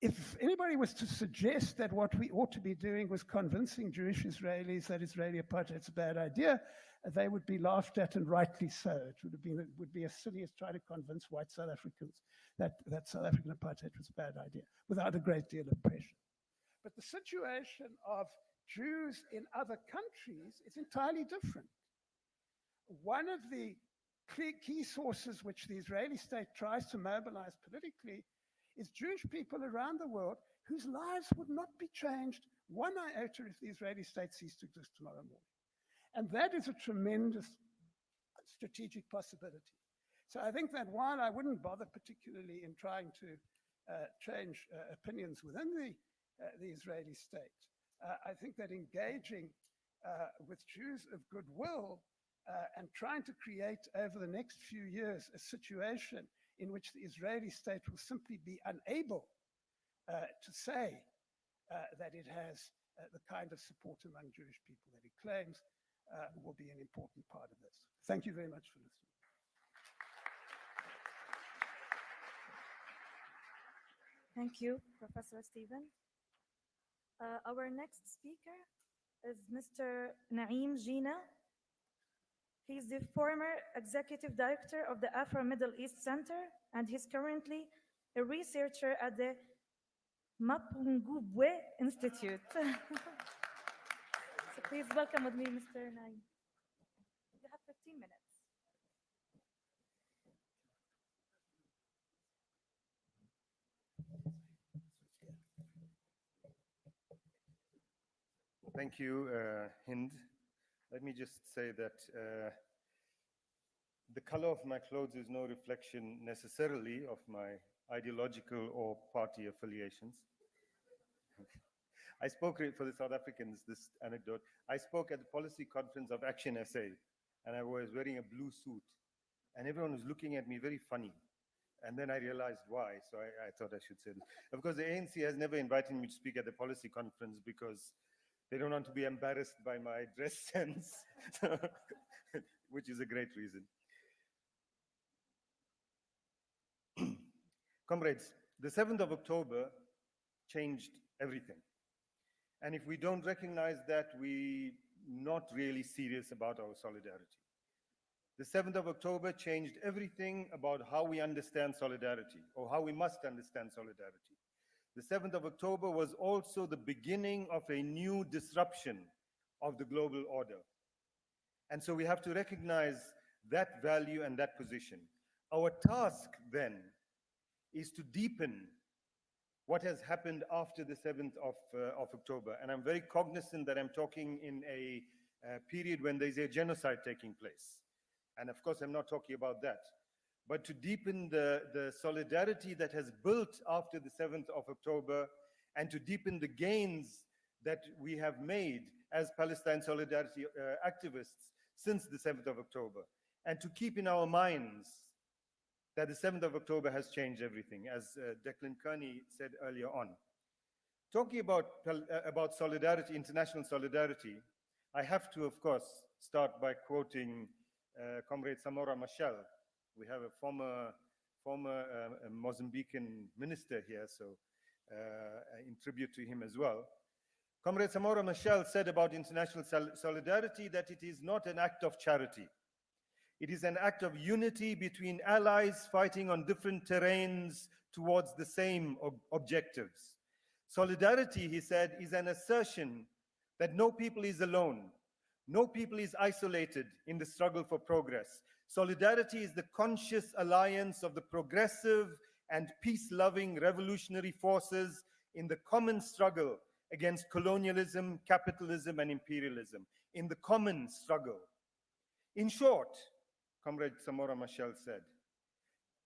If anybody was to suggest that what we ought to be doing was convincing Jewish Israelis that Israeli apartheid is a bad idea, they would be laughed at, and rightly so. It would be as silly as trying to convince white South Africans that South African apartheid was a bad idea, without a great deal of pressure. But the situation of Jews in other countries is entirely different. One of the key sources which the Israeli state tries to mobilize politically is Jewish people around the world whose lives would not be changed one iota if the Israeli state ceased to exist tomorrow morning. And that is a tremendous strategic possibility. So I think that while I wouldn't bother particularly in trying to change opinions within the Israeli state, I think that engaging with Jews of goodwill and trying to create over the next few years a situation in which the Israeli state will simply be unable to say that it has the kind of support among Jewish people that it claims will be an important part of this. Thank you very much for listening. Thank you, Professor Stephen. Our next speaker is Mr. Naeem Jina. He's the former executive director of the Afro-Middle East Center, and he's currently a researcher at the Mapungubwe Institute. So please welcome with me, Mr. Naim. You have 15 minutes. Thank you, Hind. Let me just say that the color of my clothes is no reflection necessarily of my ideological or party affiliations. I spoke for the South Africans, this anecdote. I spoke at the policy conference of Action SA, and I was wearing a blue suit, and everyone was looking at me very funny. And then I realized why, so I thought I should say this. Of course, the ANC has never invited me to speak at the policy conference because they don't want to be embarrassed by my dress sense, which is a great reason. Comrades, the 7th of October changed everything. And if we don't recognize that, we're not really serious about our solidarity. The 7th of October changed everything about how we understand solidarity, or how we must understand solidarity. The 7th of October was also the beginning of a new disruption of the global order. And so we have to recognize that value and that position. Our task then is to deepen what has happened after the 7th of October. And I'm very cognizant that I'm talking in a period when there's a genocide taking place. And of course, I'm not talking about that. But to deepen the solidarity that has built after the 7th of October, and to deepen the gains that we have made as Palestine solidarity activists since the 7th of October, and to keep in our minds that the 7th of October has changed everything, as Declan Kearney said earlier on. Talking about solidarity, international solidarity, I have to, of course, start by quoting Comrade Samora Machel. We have a former Mozambican minister here, so in tribute to him as well. Comrade Samora Machel said about international solidarity that it is not an act of charity. It is an act of unity between allies fighting on different terrains towards the same objectives. Solidarity, he said, is an assertion that no people is alone. No people is isolated in the struggle for progress. Solidarity is the conscious alliance of the progressive and peace-loving revolutionary forces in the common struggle against colonialism, capitalism, and imperialism. In the common struggle. In short, Comrade Samora Machel said,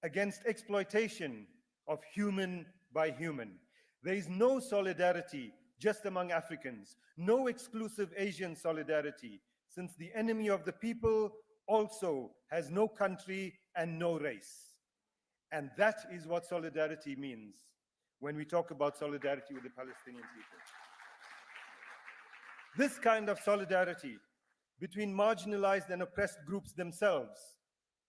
against exploitation of human by human. There is no solidarity just among Africans, no exclusive Asian solidarity, since the enemy of the people also has no country and no race. And that is what solidarity means when we talk about solidarity with the Palestinian people. This kind of solidarity between marginalized and oppressed groups themselves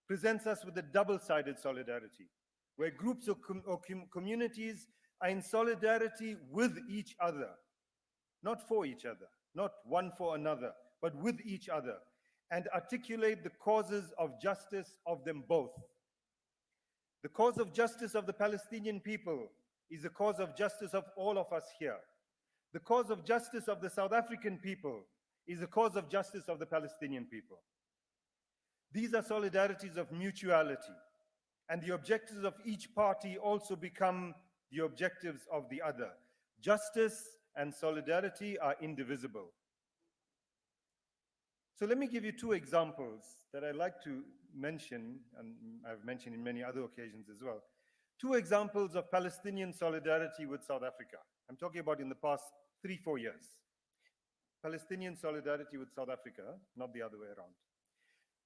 presents us with a double-sided solidarity, where groups or communities are in solidarity with each other, not for each other, not one for another, but with each other, and articulate the causes of justice of them both. The cause of justice of the Palestinian people is the cause of justice of all of us here. The cause of justice of the South African people is the cause of justice of the Palestinian people. These are solidarities of mutuality, and the objectives of each party also become the objectives of the other. Justice and solidarity are indivisible. So let me give you two examples that I like to mention, and I've mentioned in many other occasions as well. Two examples of Palestinian solidarity with South Africa. I'm talking about in the past 3-4 years. Palestinian solidarity with South Africa, not the other way around.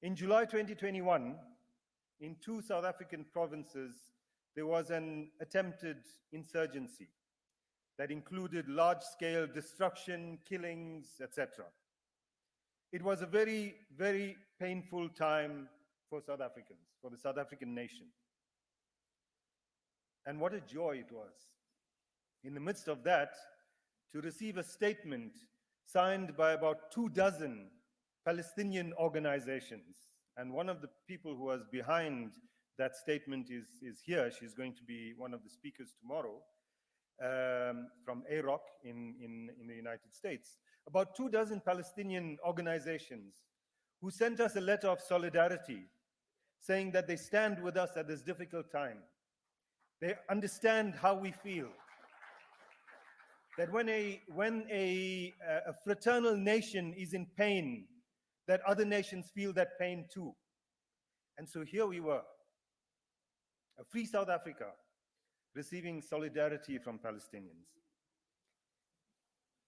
In July 2021, in 2 South African provinces, there was an attempted insurgency that included large-scale destruction, killings, etc. It was a very, very painful time for South Africans, for the South African nation. And what a joy it was, in the midst of that, to receive a statement signed by about 24 Palestinian organizations. And one of the people who was behind that statement is here. She's going to be one of the speakers tomorrow from AROC in the United States. About 24 Palestinian organizations who sent us a letter of solidarity saying that they stand with us at this difficult time. They understand how we feel. That when a fraternal nation is in pain, that other nations feel that pain too. And so here we were, a free South Africa, receiving solidarity from Palestinians.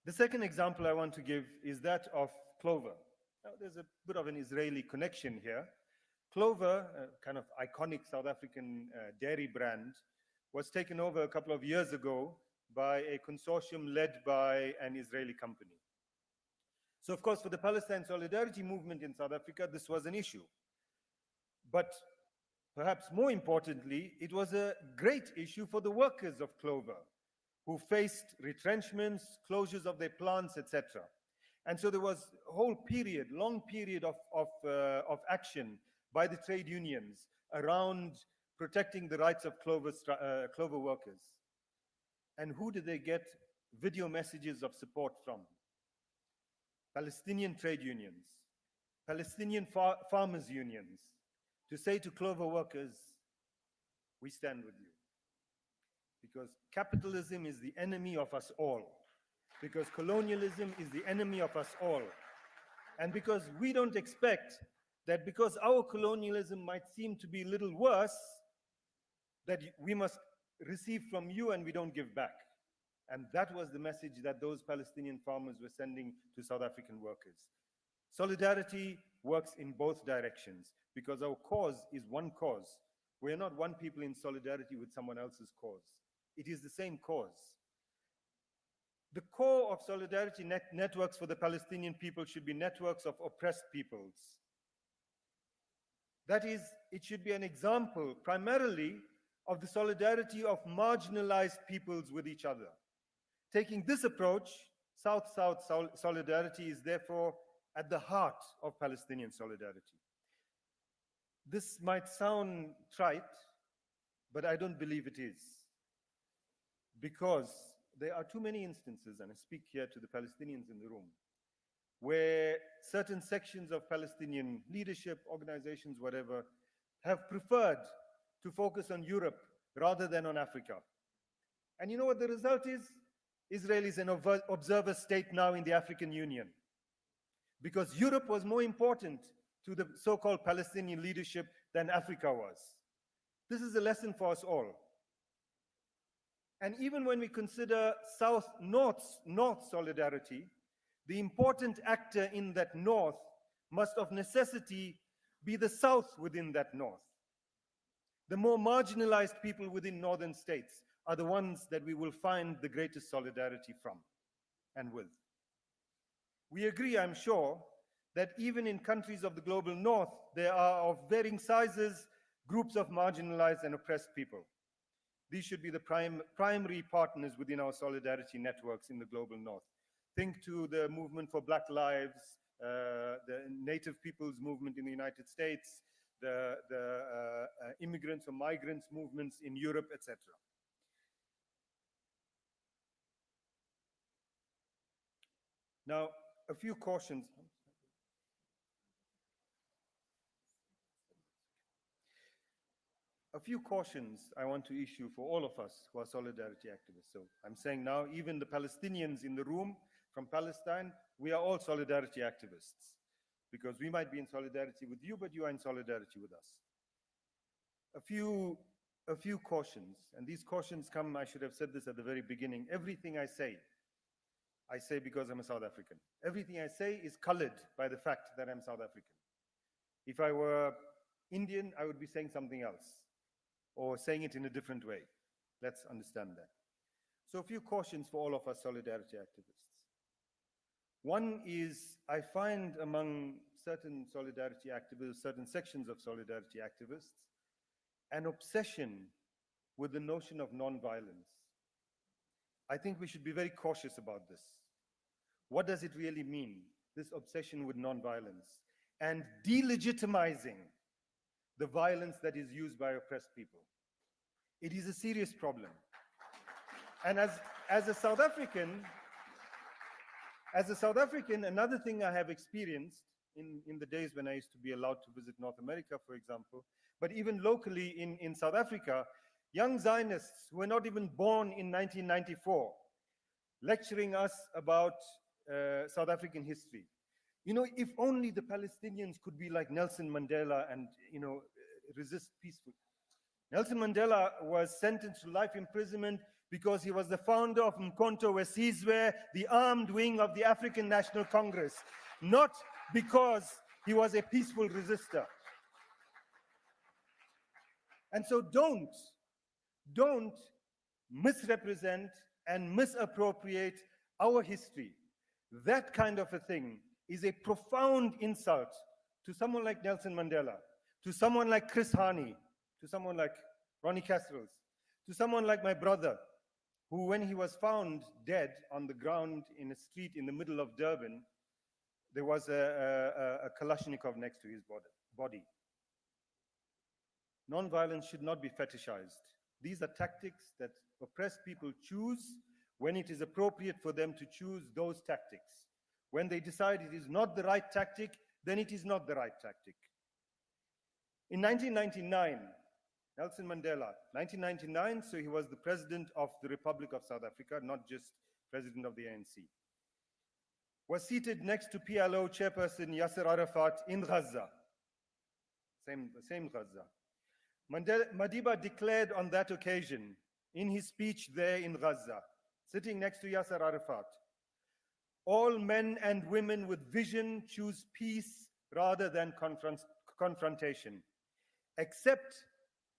The second example I want to give is that of Clover. Now, there's a bit of an Israeli connection here. Clover, a kind of iconic South African dairy brand, was taken over a couple of years ago by a consortium led by an Israeli company. So, of course, for the Palestine Solidarity Movement in South Africa, this was an issue. But perhaps more importantly, it was a great issue for the workers of Clover, who faced retrenchments, closures of their plants, etc. And so there was a whole period, long period of action by the trade unions around protecting the rights of Clover workers. And who did they get video messages of support from? Palestinian trade unions, Palestinian farmers unions, to say to Clover workers, we stand with you. Because capitalism is the enemy of us all. Because colonialism is the enemy of us all. And because we don't expect that because our colonialism might seem to be a little worse, that we must receive from you and we don't give back. And that was the message that those Palestinian farmers were sending to South African workers. Solidarity works in both directions because our cause is one cause. We are not one people in solidarity with someone else's cause. It is the same cause. The core of solidarity networks for the Palestinian people should be networks of oppressed peoples. That is, it should be an example primarily of the solidarity of marginalized peoples with each other. Taking this approach, South-South solidarity is therefore at the heart of Palestinian solidarity. This might sound trite, but I don't believe it is. Because there are too many instances, and I speak here to the Palestinians in the room, where certain sections of Palestinian leadership, organizations, whatever, have preferred to focus on Europe rather than on Africa. And you know what the result is? Israel is an observer state now in the African Union. Because Europe was more important to the so-called Palestinian leadership than Africa was. This is a lesson for us all. And even when we consider South-North solidarity, the important actor in that North must of necessity be the South within that North. The more marginalized people within northern states are the ones that we will find the greatest solidarity from and with. We agree, I'm sure, that even in countries of the global North, there are of varying sizes groups of marginalized and oppressed people. These should be the primary partners within our solidarity networks in the global North. Think to the movement for Black Lives, the Native Peoples movement in the United States, the immigrants or migrants movements in Europe, etc. Now, a few cautions. A few cautions I want to issue for all of us who are solidarity activists. So I'm saying now, even the Palestinians in the room from Palestine, we are all solidarity activists because we might be in solidarity with you, but you are in solidarity with us. A few cautions, and these cautions come, I should have said this at the very beginning, everything I say because I'm a South African. Everything I say is colored by the fact that I'm South African. If I were Indian, I would be saying something else, or saying it in a different way. Let's understand that. So a few cautions for all of us solidarity activists. One is, I find among certain solidarity activists, certain sections of solidarity activists, an obsession with the notion of non-violence. I think we should be very cautious about this. What does it really mean? this obsession with nonviolence and delegitimizing the violence that is used by oppressed people. It is a serious problem. And as a South African, another thing I have experienced in the days when I used to be allowed to visit North America, for example, but even locally in South Africa, young Zionists who were not even born in 1994, lecturing us about South African history. You know, if only the Palestinians could be like Nelson Mandela and, you know, resist peacefully. Nelson Mandela was sentenced to life imprisonment because he was the founder of Umkhonto we Sizwe, the armed wing of the African National Congress, not because he was a peaceful resistor. And so don't misrepresent and misappropriate our history. That kind of a thing is a profound insult to someone like Nelson Mandela, to someone like Chris Hani, to someone like Ronnie Kasrils, to someone like my brother, who, when he was found dead on the ground in a street in the middle of Durban, there was a Kalashnikov next to his body. Nonviolence should not be fetishized. These are tactics that oppressed people choose when it is appropriate for them to choose those tactics. When they decide it is not the right tactic, then it is not the right tactic. In 1999, Nelson Mandela, 1999, so he was the president of the Republic of South Africa, not just president of the ANC, was seated next to PLO chairperson Yasser Arafat in Gaza, same Gaza. Madiba declared on that occasion, in his speech there in Gaza, sitting next to Yasser Arafat, all men and women with vision choose peace rather than confrontation, except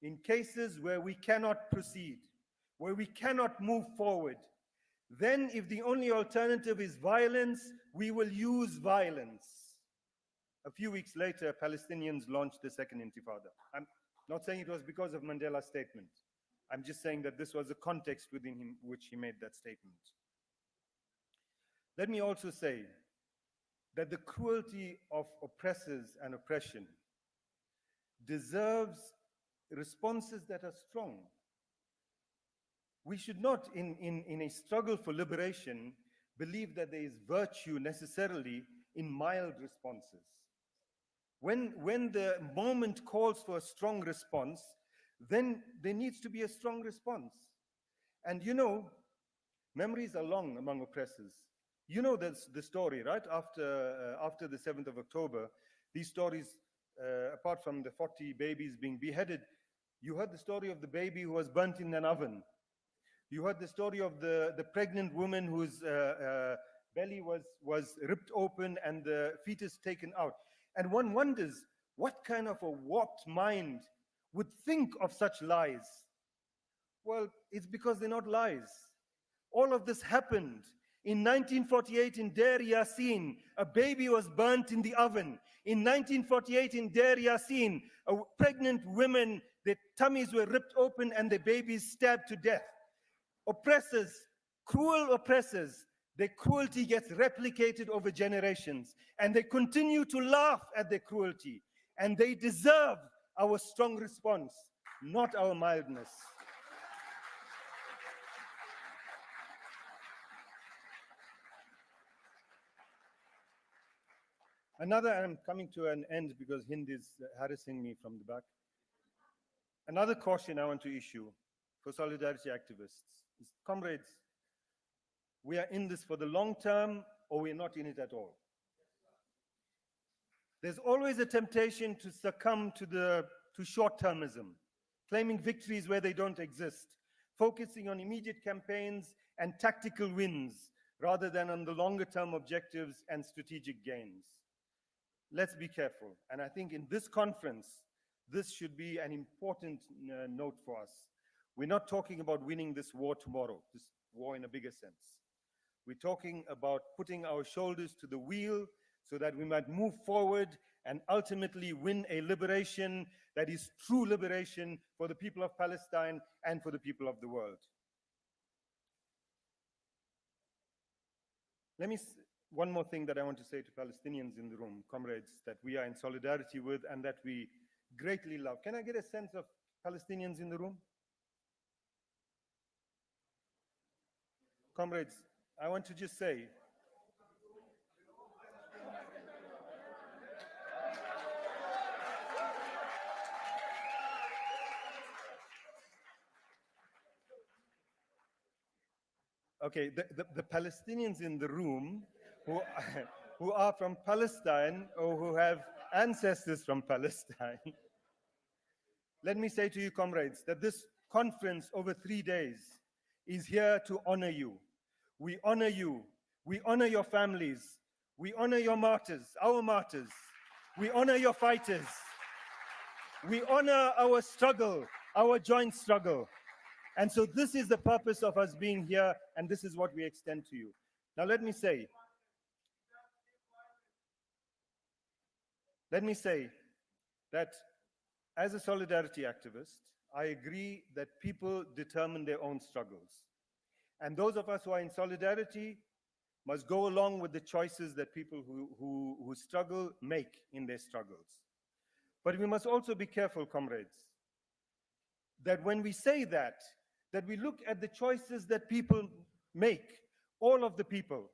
in cases where we cannot proceed, where we cannot move forward. Then, if the only alternative is violence, we will use violence. A few weeks later, Palestinians launched the second intifada. I'm not saying it was because of Mandela's statement. I'm just saying that this was the context within him which he made that statement. Let me also say that the cruelty of oppressors and oppression deserves responses that are strong. We should not, in a struggle for liberation, believe that there is virtue necessarily in mild responses. When the moment calls for a strong response, then there needs to be a strong response. And you know, memories are long among oppressors. You know the story, right? After the 7th of October, these stories, apart from the 40 babies being beheaded, you heard the story of the baby who was burnt in an oven. You heard the story of the pregnant woman whose belly was ripped open and the fetus taken out. And one wonders, what kind of a warped mind would think of such lies? Well, it's because they're not lies. All of this happened. In 1948 in Deir Yassin, a baby was burnt in the oven. In 1948 in Deir Yassin, pregnant women, their tummies were ripped open and their babies stabbed to death. Oppressors, cruel oppressors, their cruelty gets replicated over generations, and they continue to laugh at their cruelty, and they deserve our strong response, not our mildness. Another, and I'm coming to an end because Hind is harassing me from the back. Another caution I want to issue for solidarity activists is, comrades, we are in this for the long term or we're not in it at all. There's always a temptation to succumb to short-termism, claiming victories where they don't exist, focusing on immediate campaigns and tactical wins rather than on the longer-term objectives and strategic gains. Let's be careful. And I think in this conference, this should be an important note for us. We're not talking about winning this war tomorrow, this war in a bigger sense. We're talking about putting our shoulders to the wheel so that we might move forward and ultimately win a liberation that is true liberation for the people of Palestine and for the people of the world. Let one more thing that I want to say to Palestinians in the room, comrades, that we are in solidarity with and that we greatly love. Can I get a sense of Palestinians in the room? Comrades, I want to just say, okay, the Palestinians in the room who are from Palestine or who have ancestors from Palestine, let me say to you, comrades, that this conference over 3 days is here to honor you. We honor you. We honor your families. We honor your martyrs, our martyrs. We honor your fighters. We honor our struggle, our joint struggle. And so this is the purpose of us being here, and this is what we extend to you. Now let me say that as a solidarity activist, I agree that people determine their own struggles. And those of us who are in solidarity must go along with the choices that people who struggle make in their struggles. But we must also be careful, comrades, that when we say that we look at the choices that people make, all of the people,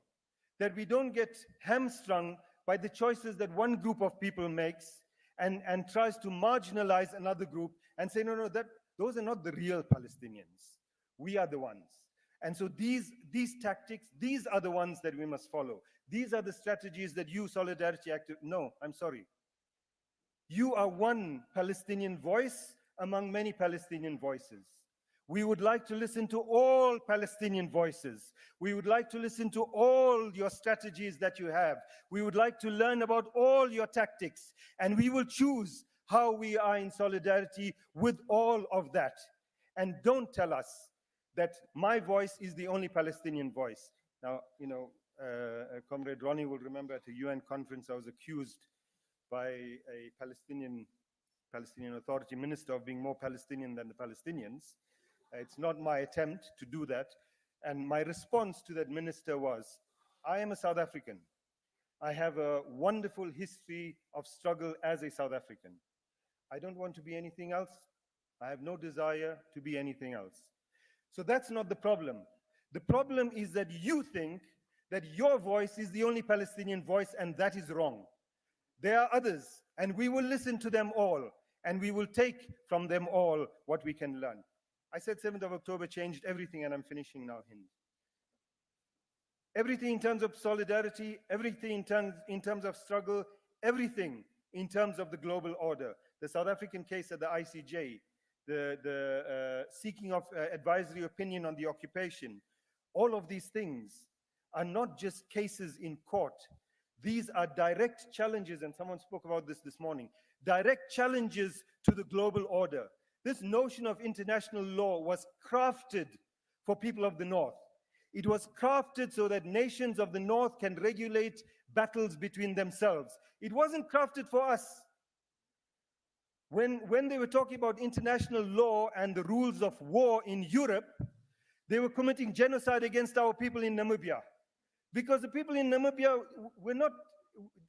that we don't get hamstrung by the choices that one group of people makes and tries to marginalize another group and say, no, those are not the real Palestinians. We are the ones. And so these tactics, these are the ones that we must follow. These are the strategies that you, Solidarity Active, no, I'm sorry. You are one Palestinian voice among many Palestinian voices. We would like to listen to all Palestinian voices. We would like to listen to all your strategies that you have. We would like to learn about all your tactics, and we will choose how we are in solidarity with all of that. And don't tell us that my voice is the only Palestinian voice. Now, Comrade Ronnie will remember at a UN conference I was accused by a Palestinian Authority minister of being more Palestinian than the Palestinians. It's not my attempt to do that. And my response to that minister was, I am a South African. I have a wonderful history of struggle as a South African. I don't want to be anything else. I have no desire to be anything else. So that's not the problem. The problem is that you think that your voice is the only Palestinian voice, and that is wrong. There are others, and we will listen to them all, and we will take from them all what we can learn. I said 7th of October changed everything, and I'm finishing now, Hind. Everything in terms of solidarity, everything in terms of struggle, everything in terms of the global order. The South African case at the ICJ, the seeking of advisory opinion on the occupation, all of these things are not just cases in court. These are direct challenges, and someone spoke about this morning, direct challenges to the global order. This notion of international law was crafted for people of the North. It was crafted so that nations of the North can regulate battles between themselves. It wasn't crafted for us. When they were talking about international law and the rules of war in Europe, they were committing genocide against our people in Namibia. Because the people in Namibia were not,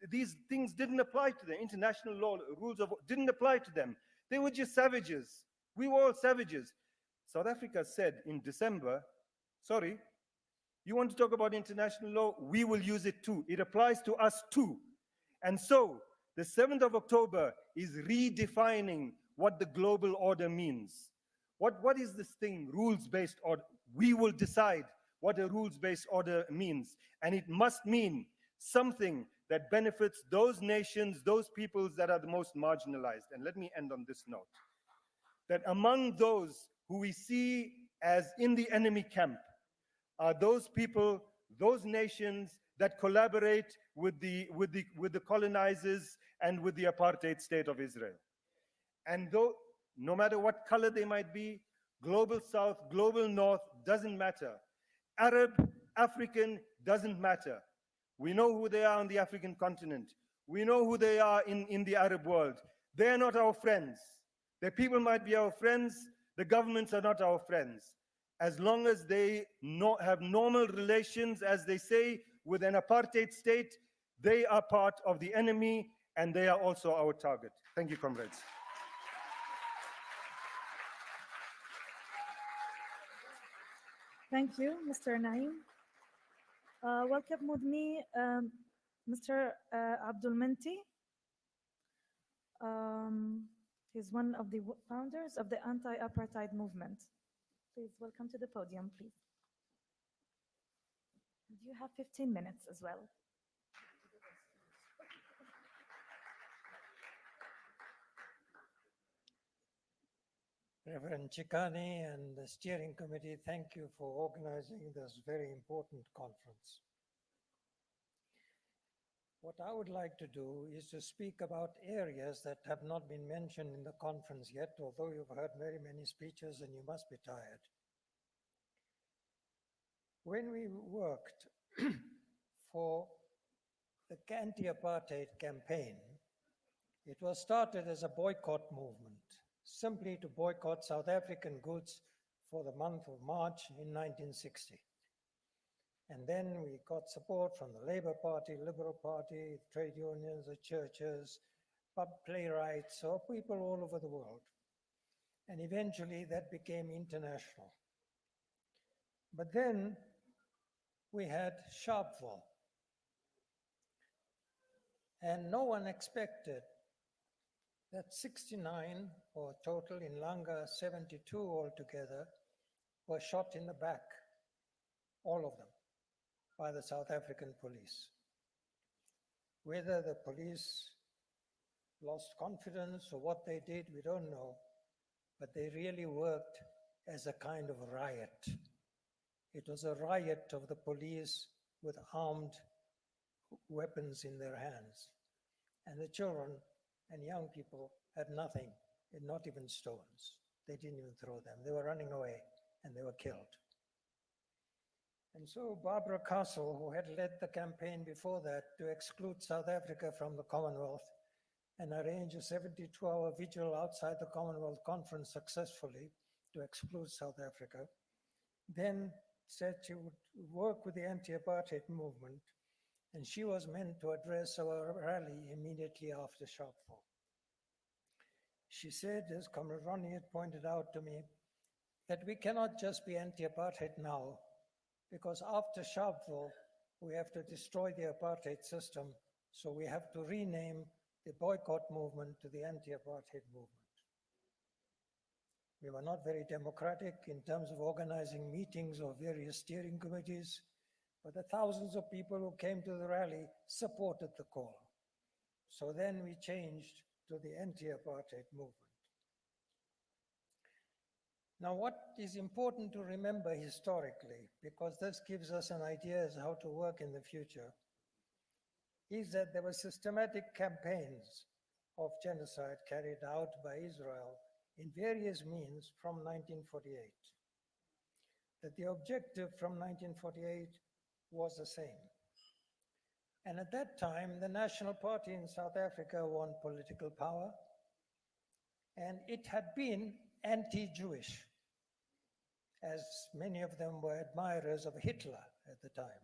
these things didn't apply to them. International law, rules of war didn't apply to them. They were just savages. We were all savages. South Africa said in December, sorry, you want to talk about international law? We will use it too. It applies to us too. And so the 7th of October is redefining what the global order means. What is this thing, rules-based order? We will decide what a rules-based order means. And it must mean something that benefits those nations, those peoples that are the most marginalized. And let me end on this note, that among those who we see as in the enemy camp are those people, those nations that collaborate with the colonizers and with the apartheid state of Israel. And though, no matter what color they might be, global South, global North, doesn't matter. Arab, African, doesn't matter. We know who they are on the African continent. We know who they are in the Arab world. They are not our friends. The people might be our friends. The governments are not our friends. As long as they have normal relations, as they say, with an apartheid state, they are part of the enemy and they are also our target. Thank you, comrades. Thank you, Mr. Naim. Welcome with me, Mr. Abdul Menti. He's one of the founders of the Anti-Apartheid movement. Please welcome to the podium, please. You have 15 minutes as well. Reverend Chikani and the steering committee, thank you for organizing this very important conference. What I would like to do is to speak about areas that have not been mentioned in the conference yet, although you've heard very many speeches and you must be tired. When we worked for the anti-apartheid campaign, it was started as a boycott movement, simply to boycott South African goods for the month of March in 1960. And then we got support from the Labour Party, Liberal Party, trade unions, the churches, playwrights, so people all over the world. And eventually that became international. But then we had Sharpeville. And no one expected that 69, or total in Langa 72 altogether, were shot in the back, all of them, by the South African police. Whether the police lost confidence or what they did, we don't know, but they really worked as a kind of riot. It was a riot of the police with armed weapons in their hands. And the children and young people had nothing, not even stones. They didn't even throw them. They were running away and they were killed. And so Barbara Castle, who had led the campaign before that to exclude South Africa from the Commonwealth and arrange a 72-hour vigil outside the Commonwealth Conference successfully to exclude South Africa, then said she would work with the anti-apartheid movement, and she was meant to address our rally immediately after Sharpeville. She said, as Comrade Ronnie had pointed out to me, that we cannot just be anti-apartheid now, because after Sharpeville, we have to destroy the apartheid system, so we have to rename the boycott movement to the anti-apartheid movement. We were not very democratic in terms of organizing meetings of various steering committees, but the thousands of people who came to the rally supported the call. So then we changed to the anti-apartheid movement. Now, what is important to remember historically, because this gives us an idea as how to work in the future, is that there were systematic campaigns of genocide carried out by Israel in various means from 1948. That the objective from 1948 was the same. And at that time, the National Party in South Africa won political power, and it had been anti-Jewish, as many of them were admirers of Hitler at the time.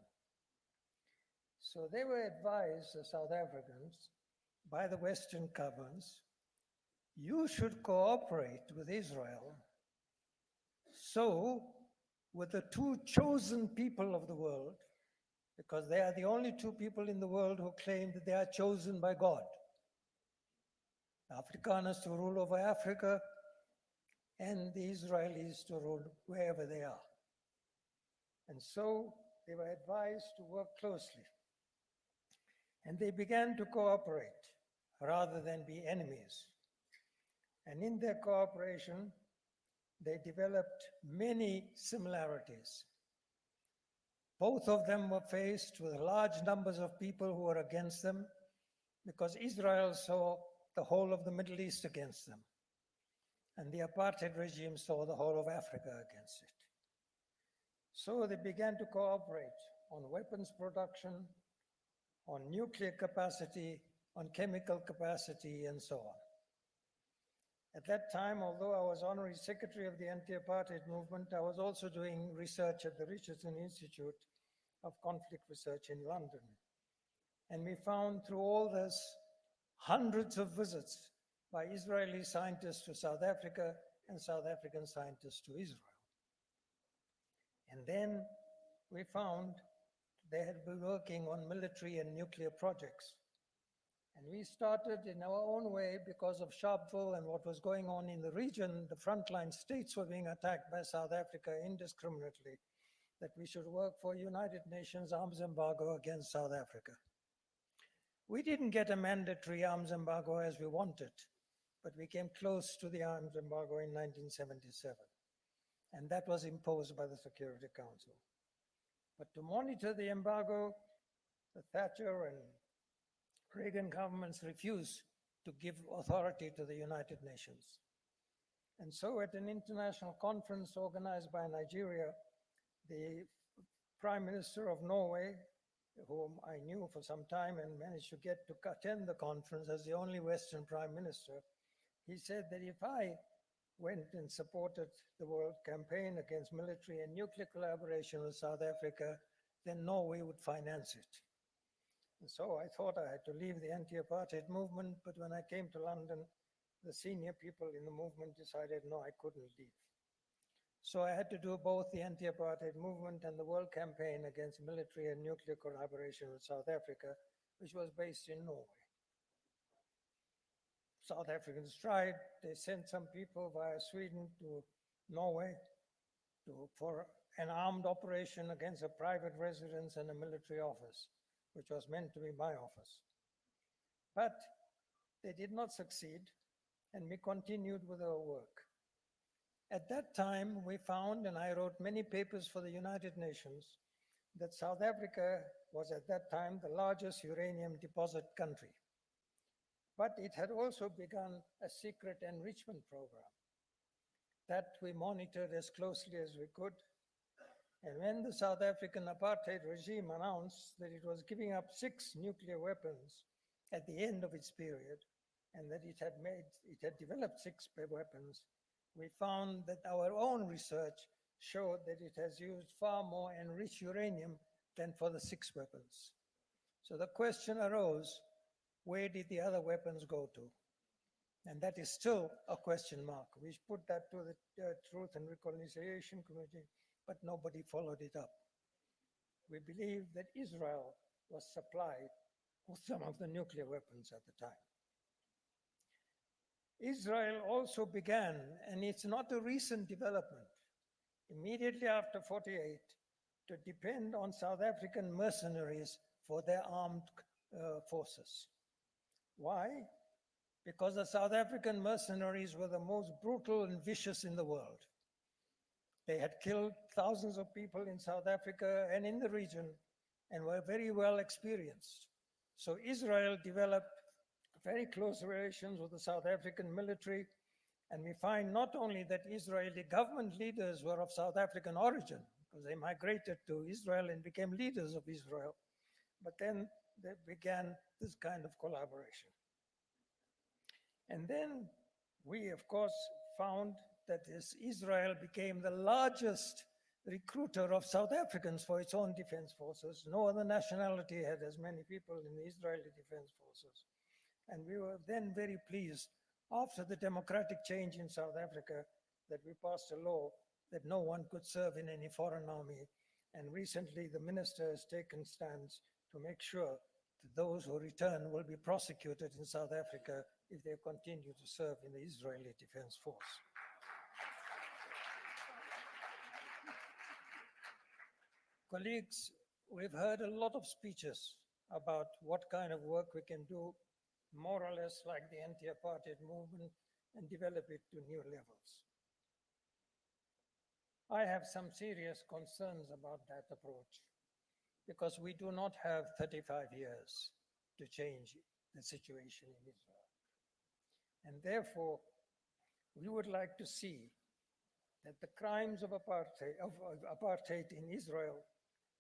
So they were advised, the South Africans, by the Western governments, you should cooperate with Israel. So, with the two chosen people of the world, because they are the only two people in the world who claim that they are chosen by God. Afrikaners to rule over Africa, and the Israelis to rule wherever they are. And so they were advised to work closely. And they began to cooperate rather than be enemies. And in their cooperation, they developed many similarities. Both of them were faced with large numbers of people who were against them because Israel saw the whole of the Middle East against them. And the apartheid regime saw the whole of Africa against it. So they began to cooperate on weapons production, on nuclear capacity, on chemical capacity, and so on. At that time, although I was honorary secretary of the anti-apartheid movement, I was also doing research at the Richardson Institute of conflict research in London. And we found through all this hundreds of visits by Israeli scientists to South Africa and South African scientists to Israel. And then we found they had been working on military and nuclear projects. And we started in our own way because of Sharpeville and what was going on in the region. The frontline states were being attacked by South Africa indiscriminately, that we should work for United Nations arms embargo against South Africa. We didn't get a mandatory arms embargo as we wanted, but we came close to the arms embargo in 1977. And that was imposed by the Security Council. But to monitor the embargo, the Thatcher and Reagan governments refused to give authority to the United Nations. And so at an international conference organized by Nigeria, the Prime Minister of Norway, whom I knew for some time and managed to get to attend the conference as the only Western Prime Minister, he said that if I went and supported the world campaign against military and nuclear collaboration with South Africa, then Norway would finance it. And so I thought I had to leave the anti-apartheid movement, but when I came to London, the senior people in the movement decided, no, I couldn't leave. So I had to do both the anti-apartheid movement and the world campaign against military and nuclear collaboration with South Africa, which was based in Norway. South Africans tried, they sent some people via Sweden to Norway for an armed operation against a private residence and a military office, which was meant to be my office. But they did not succeed, and we continued with our work. At that time, we found, and I wrote many papers for the United Nations, that South Africa was at that time the largest uranium deposit country. But it had also begun a secret enrichment program that we monitored as closely as we could. And when the South African apartheid regime announced that it was giving up 6 nuclear weapons at the end of its period, and that it had developed 6 weapons, we found that our own research showed that it has used far more enriched uranium than for the 6 weapons. So the question arose, where did the other weapons go to? And that is still a question mark. We put that to the Truth and Reconciliation Committee, but nobody followed it up. We believe that Israel was supplied with some of the nuclear weapons at the time. Israel also began, and it's not a recent development, immediately after 48, to depend on South African mercenaries for their armed forces. Why? Because the South African mercenaries were the most brutal and vicious in the world. They had killed thousands of people in South Africa and in the region and were very well experienced. So Israel developed very close relations with the South African military, and we find not only that Israeli government leaders were of South African origin, because they migrated to Israel and became leaders of Israel, but then they began this kind of collaboration. And then we, of course, found that Israel became the largest recruiter of South Africans for its own defense forces. No other nationality had as many people in the Israeli defense forces. And we were then very pleased, after the democratic change in South Africa, that we passed a law that no one could serve in any foreign army. And recently, the minister has taken stands to make sure that those who return will be prosecuted in South Africa if they continue to serve in the Israeli Defense Force. Colleagues, we've heard a lot of speeches about what kind of work we can do, more or less like the anti-apartheid movement, and develop it to new levels. I have some serious concerns about that approach, because we do not have 35 years to change the situation in Israel. And therefore, we would like to see that the crimes of apartheid in Israel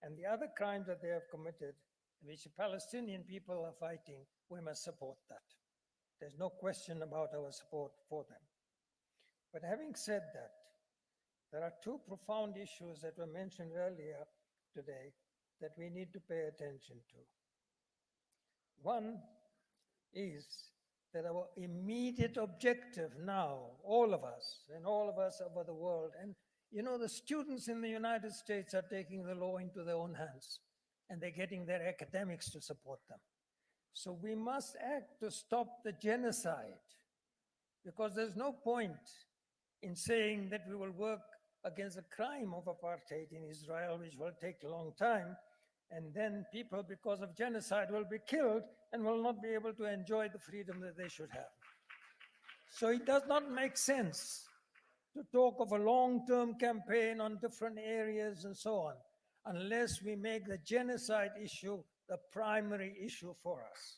and the other crimes that they have committed, which the Palestinian people are fighting, we must support that. There's no question about our support for them. But having said that, there are 2 profound issues that were mentioned earlier today that we need to pay attention to. One is that our immediate objective now, all of us over the world, and you know, the students in the United States are taking the law into their own hands, and they're getting their academics to support them. So we must act to stop the genocide, because there's no point in saying that we will work against the crime of apartheid in Israel, which will take a long time, and then people, because of genocide, will be killed and will not be able to enjoy the freedom that they should have. So it does not make sense to talk of a long-term campaign on different areas and so on, unless we make the genocide issue the primary issue for us.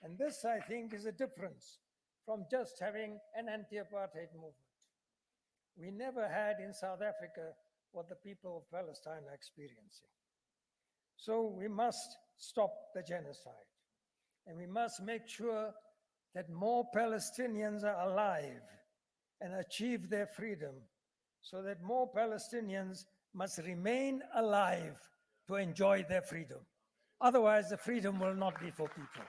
And this, I think, is a difference from just having an anti-apartheid movement. We never had in South Africa what the people of Palestine are experiencing. So we must stop the genocide, and we must make sure that more Palestinians are alive and achieve their freedom, so that more Palestinians must remain alive to enjoy their freedom. Otherwise, the freedom will not be for people.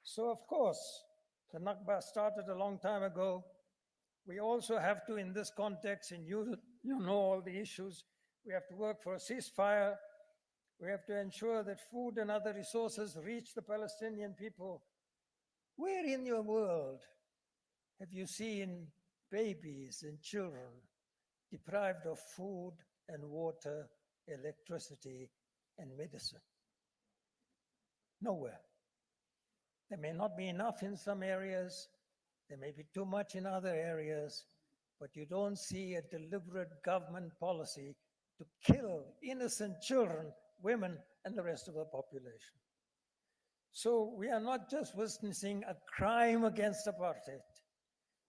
So, of course, the Nakba started a long time ago. We also have to, in this context, and you know all the issues, we have to work for a ceasefire. We have to ensure that food and other resources reach the Palestinian people. Where in your world have you seen babies and children deprived of food and water, electricity, and medicine? Nowhere. There may not be enough in some areas, there may be too much in other areas, but you don't see a deliberate government policy to kill innocent children, women, and the rest of the population. So we are not just witnessing a crime against apartheid.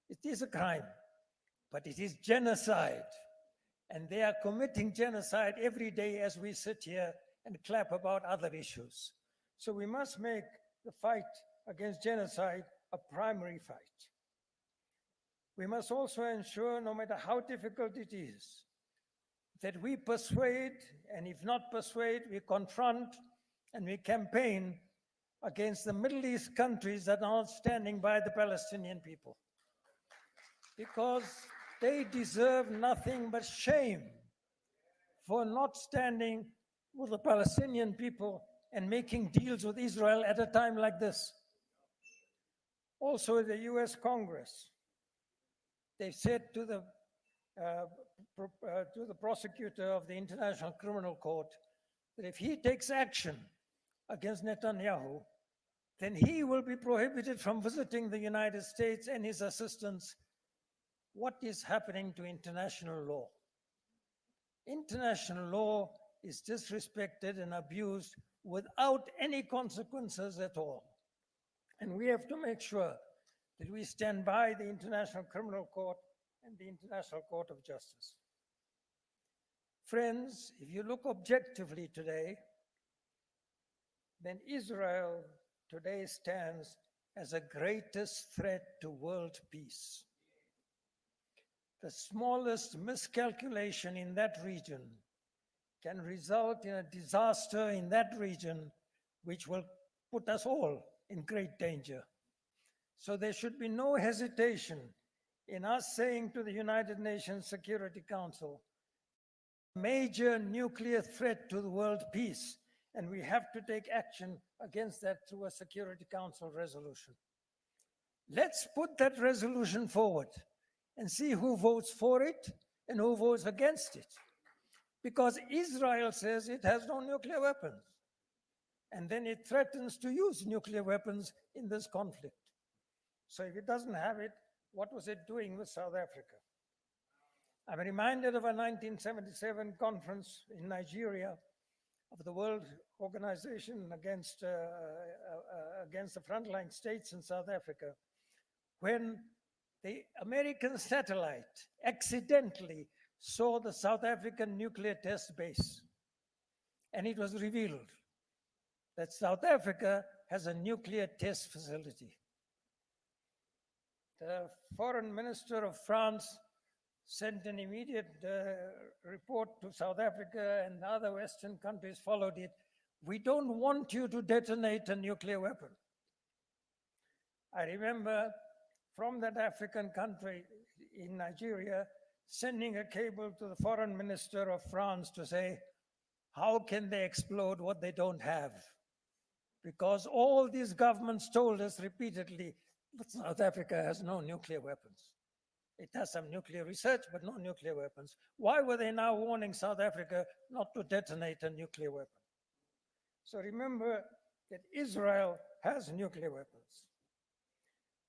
It is a crime, but it is genocide. And they are committing genocide every day as we sit here and clap about other issues. So we must make the fight against genocide a primary fight. We must also ensure, no matter how difficult it is, that we persuade, and if not persuade, we confront and we campaign against the Middle East countries that are not standing by the Palestinian people. Because they deserve nothing but shame for not standing with the Palestinian people and making deals with Israel at a time like this. Also, the US Congress, they said to the prosecutor of the International Criminal Court that if he takes action against Netanyahu, then he will be prohibited from visiting the United States and his assistants. What is happening to international law? International law is disrespected and abused without any consequences at all. And we have to make sure that we stand by the International Criminal Court and the International Court of Justice. Friends, if you look objectively today, then Israel today stands as the greatest threat to world peace. The smallest miscalculation in that region can result in a disaster in that region, which will put us all in great danger. So there should be no hesitation in us saying to the United Nations Security Council, major nuclear threat to the world peace, and we have to take action against that through a Security Council resolution. Let's put that resolution forward and see who votes for it and who votes against it. Because Israel says it has no nuclear weapons, and then it threatens to use nuclear weapons in this conflict. So if it doesn't have it, what was it doing with South Africa? I'm reminded of a 1977 conference in Nigeria of the World Organization against the frontline states in South Africa, when the American satellite accidentally saw the South African nuclear test base. And it was revealed that South Africa has a nuclear test facility. The foreign minister of France sent an immediate report to South Africa, and other Western countries followed it. We don't want you to detonate a nuclear weapon. I remember from that African country in Nigeria sending a cable to the foreign minister of France to say, how can they explode what they don't have? Because all these governments told us repeatedly that South Africa has no nuclear weapons. It has some nuclear research, but no nuclear weapons. Why were they now warning South Africa not to detonate a nuclear weapon? So remember that Israel has nuclear weapons.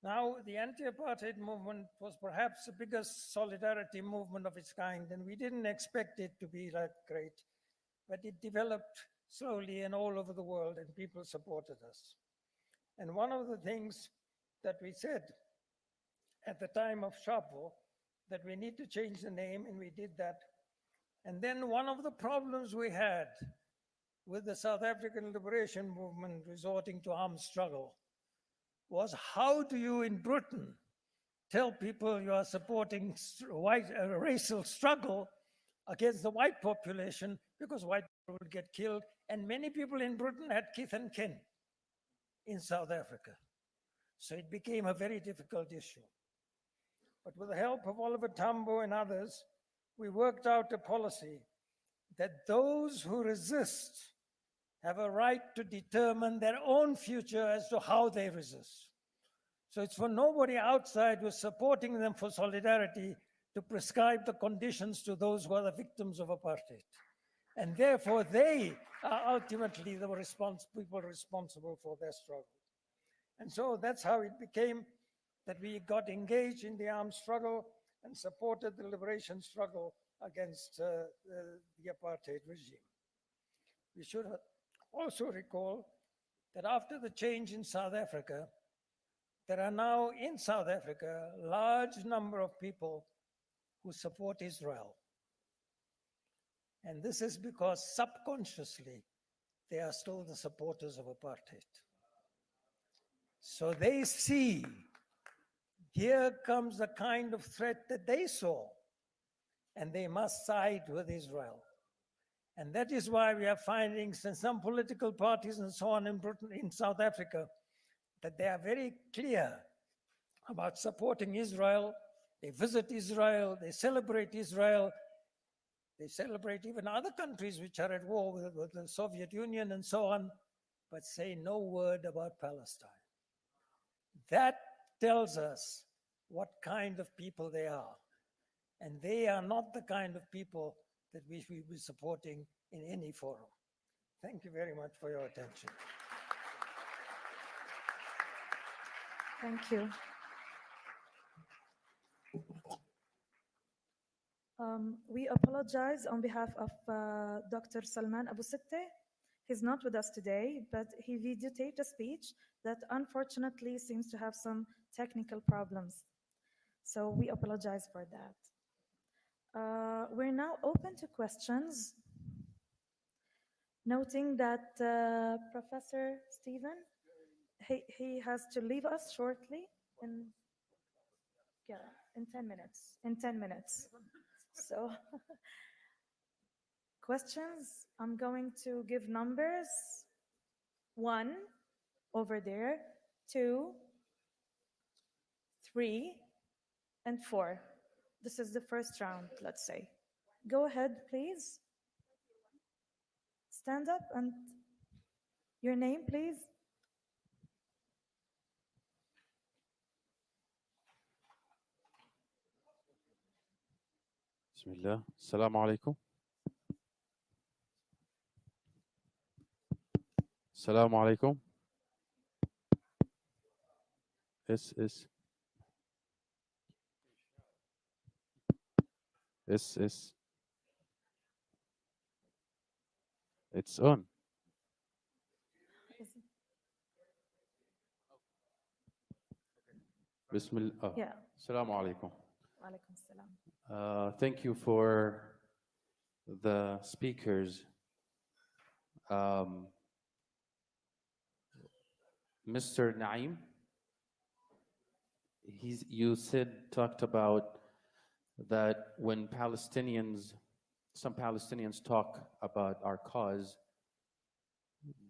Now, the anti-apartheid movement was perhaps the biggest solidarity movement of its kind, and we didn't expect it to be that great, but it developed slowly and all over the world, and people supported us. And one of the things that we said at the time of Sharpeville, that we need to change the name, and we did that. And then one of the problems we had with the South African liberation movement resorting to armed struggle was, how do you in Britain tell people you are supporting racial struggle against the white population, because white people would get killed, and many people in Britain had kith and kin in South Africa. So it became a very difficult issue. But with the help of Oliver Tambo and others, we worked out a policy that those who resist have a right to determine their own future as to how they resist. So it's for nobody outside who's supporting them for solidarity to prescribe the conditions to those who are the victims of apartheid. And therefore, they are ultimately the people responsible for their struggle. And so that's how it became that we got engaged in the armed struggle and supported the liberation struggle against the apartheid regime. We should also recall that after the change in South Africa, there are now in South Africa a large number of people who support Israel. And this is because subconsciously they are still the supporters of apartheid. So they see, here comes the kind of threat that they saw, and they must side with Israel. And that is why we are finding some political parties and so on in Britain, in South Africa, that they are very clear about supporting Israel. They visit Israel, they celebrate Israel, they celebrate even other countries which are at war with the Soviet Union and so on, but say no word about Palestine. That tells us what kind of people they are. And they are not the kind of people that we should be supporting in any forum. Thank you very much for your attention. Thank you. We apologize on behalf of Dr. Salman Abu Sitte. He's not with us today, but he videotaped a speech that unfortunately seems to have some technical problems. So we apologize for that. We're now open to questions, noting that Professor Stephen, he has to leave us shortly in 10 minutes. In 10 minutes. So, questions, I'm going to give numbers. 1, over there, 2, 3, and 4. This is the first round, let's say. Go ahead, please. Stand up and your name, please. بسم الله السلام عليكم السلام عليكم اس it's on. بسم الله Yeah. السلام عليكم. Walaikum salam. Thank you for the speakers. Mr. Naim, you talked about that when some Palestinians talk about our cause,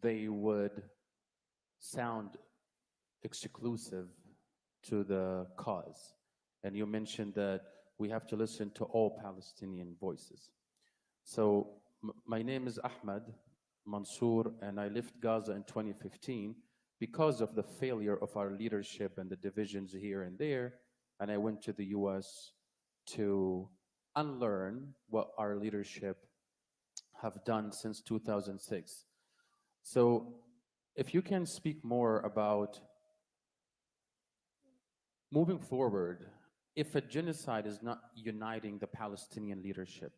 they would sound exclusive to the cause. And you mentioned that we have to listen to all Palestinian voices. So my name is Ahmed Mansour, and I left Gaza in 2015 because of the failure of our leadership and the divisions here and there. And I went to the US to unlearn what our leadership have done since 2006. So if you can speak more about moving forward, if a genocide is not uniting the Palestinian leadership,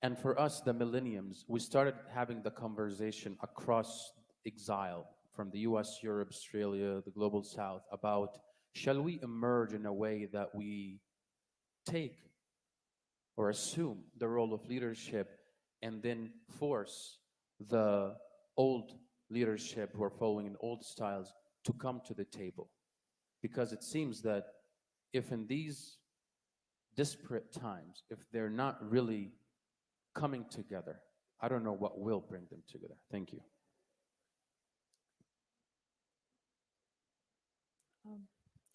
and for us, the millenniums, we started having the conversation across exile from the US, Europe, Australia, the global South about shall we emerge in a way that we take or assume the role of leadership and then force the old leadership who are following in old styles to come to the table? Because it seems that if in these disparate times, if they're not really coming together, I don't know what will bring them together. Thank you.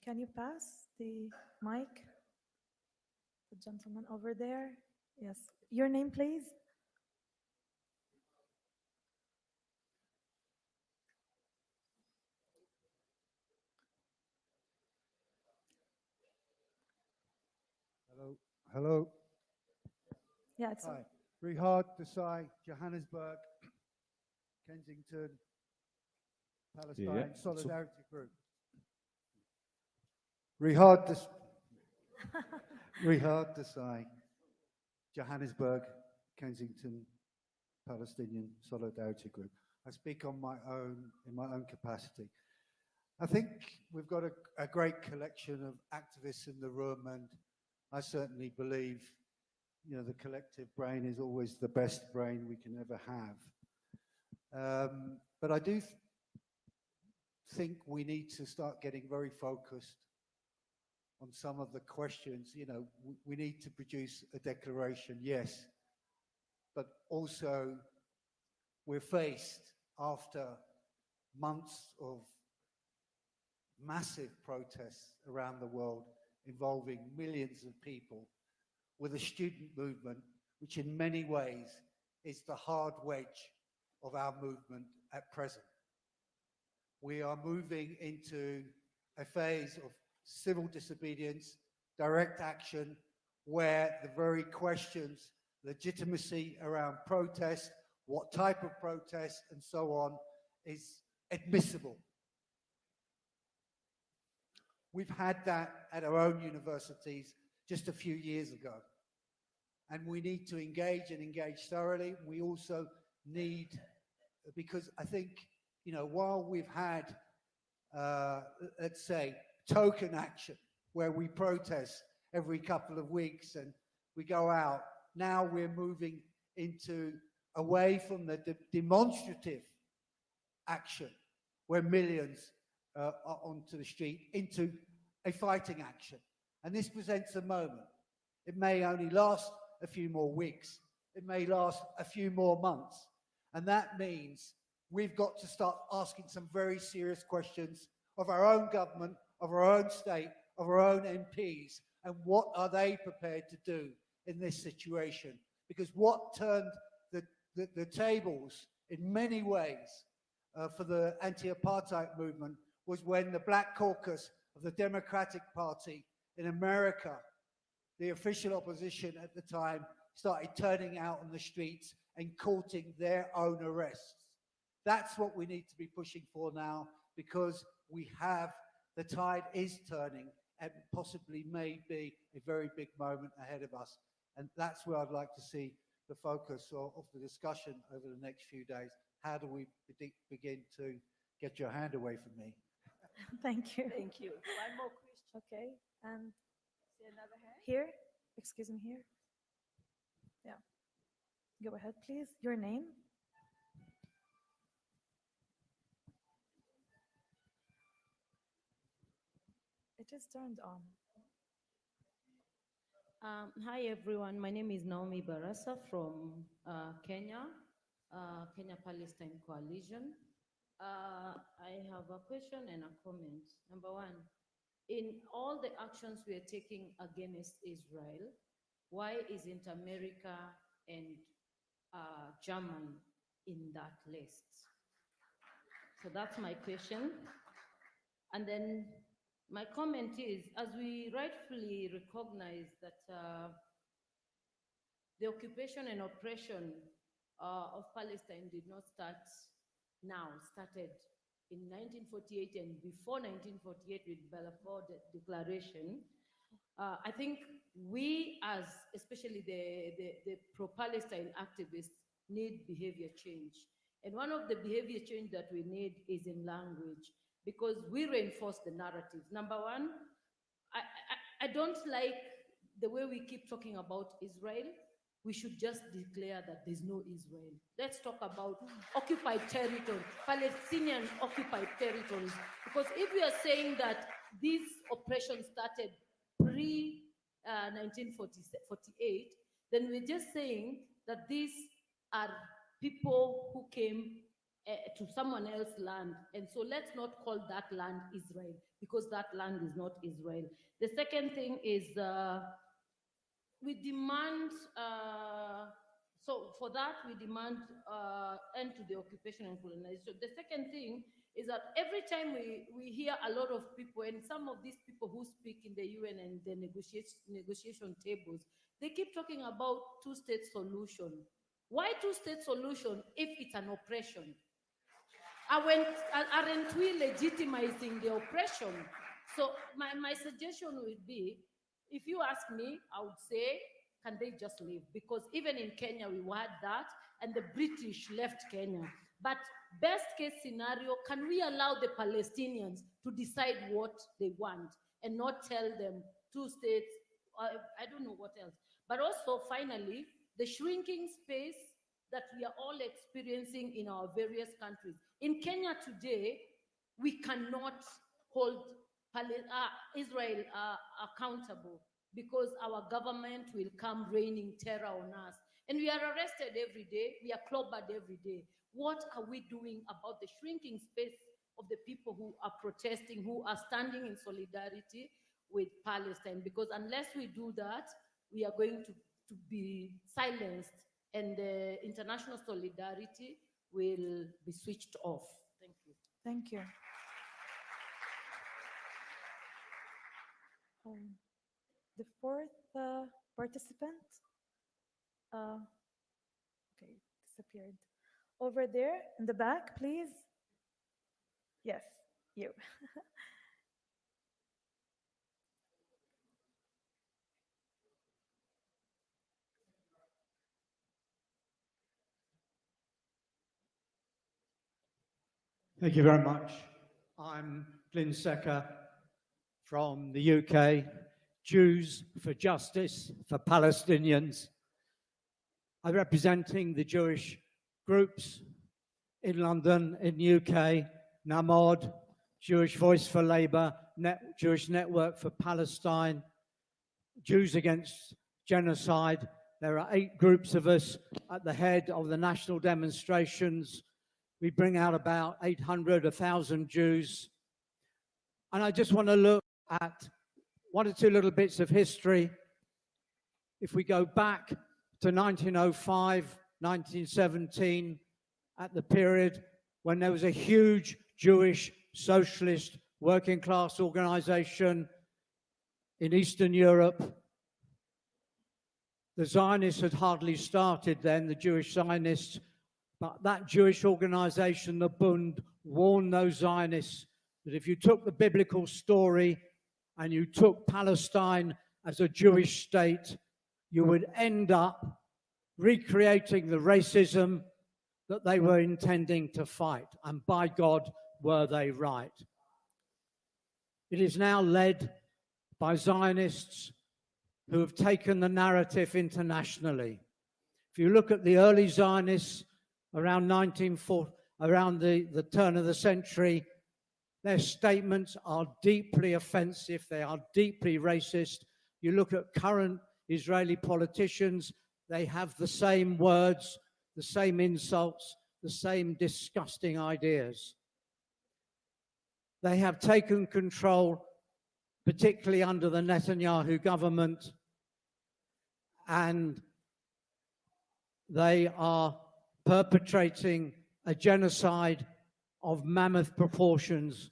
Can you pass the mic? The gentleman over there. Yes. Your name, please. Hello. Hello. Yeah, it's Hi. Rihad Desai, Johannesburg, Kensington, Palestine Yeah. Solidarity Group. Rihad Desai, Johannesburg, Kensington, Palestinian Solidarity Group. I speak on in my own capacity. I think we've got a great collection of activists in the room, and I certainly believe, you know, the collective brain is always the best brain we can ever have. But I do think we need to start getting very focused on some of the questions. You know, we need to produce a declaration, yes, but also we're faced after months of massive protests around the world involving millions of people, with a student movement which in many ways is the hard wedge of our movement at present. We are moving into a phase of civil disobedience, direct action, where the very questions, legitimacy around protest, what type of protest, and so on, is admissible. We've had that at our own universities just a few years ago. And we need to engage and engage thoroughly. We also need, because I think, you know, while we've had, let's say, token action, where we protest every couple of weeks and we go out, now we're moving into away from the demonstrative action, where millions are onto the street, into a fighting action. And this presents a moment. It may only last a few more weeks. It may last a few more months. And that means we've got to start asking some very serious questions of our own government, of our own state, of our own MPs, and what are they prepared to do in this situation? Because what turned the tables in many ways for the anti-apartheid movement was when the Black Caucus of the Democratic Party in America, the official opposition at the time, started turning out on the streets and courting their own arrests. That's what we need to be pushing for now, because the tide is turning and possibly may be a very big moment ahead of us. And that's where I'd like to see the focus of the discussion over the next few days. How do we begin to get your hand away from me? Thank you. Thank you. One more question. Okay, and See another hand? here, excuse me, here. Yeah. Go ahead, please. Your name? It is turned on. Hi everyone, my name is Naomi Barasa from Kenya, Kenya Palestine Coalition. I have a question and a comment. Number one, in all the actions we are taking against Israel, why isn't America and Germany in that list? So that's my question. And then my comment is, as we rightfully recognize that the occupation and oppression of Palestine did not start now, started in 1948 and before 1948 with Balfour Declaration. I think we, as especially the pro-Palestine activists, need behavior change. And one of the behavior change that we need is in language, because we reinforce the narrative. Number one, I don't like the way we keep talking about Israel. We should just declare that there's no Israel. Let's talk about occupied territory, Palestinian occupied territories. Because if we are saying that this oppression started pre-1948, then we're just saying that these are people who came to someone else's land. And so let's not call that land Israel, because that land is not Israel. The second thing is we demand, so for that we demand end to the occupation and colonization. The second thing is that every time we hear a lot of people, and some of these people who speak in the UN and the negotiation tables, they keep talking about two-state solution. Why two-state solution if it's an oppression? Aren't we legitimizing the oppression? So my suggestion would be, if you ask me, I would say, can they just leave? Because even in Kenya, we had that, and the British left Kenya. But best case scenario, can we allow the Palestinians to decide what they want and not tell them two states, I don't know what else. But also, finally, the shrinking space that we are all experiencing in our various countries. In Kenya today, we cannot hold Israel accountable, because our government will come raining terror on us. And we are arrested every day, we are clobbered every day. What are we doing about the shrinking space of the people who are protesting, who are standing in solidarity with Palestine? Because unless we do that, we are going to be silenced, and the international solidarity will be switched off. Thank you. Thank you. The fourth participant, okay, disappeared. Over there in the back, please. Yes, you. Thank you very much. I'm Glyn Secker from the UK, Jews for Justice for Palestinians. I'm representing the Jewish groups in London, in the UK, NAMOD, Jewish Voice for Labour, Jewish Network for Palestine, Jews Against Genocide. There are 8 groups of us at the head of the national demonstrations. We bring out about 800, 1,000 Jews. And I just want to look at 1 or 2 little bits of history. If we go back to 1905, 1917, at the period when there was a huge Jewish socialist working class organization in Eastern Europe. The Zionists had hardly started then, the Jewish Zionists, but that Jewish organization, the Bund, warned those Zionists that if you took the biblical story and you took Palestine as a Jewish state, you would end up recreating the racism that they were intending to fight. And by God, were they right. It is now led by Zionists who have taken the narrative internationally. If you look at the early Zionists around 1940, around the turn of the century, their statements are deeply offensive, they are deeply racist. You look at current Israeli politicians, they have the same words, the same insults, the same disgusting ideas. They have taken control, particularly under the Netanyahu government, and they are perpetrating a genocide of mammoth proportions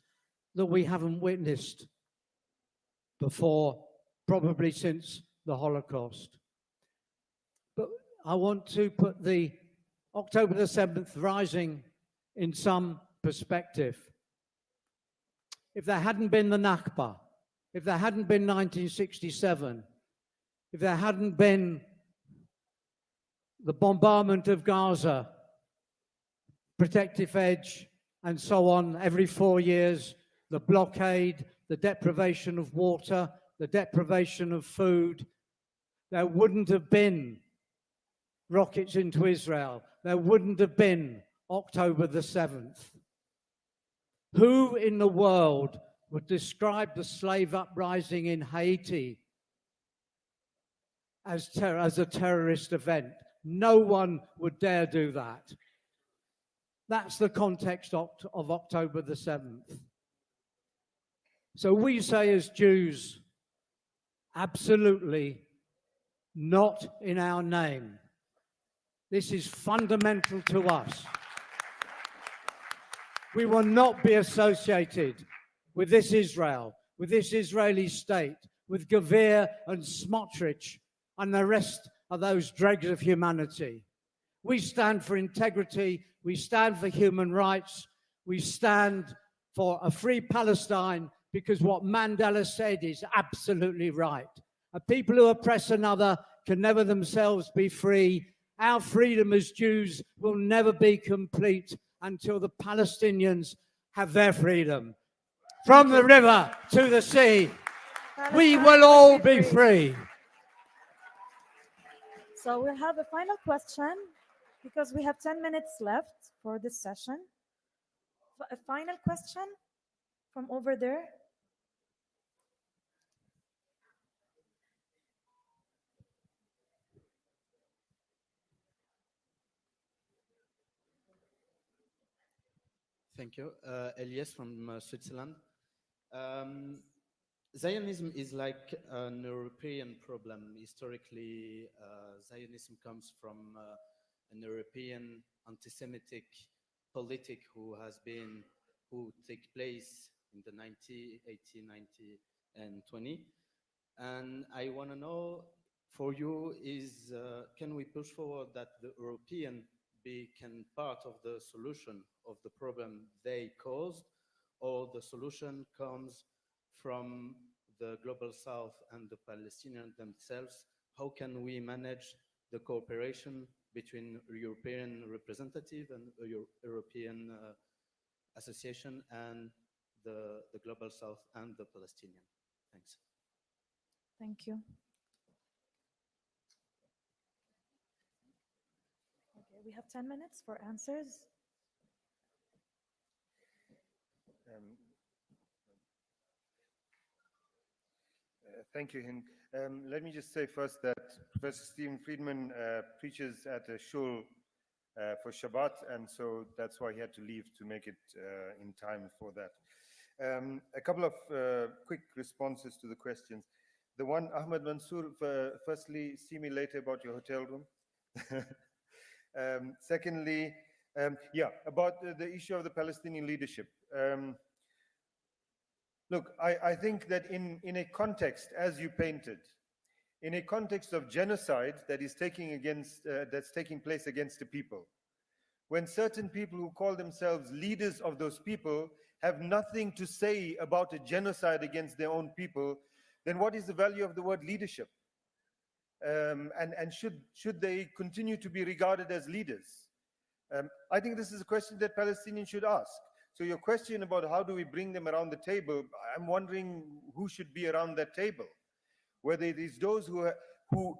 that we haven't witnessed before, probably since the Holocaust. But I want to put the October the 7th Rising in some perspective. If there hadn't been the Nakba, if there hadn't been 1967, if there hadn't been the bombardment of Gaza, protective edge, and so on every 4 years, the blockade, the deprivation of water, the deprivation of food, there wouldn't have been rockets into Israel. There wouldn't have been October the 7th. Who in the world would describe the slave uprising in Haiti as a terrorist event? No one would dare do that. That's the context of October the 7th. So we say as Jews, absolutely not in our name. This is fundamental to us. We will not be associated with this Israel, with this Israeli state, with Gavir and Smotrich and the rest of those dregs of humanity. We stand for integrity, we stand for human rights, we stand for a free Palestine, because what Mandela said is absolutely right. A people who oppress another can never themselves be free. Our freedom as Jews will never be complete until the Palestinians have their freedom. From the river to the sea, we will all be free. So we'll have a final question because we have 10 minutes left for this session. A final question from over there. Thank you. Elias from Switzerland. Zionism is like an European problem. Historically, Zionism comes from an European anti-Semitic politic who take place in the 80, 90, and 20. And I want to know, for you, can we push forward that the European can part of the solution of the problem they caused, or the solution comes from the global south and the Palestinians themselves? How can we manage the cooperation between European representative and European association and the global south and the Palestinian? Thanks. Thank you. Okay, we have 10 minutes for answers. Thank you, Hind. Let me just say first that Professor Stephen Friedman preaches at a shul for Shabbat, and so that's why he had to leave to make it in time for that. A couple of quick responses to the questions. The one, Ahmed Mansour, firstly, see me later about your hotel room. Secondly, about the issue of the Palestinian leadership. Look, I think that in a context, as you painted, in a context of genocide that is that's taking place against the people, when certain people who call themselves leaders of those people have nothing to say about a genocide against their own people, then what is the value of the word leadership? And should they continue to be regarded as leaders? I think this is a question that Palestinians should ask. So your question about how do we bring them around the table, I'm wondering who should be around that table. Whether it is those who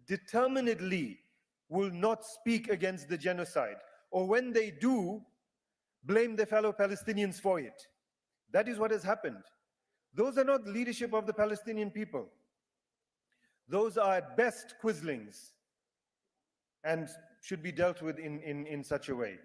determinedly will not speak against the genocide, or when they do, blame their fellow Palestinians for it. That is what has happened. Those are not leadership of the Palestinian people. Those are at best quislings and should be dealt with in such a way.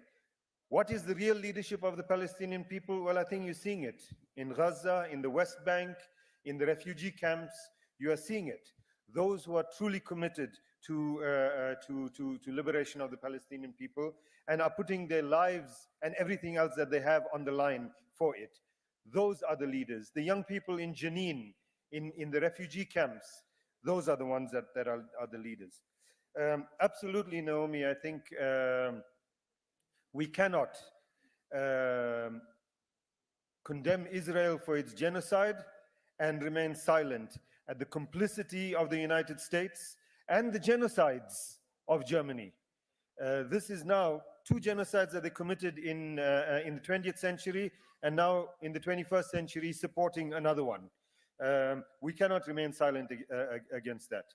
What is the real leadership of the Palestinian people? Well, I think you're seeing it in Gaza, in the West Bank, in the refugee camps. You are seeing it. Those who are truly committed to liberation of the Palestinian people and are putting their lives and everything else that they have on the line for it. Those are the leaders. The young people in Jenin, in the refugee camps, those are the ones that are the leaders. Absolutely, Naomi, I think we cannot condemn Israel for its genocide and remain silent at the complicity of the United States and the genocides of Germany. This is now 2 genocides that they committed in the 20th century, and now in the 21st century supporting another one. We cannot remain silent against that.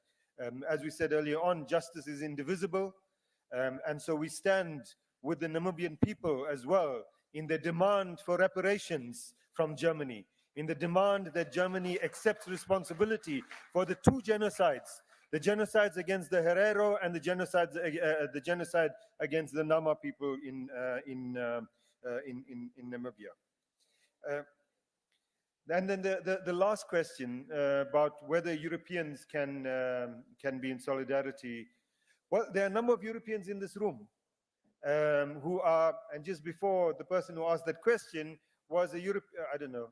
As we said earlier on, justice is indivisible, and so we stand with the Namibian people as well in the demand for reparations from Germany, in the demand that Germany accepts responsibility for the 2 genocides, the genocides against the Herero and the genocide against the Nama people in Namibia. And then the last question about whether Europeans can be in solidarity. Well, there are a number of Europeans in this room who are, and just before, the person who asked that question was a I don't know,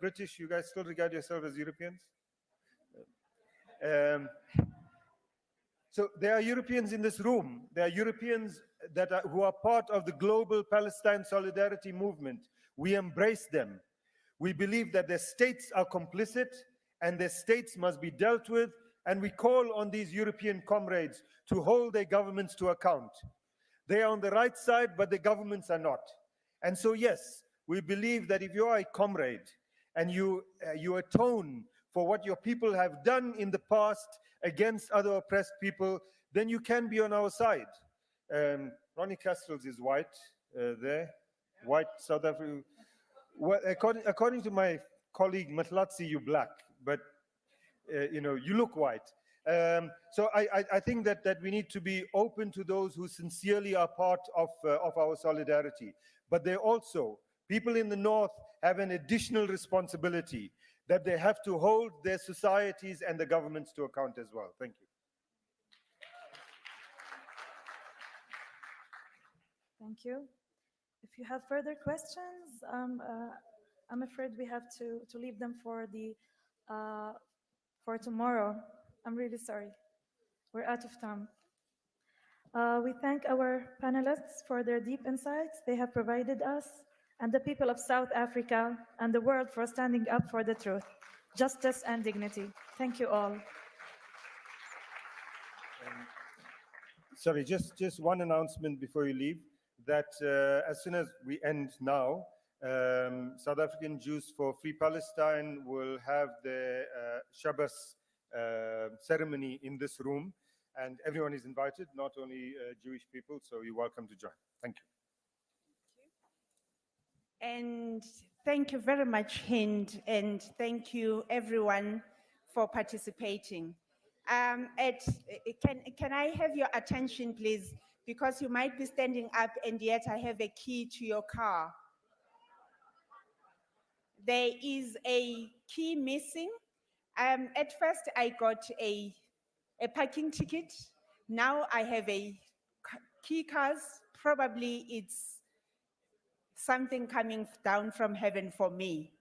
British. You guys still regard yourself as Europeans? So there are Europeans in this room. There are Europeans who are part of the global Palestine solidarity movement. We embrace them. We believe that their states are complicit and their states must be dealt with, and we call on these European comrades to hold their governments to account. They are on the right side, but the governments are not. And so, yes, we believe that if you are a comrade and you atone for what your people have done in the past against other oppressed people, then you can be on our side. Ronnie Castells is white there, white South Africa. Well, according to my colleague Matlatsi, you black, but you look white. So I think that we need to be open to those who sincerely are part of our solidarity. But they also, people in the north have an additional responsibility that they have to hold their societies and the governments to account as well. Thank you. Thank you. If you have further questions, I'm afraid we have to leave them for tomorrow. I'm really sorry. We're out of time. We thank our panelists for their deep insights they have provided us, and the people of South Africa and the world for standing up for the truth, justice, and dignity. Thank you all. Sorry, just one announcement before you leave, that as soon as we end now, South African Jews for Free Palestine will have the Shabbos ceremony in this room, and everyone is invited, not only Jewish people, so you're welcome to join. Thank you. And thank you very much, Hind, and thank you everyone for participating. Can I have your attention, please? Because you might be standing up and yet I have a key to your car. There is a key missing. At first I got a parking ticket. Now I have a key card. Probably it's something coming down from heaven for me.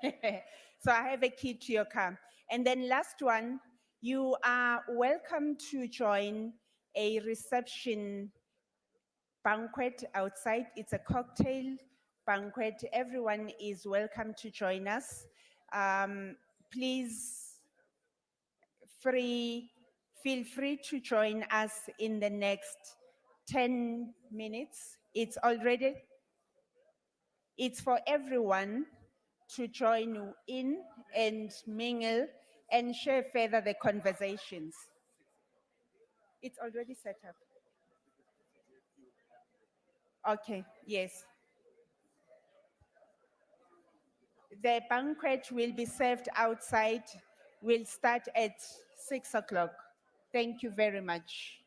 So I have a key to your car. And then last one, you are welcome to join a reception banquet outside. It's a cocktail banquet. Everyone is welcome to join us. Please feel free to join us in the next 10 minutes. It's for everyone to join in and mingle and share further the conversations. It's already set up. Okay, yes. The banquet will be served outside will start at 6 o'clock. Thank you very much.